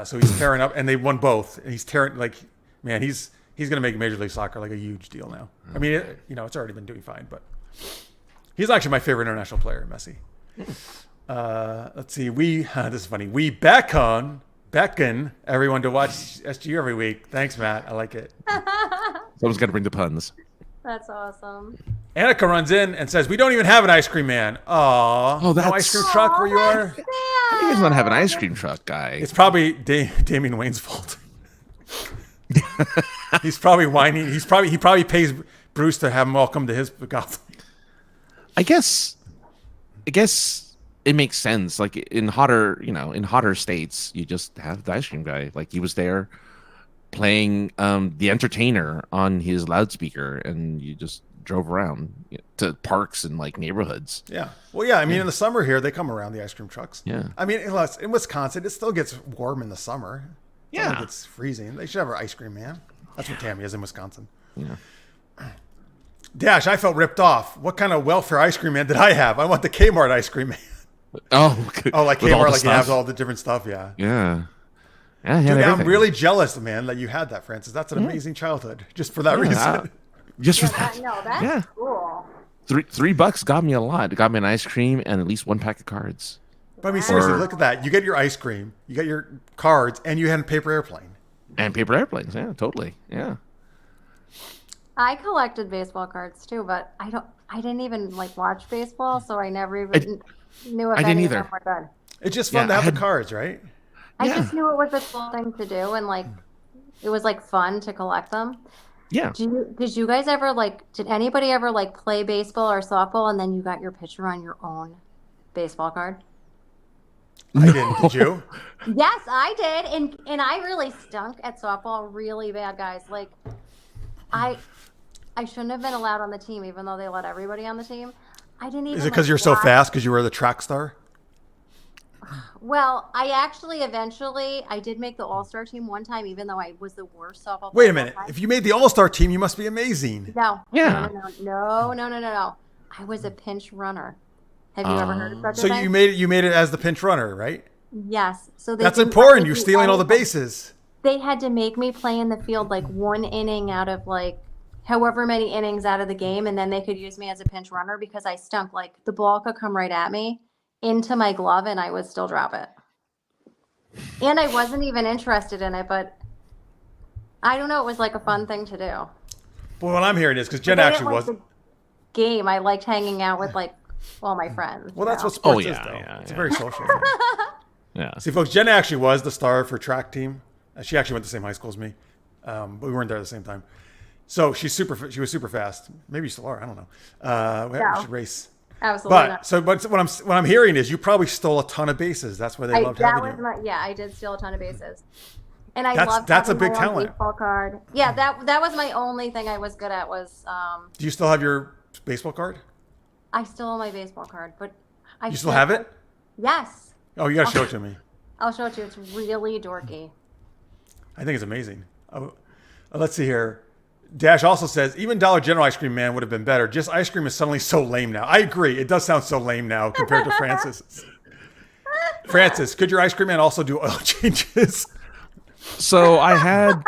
So he's tearing up, and they won both. And he's tearing man, he's going to make Major League Soccer like a huge deal now. I mean, it's already been doing fine, but he's actually my favorite international player, Messi. Let's see. This is funny. We beckon everyone to watch SGU every week. Thanks, Matt. I like it.
Someone's got to bring the puns.
awesome.
Annika runs in and says, "We don't even have an ice cream man." Aw.
Oh,
no
that's-
ice cream truck where you are?
I think he's not have an ice cream truck guy.
It's probably Damian Wayne's fault. He's probably whining. He probably pays Bruce to have him all come to his Gotham.
I guess it makes sense. Like in hotter states, you just have the ice cream guy. Like he was there playing The Entertainer on his loudspeaker, and you just drove around to parks and like neighborhoods.
Yeah. Well, yeah. I mean, in the summer here, they come around the ice cream trucks.
Yeah.
I mean, unless in Wisconsin, it still gets warm in the summer. It's not
Yeah.
like it's freezing. They should have an ice cream man. That's what Tammy is in Wisconsin.
Yeah.
Dash, I felt ripped off. What kind of welfare ice cream man did I have? I want the Kmart ice cream man.
Oh,
Oh, like
with all
Kmart,
the
like you have
stuff?
all the different stuff. Yeah.
Yeah. Yeah,
Dude, I'm
everything.
really jealous, man, that you had that, Francis. That's an amazing childhood, just for that reason.
Just for
Yeah,
that.
no, that's
Yeah.
cool.
$3 got me a lot. It got me an ice cream and at least 1 pack of cards.
But I mean, seriously,
Or-
look at that. You get your ice cream, you get your cards, and you had a paper airplane.
And paper airplanes. Yeah, totally. Yeah.
I collected baseball cards too, but I didn't even like watch baseball, so I never even knew if
I didn't
any
either.
of them were good.
It's just fun
Yeah,
to
I
have
had-
the cards, right?
I
Yeah.
just knew it was a cool thing to do, and like it was like fun to collect them.
Yeah.
Did you guys ever did anybody ever like play baseball or softball and then you got your picture on your own baseball card?
I didn't. Did you?
Yes, I did, and I really stunk at softball really bad, guys. Like I shouldn't have been allowed on the team, even though they let everybody on the team. I didn't even.
Is it because you're so
watch-
fast? Because you were the track star?
Well, I actually eventually I did make the All-Star team one time, even though I was the worst softball.
Wait
player
a
of
minute.
all time.
If you made the All-Star team, you must be amazing.
No.
Yeah.
No. I was a pinch runner. Have you ever heard of such a
So
thing?
you made it as the pinch runner, right?
Yes. So they
That's
didn't let
important.
me
You're
do
stealing all the
anything.
bases.
They had to make me play in the field like one inning out of like however many innings out of the game, and then they could use me as a pinch runner because I stunk. Like the ball could come right at me into my glove, and I would still drop it. And I wasn't even interested in it, but I don't know. It was like a fun thing to do.
But what I'm hearing is because Jen
But I didn't
actually
like
was.
the game. I liked hanging out with like all my friends.
Well, that's
you know?
what sports
Oh,
is,
yeah,
though.
yeah,
It's
yeah.
a very social thing.
Yeah.
See, folks, Jen actually was the star for track team. She actually went to the same high school as me, but we weren't there at the same time. So she was super fast. Maybe you still are. I don't know. We
No.
should race.
Absolutely not.
But what I'm hearing is you probably stole a ton of bases. That's why they loved having you.
I did steal a ton of bases. And I
That's a
having
big
my own
talent.
baseball card. Yeah, that was my only thing I was good at was
Do you still have your baseball card?
I stole my baseball card, but I
You still have it?
Yes.
Oh, you gotta show it to me.
I'll show it to you. It's really dorky.
I think it's amazing. Let's see here. Dash also says, even Dollar General Ice Cream Man would have been better. Just ice cream is suddenly so lame now. I agree. It does sound so lame now compared to Francis. Francis, could your ice cream man also do oil changes?
So I had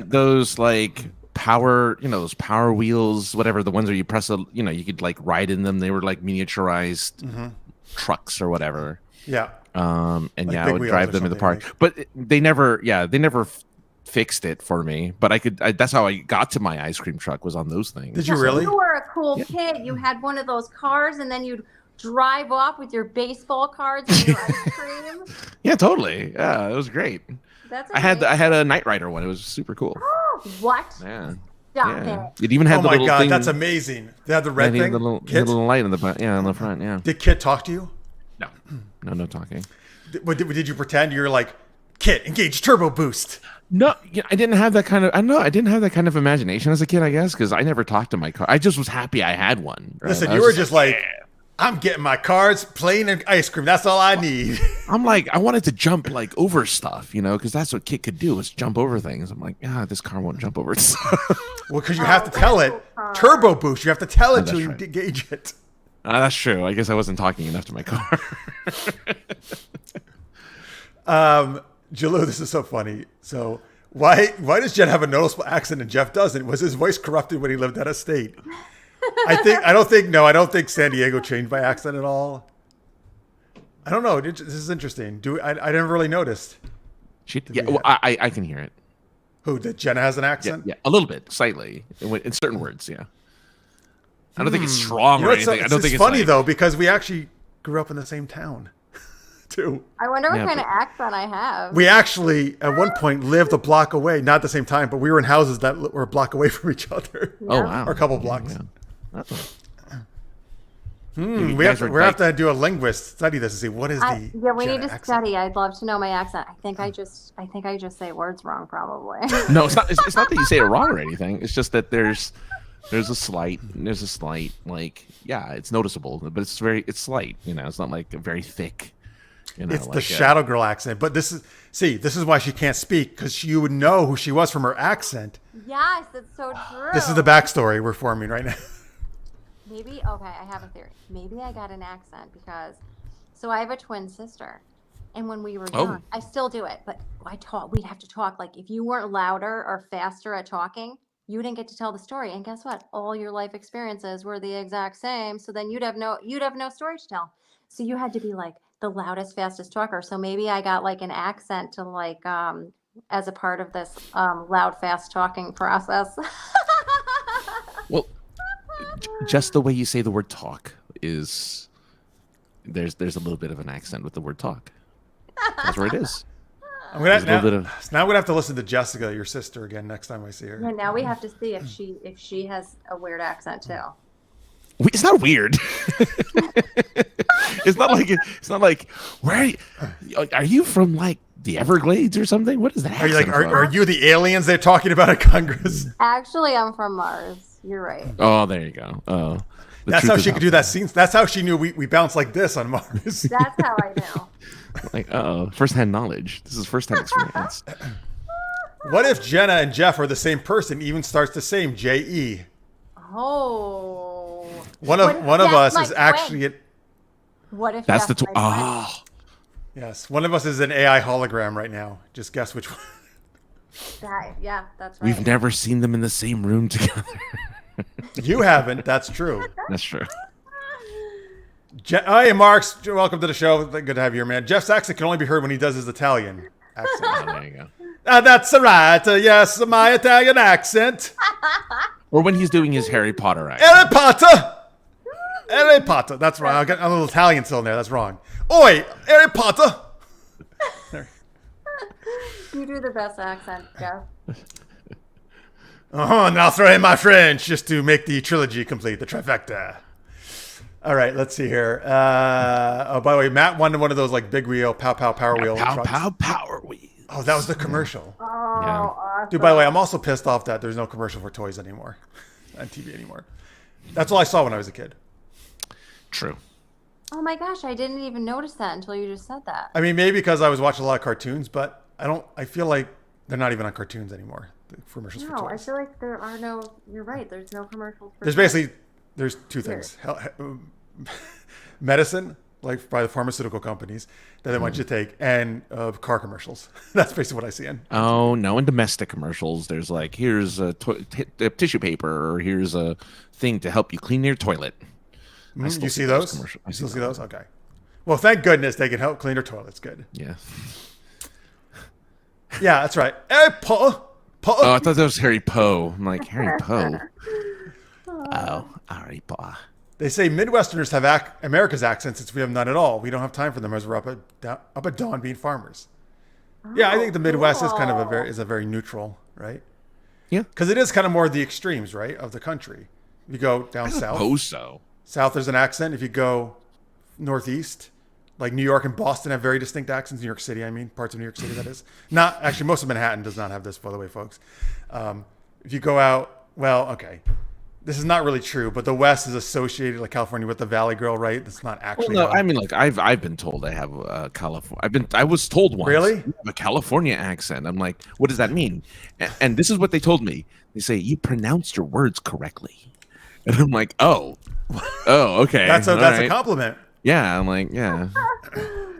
those like power, those power wheels, whatever, the ones where you press you could like ride in them. They were like miniaturized trucks or whatever.
Yeah.
And
like
I would drive them in the park.
like...
But they never fixed it for me. But that's how I got to my ice cream truck, was on those things.
Did you really?
You were a cool kid. You had one of those cars, and then you'd drive off with your baseball cards and your ice cream.
Yeah, totally. Yeah, it was great.
That's
I had a Knight Rider one. It was super cool.
What?
Yeah.
Stop it.
It even had
oh
the
my
little
God,
thing.
that's amazing. They had the red thing.
The little light on the front. Yeah.
Did Kit talk to you?
No talking.
Did you pretend you're like, Kit, engage turbo boost?
No, I didn't have that kind of. I didn't have that kind of imagination as a kid, I guess, because I never talked to my car. I just was happy I had one. Right?
Listen, you were just like, I'm getting my cards, playing and ice cream. That's all I need.
I'm like, I wanted to jump like over stuff, because that's what Kit could do, was jump over things. I'm like, this car won't jump over stuff.
Well, because you have to tell it. Turbo boost. You have to tell it to engage it.
That's true. I guess I wasn't talking enough to my car.
Jalou, this is so funny. So why does Jen have a noticeable accent and Jeff doesn't? Was his voice corrupted when he lived out of state? I don't think San Diego changed by accent at all. I don't know. This is interesting. I never really noticed.
I can hear it.
Who, that Jenna has an accent?
Yeah, a little bit, slightly, in certain words. Yeah. I don't think it's strong or anything. I don't think
it's funny though, because we actually grew up in the same town. Too.
I wonder what kind of accent I have.
We actually, at one point, lived a block away. Not at the same time, but we were in houses that were a block away from each other.
Yeah. Oh, wow.
Or a couple blocks.
Yeah.
We have to do a linguist study this and see what is the
we need to
accent.
study. I'd love to know my accent. I think I just say words wrong, probably.
No, it's not. It's not that you say it wrong or anything. It's just that there's a slight like, it's noticeable, but it's slight. It's not like a very thick.
It's like the Shadow Girl accent, but this is why she can't speak, because you would know who she was from her accent.
Yes, it's so true.
This is the backstory we're forming right now.
Maybe, okay, I have a theory. Maybe I got an accent because, I have a twin sister, and when we were young, I still do it, but we'd have to talk, like, if you weren't louder or faster at talking, you didn't get to tell the story, and guess what? All your life experiences were the exact same, so then you'd have no story to tell. So you had to be like the loudest, fastest talker. So maybe I got like an accent to like as a part of this loud, fast talking process.
Well, just the way you say the word talk is there's a little bit of an accent with the word talk. That's where it is.
Now I'm gonna have to listen to Jessica, your sister, again next time I see her.
Yeah, now we have to see if she has a weird accent too.
It's not weird. It's not like where are you from, like the Everglades or something? What is that?
Are you like are you the aliens they're talking about at Congress?
Actually, I'm from Mars. You're right.
Oh, there you go. Oh,
that's how she could do that scene. That's how she knew we bounce like this on Mars.
That's how I know.
Like, first-hand knowledge. This is first-hand experience.
What if Jenna and Jeff are the same person? Even starts the same J-E.
Oh.
One of us is actually
What if
that's
Jeff
Yes, one of us is an AI hologram right now. Just guess which one.
Yeah, that's right.
We've never seen them in the same room together.
You haven't. That's true.
That's true.
Hey, Marks. Welcome to the show. Good to have you here, man. Jeff's accent can only be heard when he does his Italian accent.
Oh, there you go.
That's right. Yes, my Italian accent.
Or when he's doing his Harry Potter accent.
Harry Potter. Harry Potter. That's right. I got a little Italian still in there. That's wrong. Oi, Harry Potter.
You do the best accent, Jeff.
Now throw in my French just to make the trilogy complete, the trifecta. All right, let's see here. By the way, Matt won one of those like big wheel, power wheel trucks.
Power wheel.
Oh, that was the commercial.
Oh,
Yeah.
awesome.
Dude, by the way, I'm also pissed off that there's no commercial for toys anymore on TV anymore. That's all I saw when I was a kid.
True.
Oh my gosh, I didn't even notice that until you just said that.
I mean, maybe because I was watching a lot of cartoons, but I feel like They're not even on cartoons anymore. The commercials for
No, I
toys.
feel like there are no. You're right. There's no commercials. For
There's two things: medicine, like by the pharmaceutical companies that they want you to take, and car commercials. That's basically what I see in.
Oh no! In domestic commercials, there's like, here's a tissue paper, or here's a thing to help you clean your toilet.
You see those?
Commercials.
You still see those? Okay. Well, thank goodness they can help clean their toilets. Good.
Yeah.
Yeah, that's right. Hey, Paul.
Oh, I thought that was Harry Poe. I'm like, Harry Poe. Oh, Harry Poe.
They say Midwesterners have America's accent since we have none at all. We don't have time for them as we're up at dawn being farmers. Yeah, I think the Midwest is kind of a very neutral, right?
Yeah.
Because it is kind of more the extremes, right, of the country. If you go down south.
Suppose so.
South, there's an accent. If you go northeast, like New York and Boston have very distinct accents. New York City, I mean, parts of New York City, that is. Not actually, most of Manhattan does not have this, by the way, folks. If you go out, well, okay, this is not really true, but the West is associated, like California, with the Valley Girl, right? That's not actually.
Well, no, I mean, like I've been told I have a California. I was told once.
Really?
You have a California accent. I'm like, what does that mean? And this is what they told me. They say you pronounced your words correctly, and I'm like, oh, okay.
That's
all
a
right.
compliment.
Yeah, I'm like, yeah.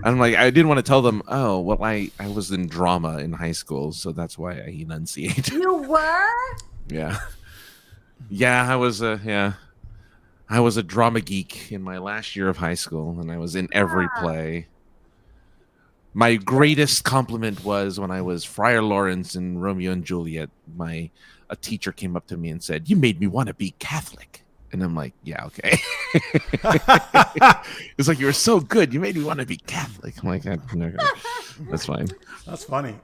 I'm like, I didn't want to tell them, oh, well, I was in drama in high school, so that's why I enunciate.
You were?
Yeah. Yeah, I was a drama geek in my last year of high school, and I was in every play. My greatest compliment was when I was Friar Lawrence in Romeo and Juliet. A teacher came up to me and said, "You made me want to be Catholic." And I'm like, yeah, okay. It's like, you were so good. You made me want to be Catholic. I'm like, no, that's fine.
That's funny.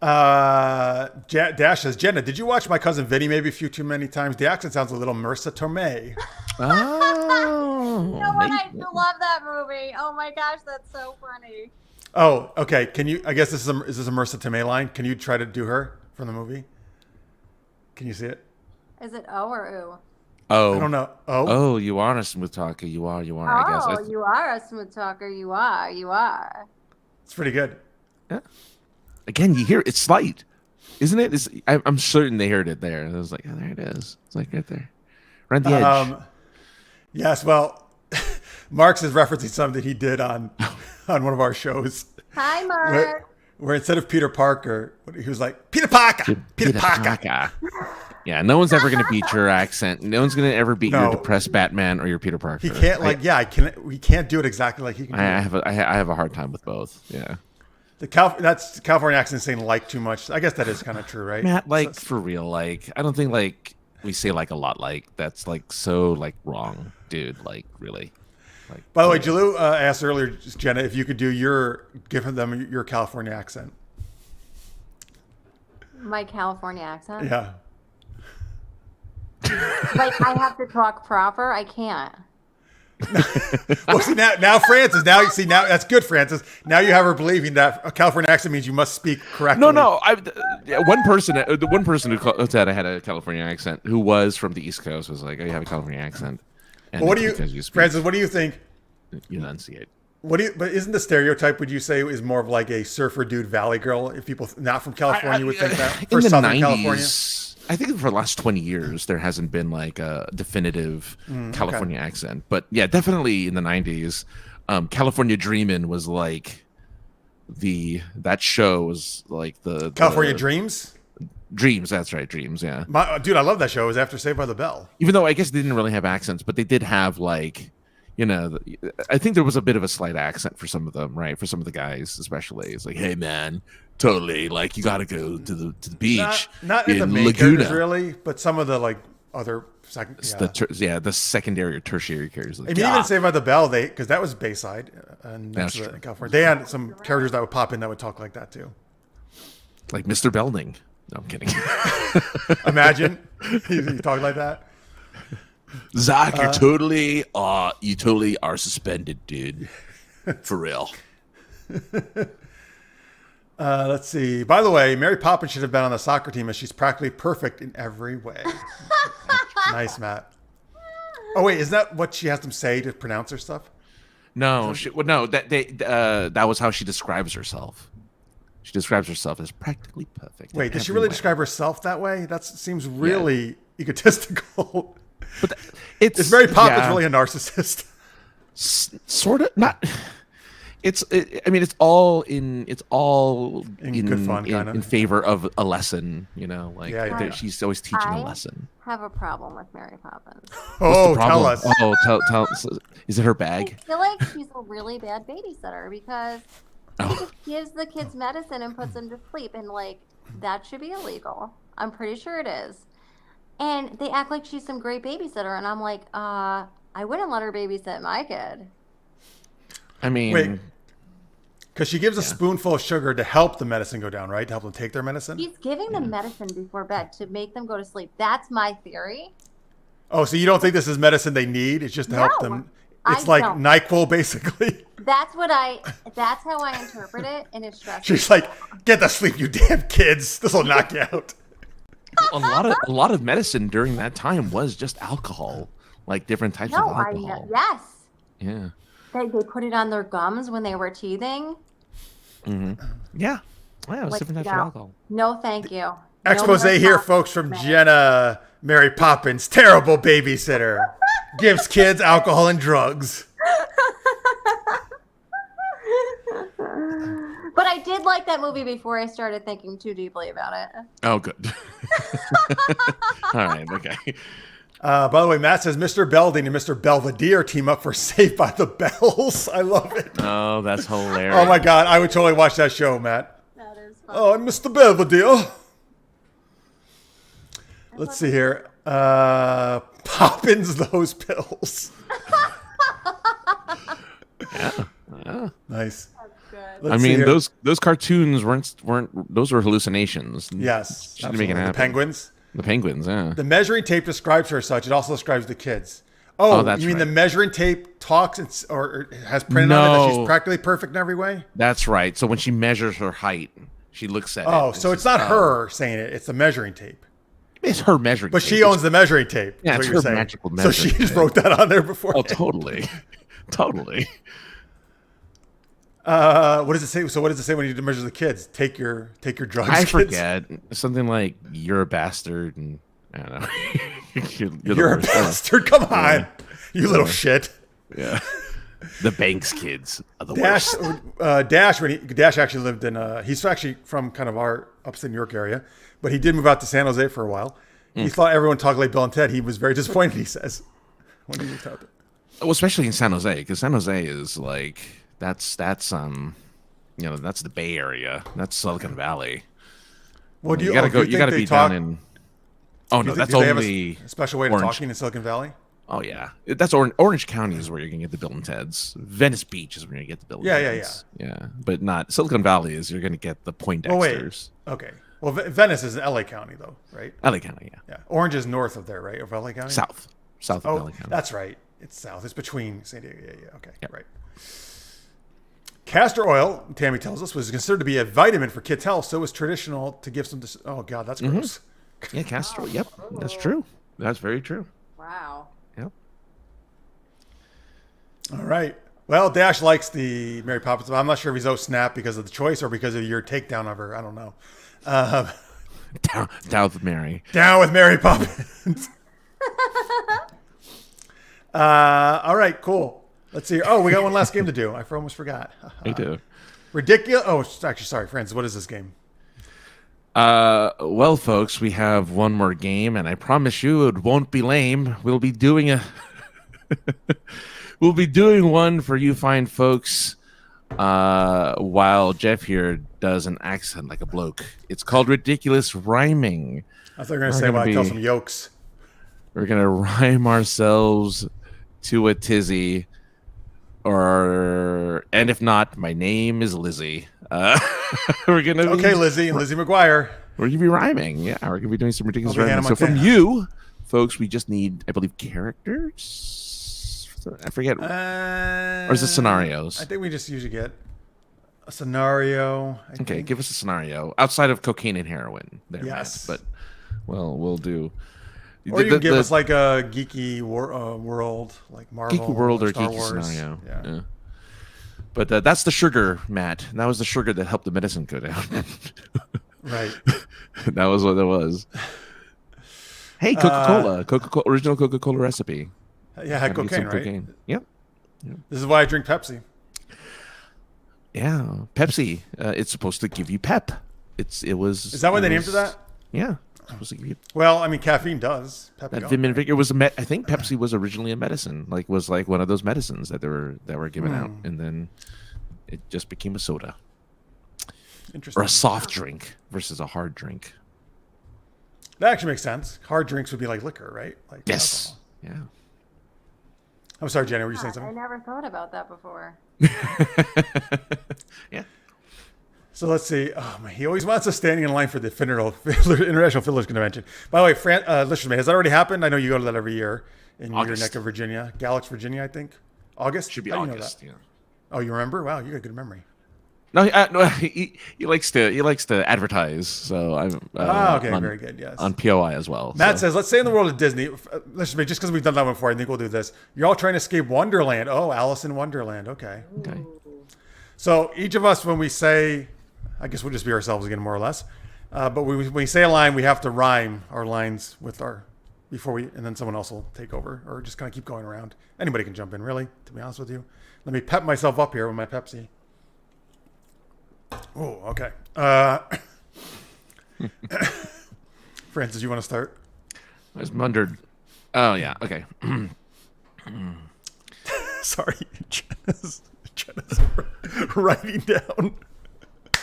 Dash says, Jenna, did you watch My Cousin Vinny maybe a few too many times? The accent sounds a little Marissa Tomei.
Oh.
You know what? I love that movie. Oh my gosh, that's so funny.
Oh, okay. Can you, I guess is this a Marissa Tomei line? Can you try to do her from the movie? Can you see it?
Is it O or Oo?
Oh.
I don't know.
Oh, you are a smooth talker. You are. I guess.
Oh, you are a smooth talker. You are.
It's pretty good.
Yeah. Again, you hear it's slight, isn't it? I'm certain they heard it there. I was like, oh, there it is. It's like right there, right on the edge.
Yes. Well, Marx is referencing something he did on one of our shows.
Hi, Mark.
Where instead of Peter Parker, he was like Peter Parker. Peter Parker.
Yeah, no one's ever going to beat your accent. No one's going to ever beat your depressed Batman or your Peter Parker.
He can't we can't do it exactly like he can.
I have a hard time with both. Yeah.
That's California accent saying like too much. I guess that is kind of true, right?
Matt, like for real, like I don't think like we say like a lot like that's like so like wrong, dude. Like really. Like,
by the way, Jalou asked earlier, Jenna, if you could give them your California accent.
My California accent?
Yeah.
Like I have to talk proper? I can't.
Well, see now Francis. Now that's good, Francis. Now you have her believing that a California accent means you must speak correctly.
No. The one person who said I had a California accent, who was from the East Coast, was like, "Oh, you have a California accent."
And what do you, Francis? What do you think?
Enunciate.
But isn't the stereotype? Would you say is more of like a surfer dude, Valley Girl? If people not from California would think that for Southern
90s,
California.
I think for the last 20 years there hasn't been like a definitive California accent, but yeah, definitely in the 90s, California Dreamin' was like that show was like the
California Dreams.
Dreams, that's right, Dreams. Yeah,
dude, I love that show. It was after Saved by the Bell.
Even though I guess they didn't really have accents, but they did have like. You know, I think there was a bit of a slight accent for some of them, right? For some of the guys, especially, it's like, "Hey, man, totally, like you got to go to the beach."
Not in the main
Laguna.
characters, really, but some of the like other second. Yeah.
The secondary or tertiary characters. Like,
I mean, even Saved by the Bell, because that was Bayside, and next to California, they had some characters that would pop in that would talk like that too,
like Mr. Belding. No, I'm kidding.
Imagine you talk like that.
Zach, you totally are suspended, dude. For real.
Let's see. By the way, Mary Poppins should have been on the soccer team as she's practically perfect in every way. Nice, Matt. Oh wait, is that what she has them say to pronounce her stuff?
No, that was how she describes herself. She describes herself as practically perfect.
Wait, does she really describe herself that way? That seems really egotistical.
But it's
Mary Poppins really a narcissist?
Sort of not. I mean, it's all in
good fun,
in favor of a lesson. You know, like she's always teaching a lesson.
I have a problem with Mary Poppins.
Oh, tell us.
Oh, tell. Is it her bag?
I feel like she's a really bad babysitter because she just gives the kids medicine and puts them to sleep, and like that should be illegal. I'm pretty sure it is. And they act like she's some great babysitter, and I'm like, I wouldn't let her babysit my kid.
I mean,
wait, because she gives a spoonful of sugar to help the medicine go down, right? To help them take their medicine?
She's giving them medicine before bed to make them go to sleep. That's my theory.
Oh, so you don't think this is medicine they need? It's just to help them? It's like NyQuil, basically.
That's how I interpret it, and it's stressful.
She's like, get to sleep, you damn kids. This will knock you out.
A lot of medicine during that time was just alcohol, like different types of alcohol.
Yes.
Yeah.
They put it on their gums when they were teething.
Mm-hmm. Yeah. Yeah, it was different types of alcohol.
No, thank you.
Expose here, folks, from Jenna. Mary Poppins, terrible babysitter. Gives kids alcohol and drugs.
But I did like that movie before I started thinking too deeply about it.
Oh, good. All right, okay.
By the way, Matt says Mr. Belding and Mr. Belvedere team up for Saved by the Bells. I love it.
Oh, that's hilarious.
Oh, my God. I would totally watch that show, Matt.
That is fun.
Oh, and Mr. Belvedere. Let's see here. Poppins those pills.
Yeah.
Nice.
I mean, those cartoons weren't those were hallucinations.
Yes.
She didn't make it happen.
The penguins?
The penguins, yeah.
The measuring tape describes her as such. It also describes the kids. Oh,
that's
you mean
right.
the measuring tape talks or has printed on it that she's practically perfect in every way?
That's right. So when she measures her height, she looks at it.
Oh, so it's not her saying it. It's the measuring tape.
It's her measuring tape.
But she owns the measuring tape.
Yeah, it's her magical measuring
tape. So she just
tape.
wrote that on there before.
Oh, totally. Totally.
What does it say? So what does it say when you measure the kids? Take your drugs.
I
kids?
forget. Something like you're a bastard, and I don't know.
you're a bastard. Come on, you little shit.
Yeah. The Banks kids are the worst.
Dash actually lived in. He's actually from kind of our upstate New York area, but he did move out to San Jose for a while. He thought everyone talked like Bill and Ted. He was very disappointed. He says when he moved out there.
Well, especially in San Jose, because San Jose is like. That's that's the Bay Area. That's Silicon Valley.
Well,
you gotta go. You gotta be down in. Oh no, that's only
a special way of talking in Silicon Valley.
Oh yeah, that's Orange County is where you're gonna get the Bill and Ted's. Venice Beach is where you get the Bill and Ted's. Yeah, but not Silicon Valley is you're gonna get the Poindexters.
Oh, wait. Okay. Well, Venice is in LA County though, right?
LA County, yeah.
Yeah. Orange is north of there, right? Of LA County.
South of LA County.
That's right. It's south. It's between San Diego. Yeah. Okay. Yep. Right. Castor oil, Tammy tells us, was considered to be a vitamin for kids' health, so it was traditional to give some. Oh God, that's gross.
Yeah, castor oil. Yep, that's true. That's very true.
Wow.
Yep.
All right. Well, Dash likes the Mary Poppins. I'm not sure if he's snap because of the choice or because of your takedown of her. I don't know.
Down with Mary.
Down with Mary Poppins. All right, cool. Let's see. Oh, we got one last game to do. I almost forgot.
We do.
Ridiculous. Oh, actually, sorry, friends. What is this game?
Well, folks, we have one more game, and I promise you it won't be lame. We'll be doing one for you fine folks while Jeff here does an accent like a bloke. It's called Ridiculous Rhyming.
I thought you were going to say, well, I tell some yokes.
We're going to rhyme ourselves to a tizzy. And if not, my name is Lizzie. We're gonna
okay, Lizzie and Lizzie McGuire.
We're gonna be rhyming. Yeah, we're gonna be doing some ridiculous rhyming. So from you, folks, we just need, I believe, characters. I forget. Or is it scenarios?
I think we just usually get a scenario.
Okay, give us a scenario outside of cocaine and heroin. There,
yes,
but we'll do.
Or you can give us like a geeky world, like Marvel.
Geeky world or
Star
geeky
Wars.
scenario. Yeah. But that's the sugar, Matt. That was the sugar that helped the medicine go down.
Right.
That was what it was. Hey, Coca-Cola. Original Coca-Cola recipe.
Yeah, had cocaine, right?
Cocaine. Yep.
This is why I drink Pepsi.
Yeah, Pepsi. It's supposed to give you pep. It was.
Is that why they named it that?
Yeah. Supposed to give you
Well, I mean, caffeine does.
that vim and vigor was I think Pepsi was originally a medicine, was like one of those medicines that were given out, and then it just became a soda
Interesting.
or a soft drink versus a hard drink.
That actually makes sense. Hard drinks would be like liquor, right? Like
Yes.
alcohol.
Yeah.
I'm sorry, Jenna. Were you saying
I
something?
never thought about that before.
Yeah.
So let's see. Oh man, he always wants us standing in line for the International Fiddlers Convention. By the way, listen to me. Has that already happened? I know you go to that every year in your neck of Virginia, Galax, Virginia. I think August
Should be
How do you know
August.
that?
Yeah.
Oh, you remember? Wow, you got a good memory.
No, he likes to advertise. So I'm
Okay, very good. Yes.
on POI as well.
Matt
so.
says, let's say in the world of Disney, listen to me, just because we've done that one before, I think we'll do this. You're all trying to escape Wonderland. Oh, Alice in Wonderland. Okay.
Okay.
So each of us, when we say, I guess we'll just be ourselves again, more or less. But when we say a line, we have to rhyme our lines with and then someone else will take over or just kind of keep going around. Anybody can jump in, really, to be honest with you. Let me pep myself up here with my Pepsi. Oh, okay. Francis, you want to start?
I was wondered. Oh yeah. Okay.
Sorry, Jenna's writing down.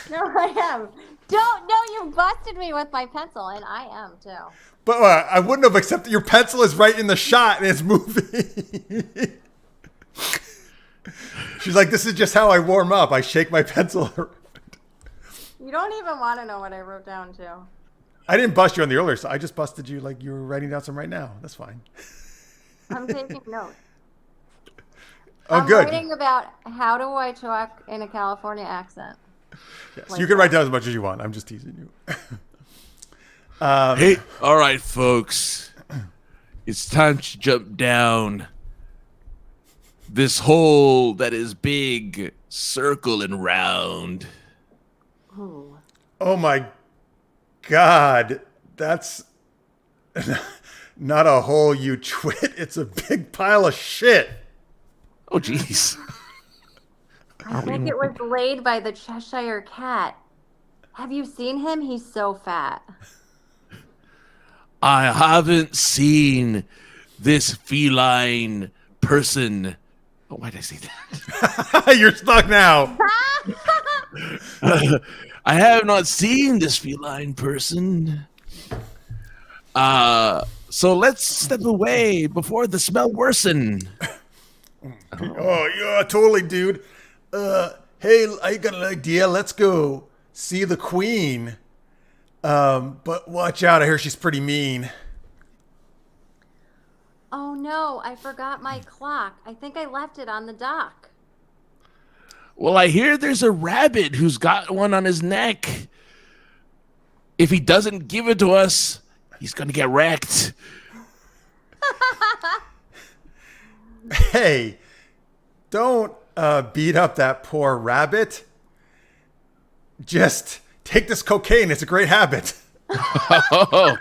No, I am. You busted me with my pencil, and I am too.
But I wouldn't have accepted your pencil is right in the shot and it's moving. She's like, this is just how I warm up. I shake my pencil around.
You don't even want to know what I wrote down too.
I didn't bust you on the earlier side. I just busted you like you were writing down some right now. That's fine.
I'm taking notes.
Oh,
I'm
good.
writing about how do I talk in a California accent.
Yes,
Like
you can write down as much as you want. I'm just teasing you.
Hey, all right, folks. It's time to jump down this hole that is big, circle and round.
Ooh.
Oh my God. That's not a hole, you twit. It's a big pile of shit.
Oh, jeez.
I think it was laid by the Cheshire Cat. Have you seen him? He's so fat.
I haven't seen this feline person. Oh, why did I say that?
You're stuck now.
I have not seen this feline person. So let's step away before the smell worsen.
Oh, yeah, totally, dude. Hey, I got an idea. Let's go see the queen. But watch out. I hear she's pretty mean.
Oh no, I forgot my clock. I think I left it on the dock.
Well, I hear there's a rabbit who's got one on his neck. If he doesn't give it to us, he's going to get wrecked.
Hey, don't beat up that poor rabbit. Just take this cocaine. It's a great habit.
Oh.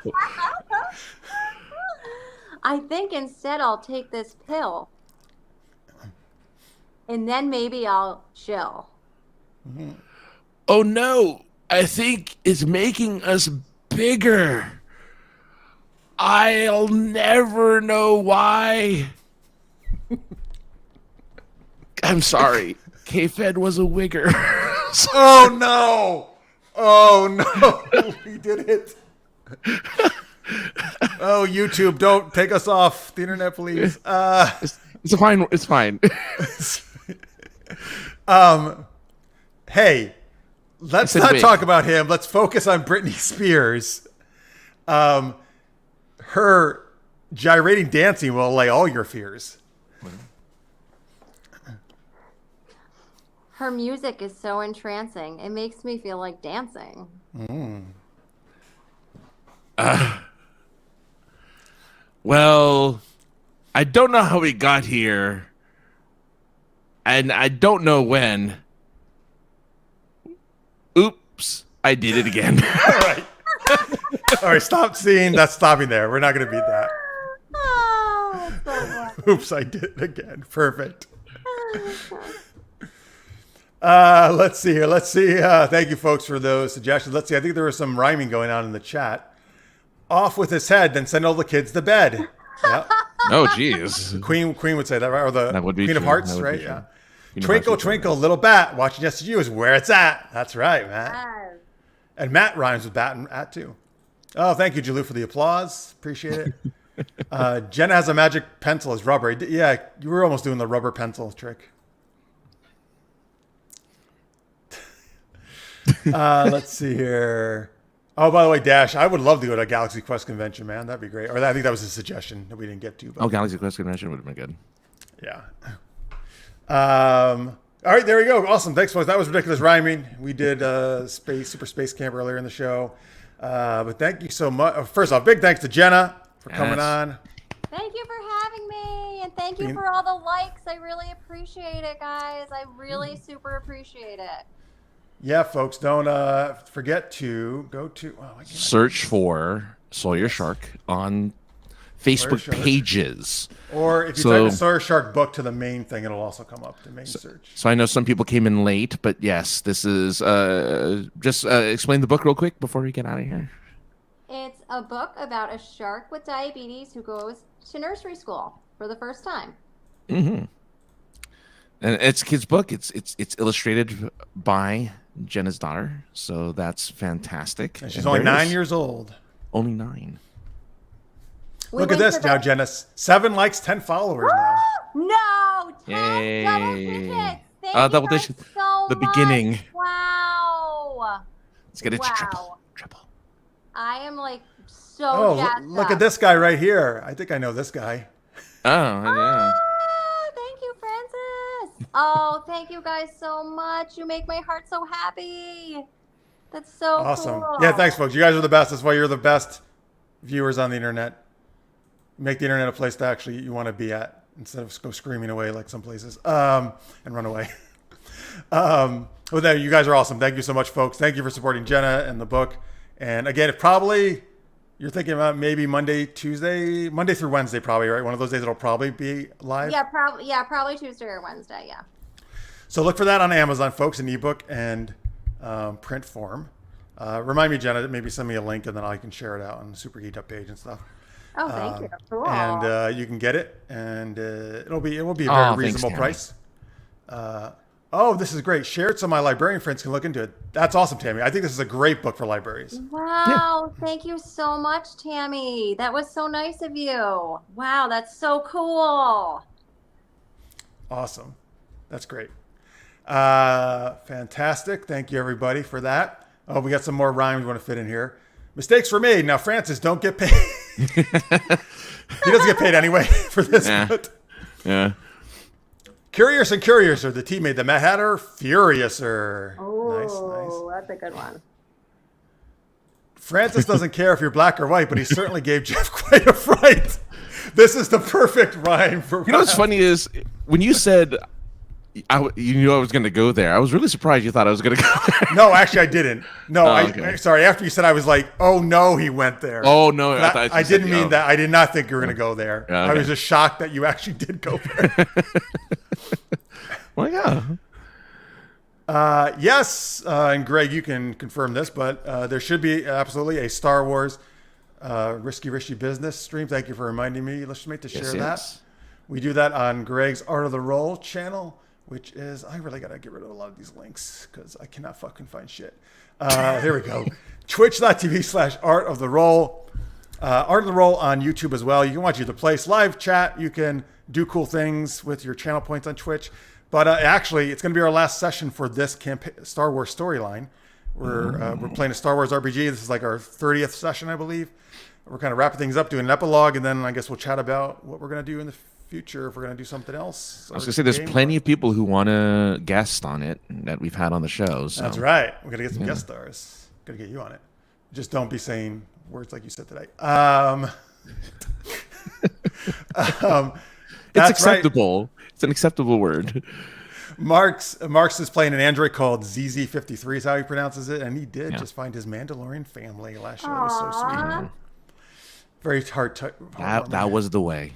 I think instead I'll take this pill. And then maybe I'll chill.
Oh no, I think it's making us bigger. I'll never know why. I'm sorry. K-Fed was a wigger.
Oh, no. Oh, no. We did it. Oh, YouTube, don't take us off the internet, please.
It's fine. It's fine.
Hey, let's not talk about him. Let's focus on Britney Spears. Her gyrating dancing will allay all your fears.
Her music is so entrancing. It makes me feel like dancing.
Well, I don't know how we got here, and I don't know when. Oops, I did it again.
All right. All right, stop seeing. That's stopping there. We're not going to beat that.
Oh, so funny.
Oops, I did it again. Perfect. Let's see here. Let's see. Thank you, folks, for those suggestions. Let's see. I think there was some rhyming going on in the chat. Off with his head, then send all the kids to bed. Yeah.
Oh, geez.
Queen would say that, right? Or the
That would be
Queen of
true.
Hearts,
That would be
right?
true.
Yeah.
Queen of
Twinkle,
Hearts would be
twinkle, little bat, watching just you is where it's at. That's right, Matt.
Yes.
And Matt rhymes with bat and at too. Oh, thank you, Jalou, for the applause. Appreciate it. Jenna has a magic pencil as rubber. Yeah, you were almost doing the rubber pencil trick. Let's see here. Oh, by the way, Dash, I would love to go to a Galaxy Quest convention, man. That'd be great. Or I think that was a suggestion that we didn't get to. But
Oh, Galaxy Quest Convention would have been good.
yeah. All right, there we go. Awesome. Thanks, folks. That was ridiculous rhyming. We did Super Space Camp earlier in the show. But thank you so much. First off, big thanks to Jenna for coming on.
Thank you for having me, and thank you for all the likes. I really appreciate it, guys. I really super appreciate it.
Yeah, folks, don't forget to go to
Search for Sawyer Shark on Facebook
Shark.
pages.
Or if you type in Sawyer Shark book to the main thing, it'll also come up, the main search.
So I know some people came in late, but yes, this is just explain the book real quick before we get out of here.
It's a book about a shark with diabetes who goes to nursery school for the first time.
Mm-hmm. And it's a kid's book. It's illustrated by Jenna's daughter, so that's fantastic.
And she's only 9 years old.
Only 9.
Look at this now, Jenna. 7 likes, 10 followers now.
No, 10
Yay.
double digits. Thank
Double
you guys
digits.
so
The
much.
beginning.
Wow.
Let's get it to
Wow.
triple.
I am like so
Oh,
jazzed
look
up.
at this guy right here. I think I know this guy.
Oh, yeah.
Thank you, Francis. Oh, thank you guys so much. You make my heart so happy. That's so
Awesome.
cool.
Yeah, thanks, folks. You guys are the best. That's why you're the best viewers on the internet. Make the internet a place to actually you want to be at instead of go screaming away like some places and run away. Well, there, you guys are awesome. Thank you so much, folks. Thank you for supporting Jenna and the book. And again, if probably you're thinking about maybe Monday through Wednesday, probably, right? One of those days it'll probably be live.
Yeah, probably Tuesday or Wednesday. Yeah.
So look for that on Amazon, folks, in ebook and print form. Remind me, Jenna, maybe send me a link and then I can share it out on the Super Geeked Up page and stuff.
Oh, thank you. Cool.
And you can get it, and it will be a very reasonable price. Oh, this is great. Share it so my librarian friends can look into it. That's awesome, Tammy. I think this is a great book for libraries.
Wow. Thank you so much, Tammy. That was so nice of you. Wow. That's so cool.
Awesome. That's great. Fantastic. Thank you, everybody, for that. Oh, we got some more rhymes we want to fit in here. Mistakes were made. Now, Francis, don't get paid. He doesn't get paid anyway for this. But.
Yeah.
Curious and Curiouser, the team made the Mad Hatter Furiouser.
Oh, nice. That's a good one.
Francis doesn't care if you're black or white, but he certainly gave Jeff quite a fright. This is the perfect rhyme for.
You know what's funny is when you said you knew I was going to go there. I was really surprised you thought I was going to go there.
No, actually, I didn't. No,
okay.
Sorry. After you said, I was like, "Oh no, he went there."
Oh no,
I didn't mean that. I did not think you were going to go there.
Yeah, okay.
I was just shocked that you actually did go there.
Well, yeah.
Yes, and Greg, you can confirm this, but there should be absolutely a Star Wars Risky Business stream. Thank you for reminding me. Let's make to share that. We do that on Greg's Art of the Roll channel, which is, I really got to get rid of a lot of these links because I cannot fucking find shit. Here we go. Twitch.tv/Art of the Roll. Art of the Roll on YouTube as well. You can watch either place, live chat. You can do cool things with your channel points on Twitch. But actually, it's going to be our last session for this Star Wars storyline. We're playing a Star Wars RPG. This is like our 30th session, I believe. We're kind of wrapping things up, doing an epilogue, and then I guess we'll chat about what we're going to do in the future, if we're going to do something else.
I was going to say, there's plenty of people who want to guest on it that we've had on the show. So.
That's right. We're going to get some guest stars. Going to get you on it. Just don't be saying words like you said today.
It's acceptable. Right. It's an acceptable word.
Marx is playing an android called ZZ53 is how he pronounces it, and he did just find his Mandalorian family last show. It was so sweet. Very
That was the way.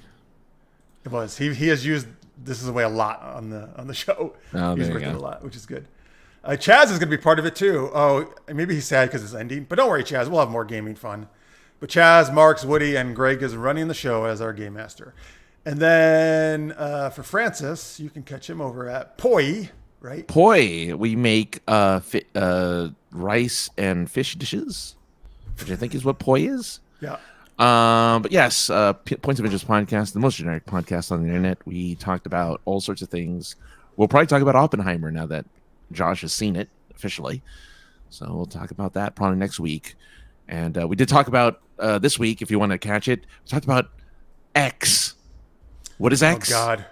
It was. He has used This Is the Way a lot on the show.
Oh,
He's
there you
worked it
go.
a lot, which is good. Chaz is going to be part of it too. Oh, maybe he's sad because it's ending, but don't worry, Chaz. We'll have more gaming fun. But Chaz, Marks, Woody, and Greg is running the show as our game master. And then for Francis, you can catch him over at Poi, right?
Poi, we make rice and fish dishes, which I think is what poi is.
Yeah.
But yes, Points of Interest podcast, the most generic podcast on the internet. We talked about all sorts of things. We'll probably talk about Oppenheimer now that Josh has seen it officially. So we'll talk about that probably next week. And we did talk about this week, if you want to catch it, we talked about X. What is X?
Oh, God.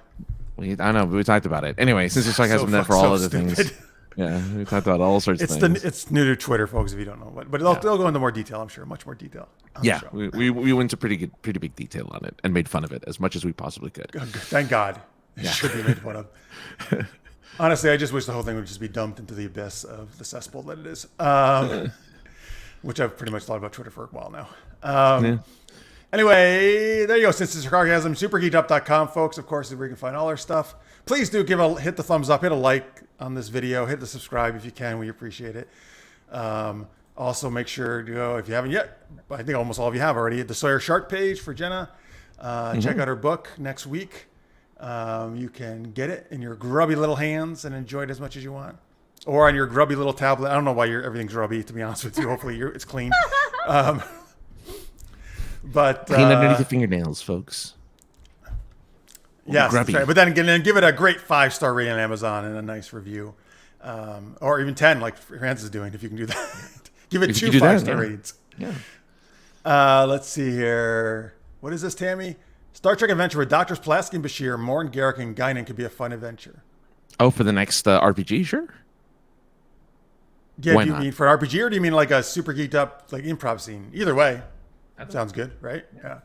I know, but we talked about it. Anyway, since it's sarcasm there for all other things. Yeah, we talked about all sorts of things.
It's new to Twitter, folks, if you don't know what. But they'll go into more detail, I'm sure. Much more detail.
Yeah, we went into pretty big detail on it and made fun of it as much as we possibly could.
Thank God. It should be made fun of. Honestly, I just wish the whole thing would just be dumped into the abyss of the cesspool that it is. Which I've pretty much thought about Twitter for a while now. Anyway, there you go. Since it's sarcasm, super-geekedup.com, folks. Of course, is where you can find all our stuff. Please do hit the thumbs up, hit a like on this video, hit the subscribe if you can. We appreciate it. Also, make sure to go, if you haven't yet, I think almost all of you have already, the Sawyer Shark page for Jenna. Check out her book next week. You can get it in your grubby little hands and enjoy it as much as you want. Or on your grubby little tablet. I don't know why everything's grubby, to be honest with you. Hopefully it's clean. But
clean underneath the fingernails, folks.
Yes, that's right. But then again, give it a great 5-star rating on Amazon and a nice review. Or even 10, like Francis is doing, if you can do that. Give it 2 5-star ratings.
Yeah.
Let's see here. What is this, Tammy? Star Trek Adventure with Doctors Pulaski and Bashir, Morn, Garrick, and Guinan could be a fun adventure.
Oh, for the next RPG, sure.
Yeah, do you mean for an RPG or do you mean like a super geeked up like improv scene? Either way, sounds good, right? Yeah.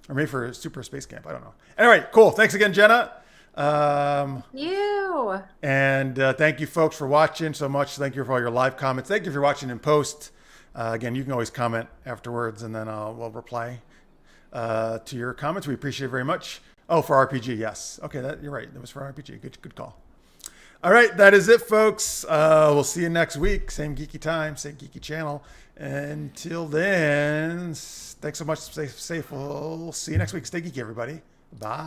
Or maybe for a super space camp. I don't know. Anyway, cool. Thanks again, Jenna. And thank you, folks, for watching so much. Thank you for all your live comments. Thank you for watching in post. Again, you can always comment afterwards, and then we'll reply to your comments. We appreciate it very much. Oh, for RPG, yes. Okay, you're right. That was for RPG. Good call. All right, that is it, folks. We'll see you next week. Same geeky time, same geeky channel. Until then, thanks so much. Stay safe. We'll see you next week. Stay geeky, everybody. Bye.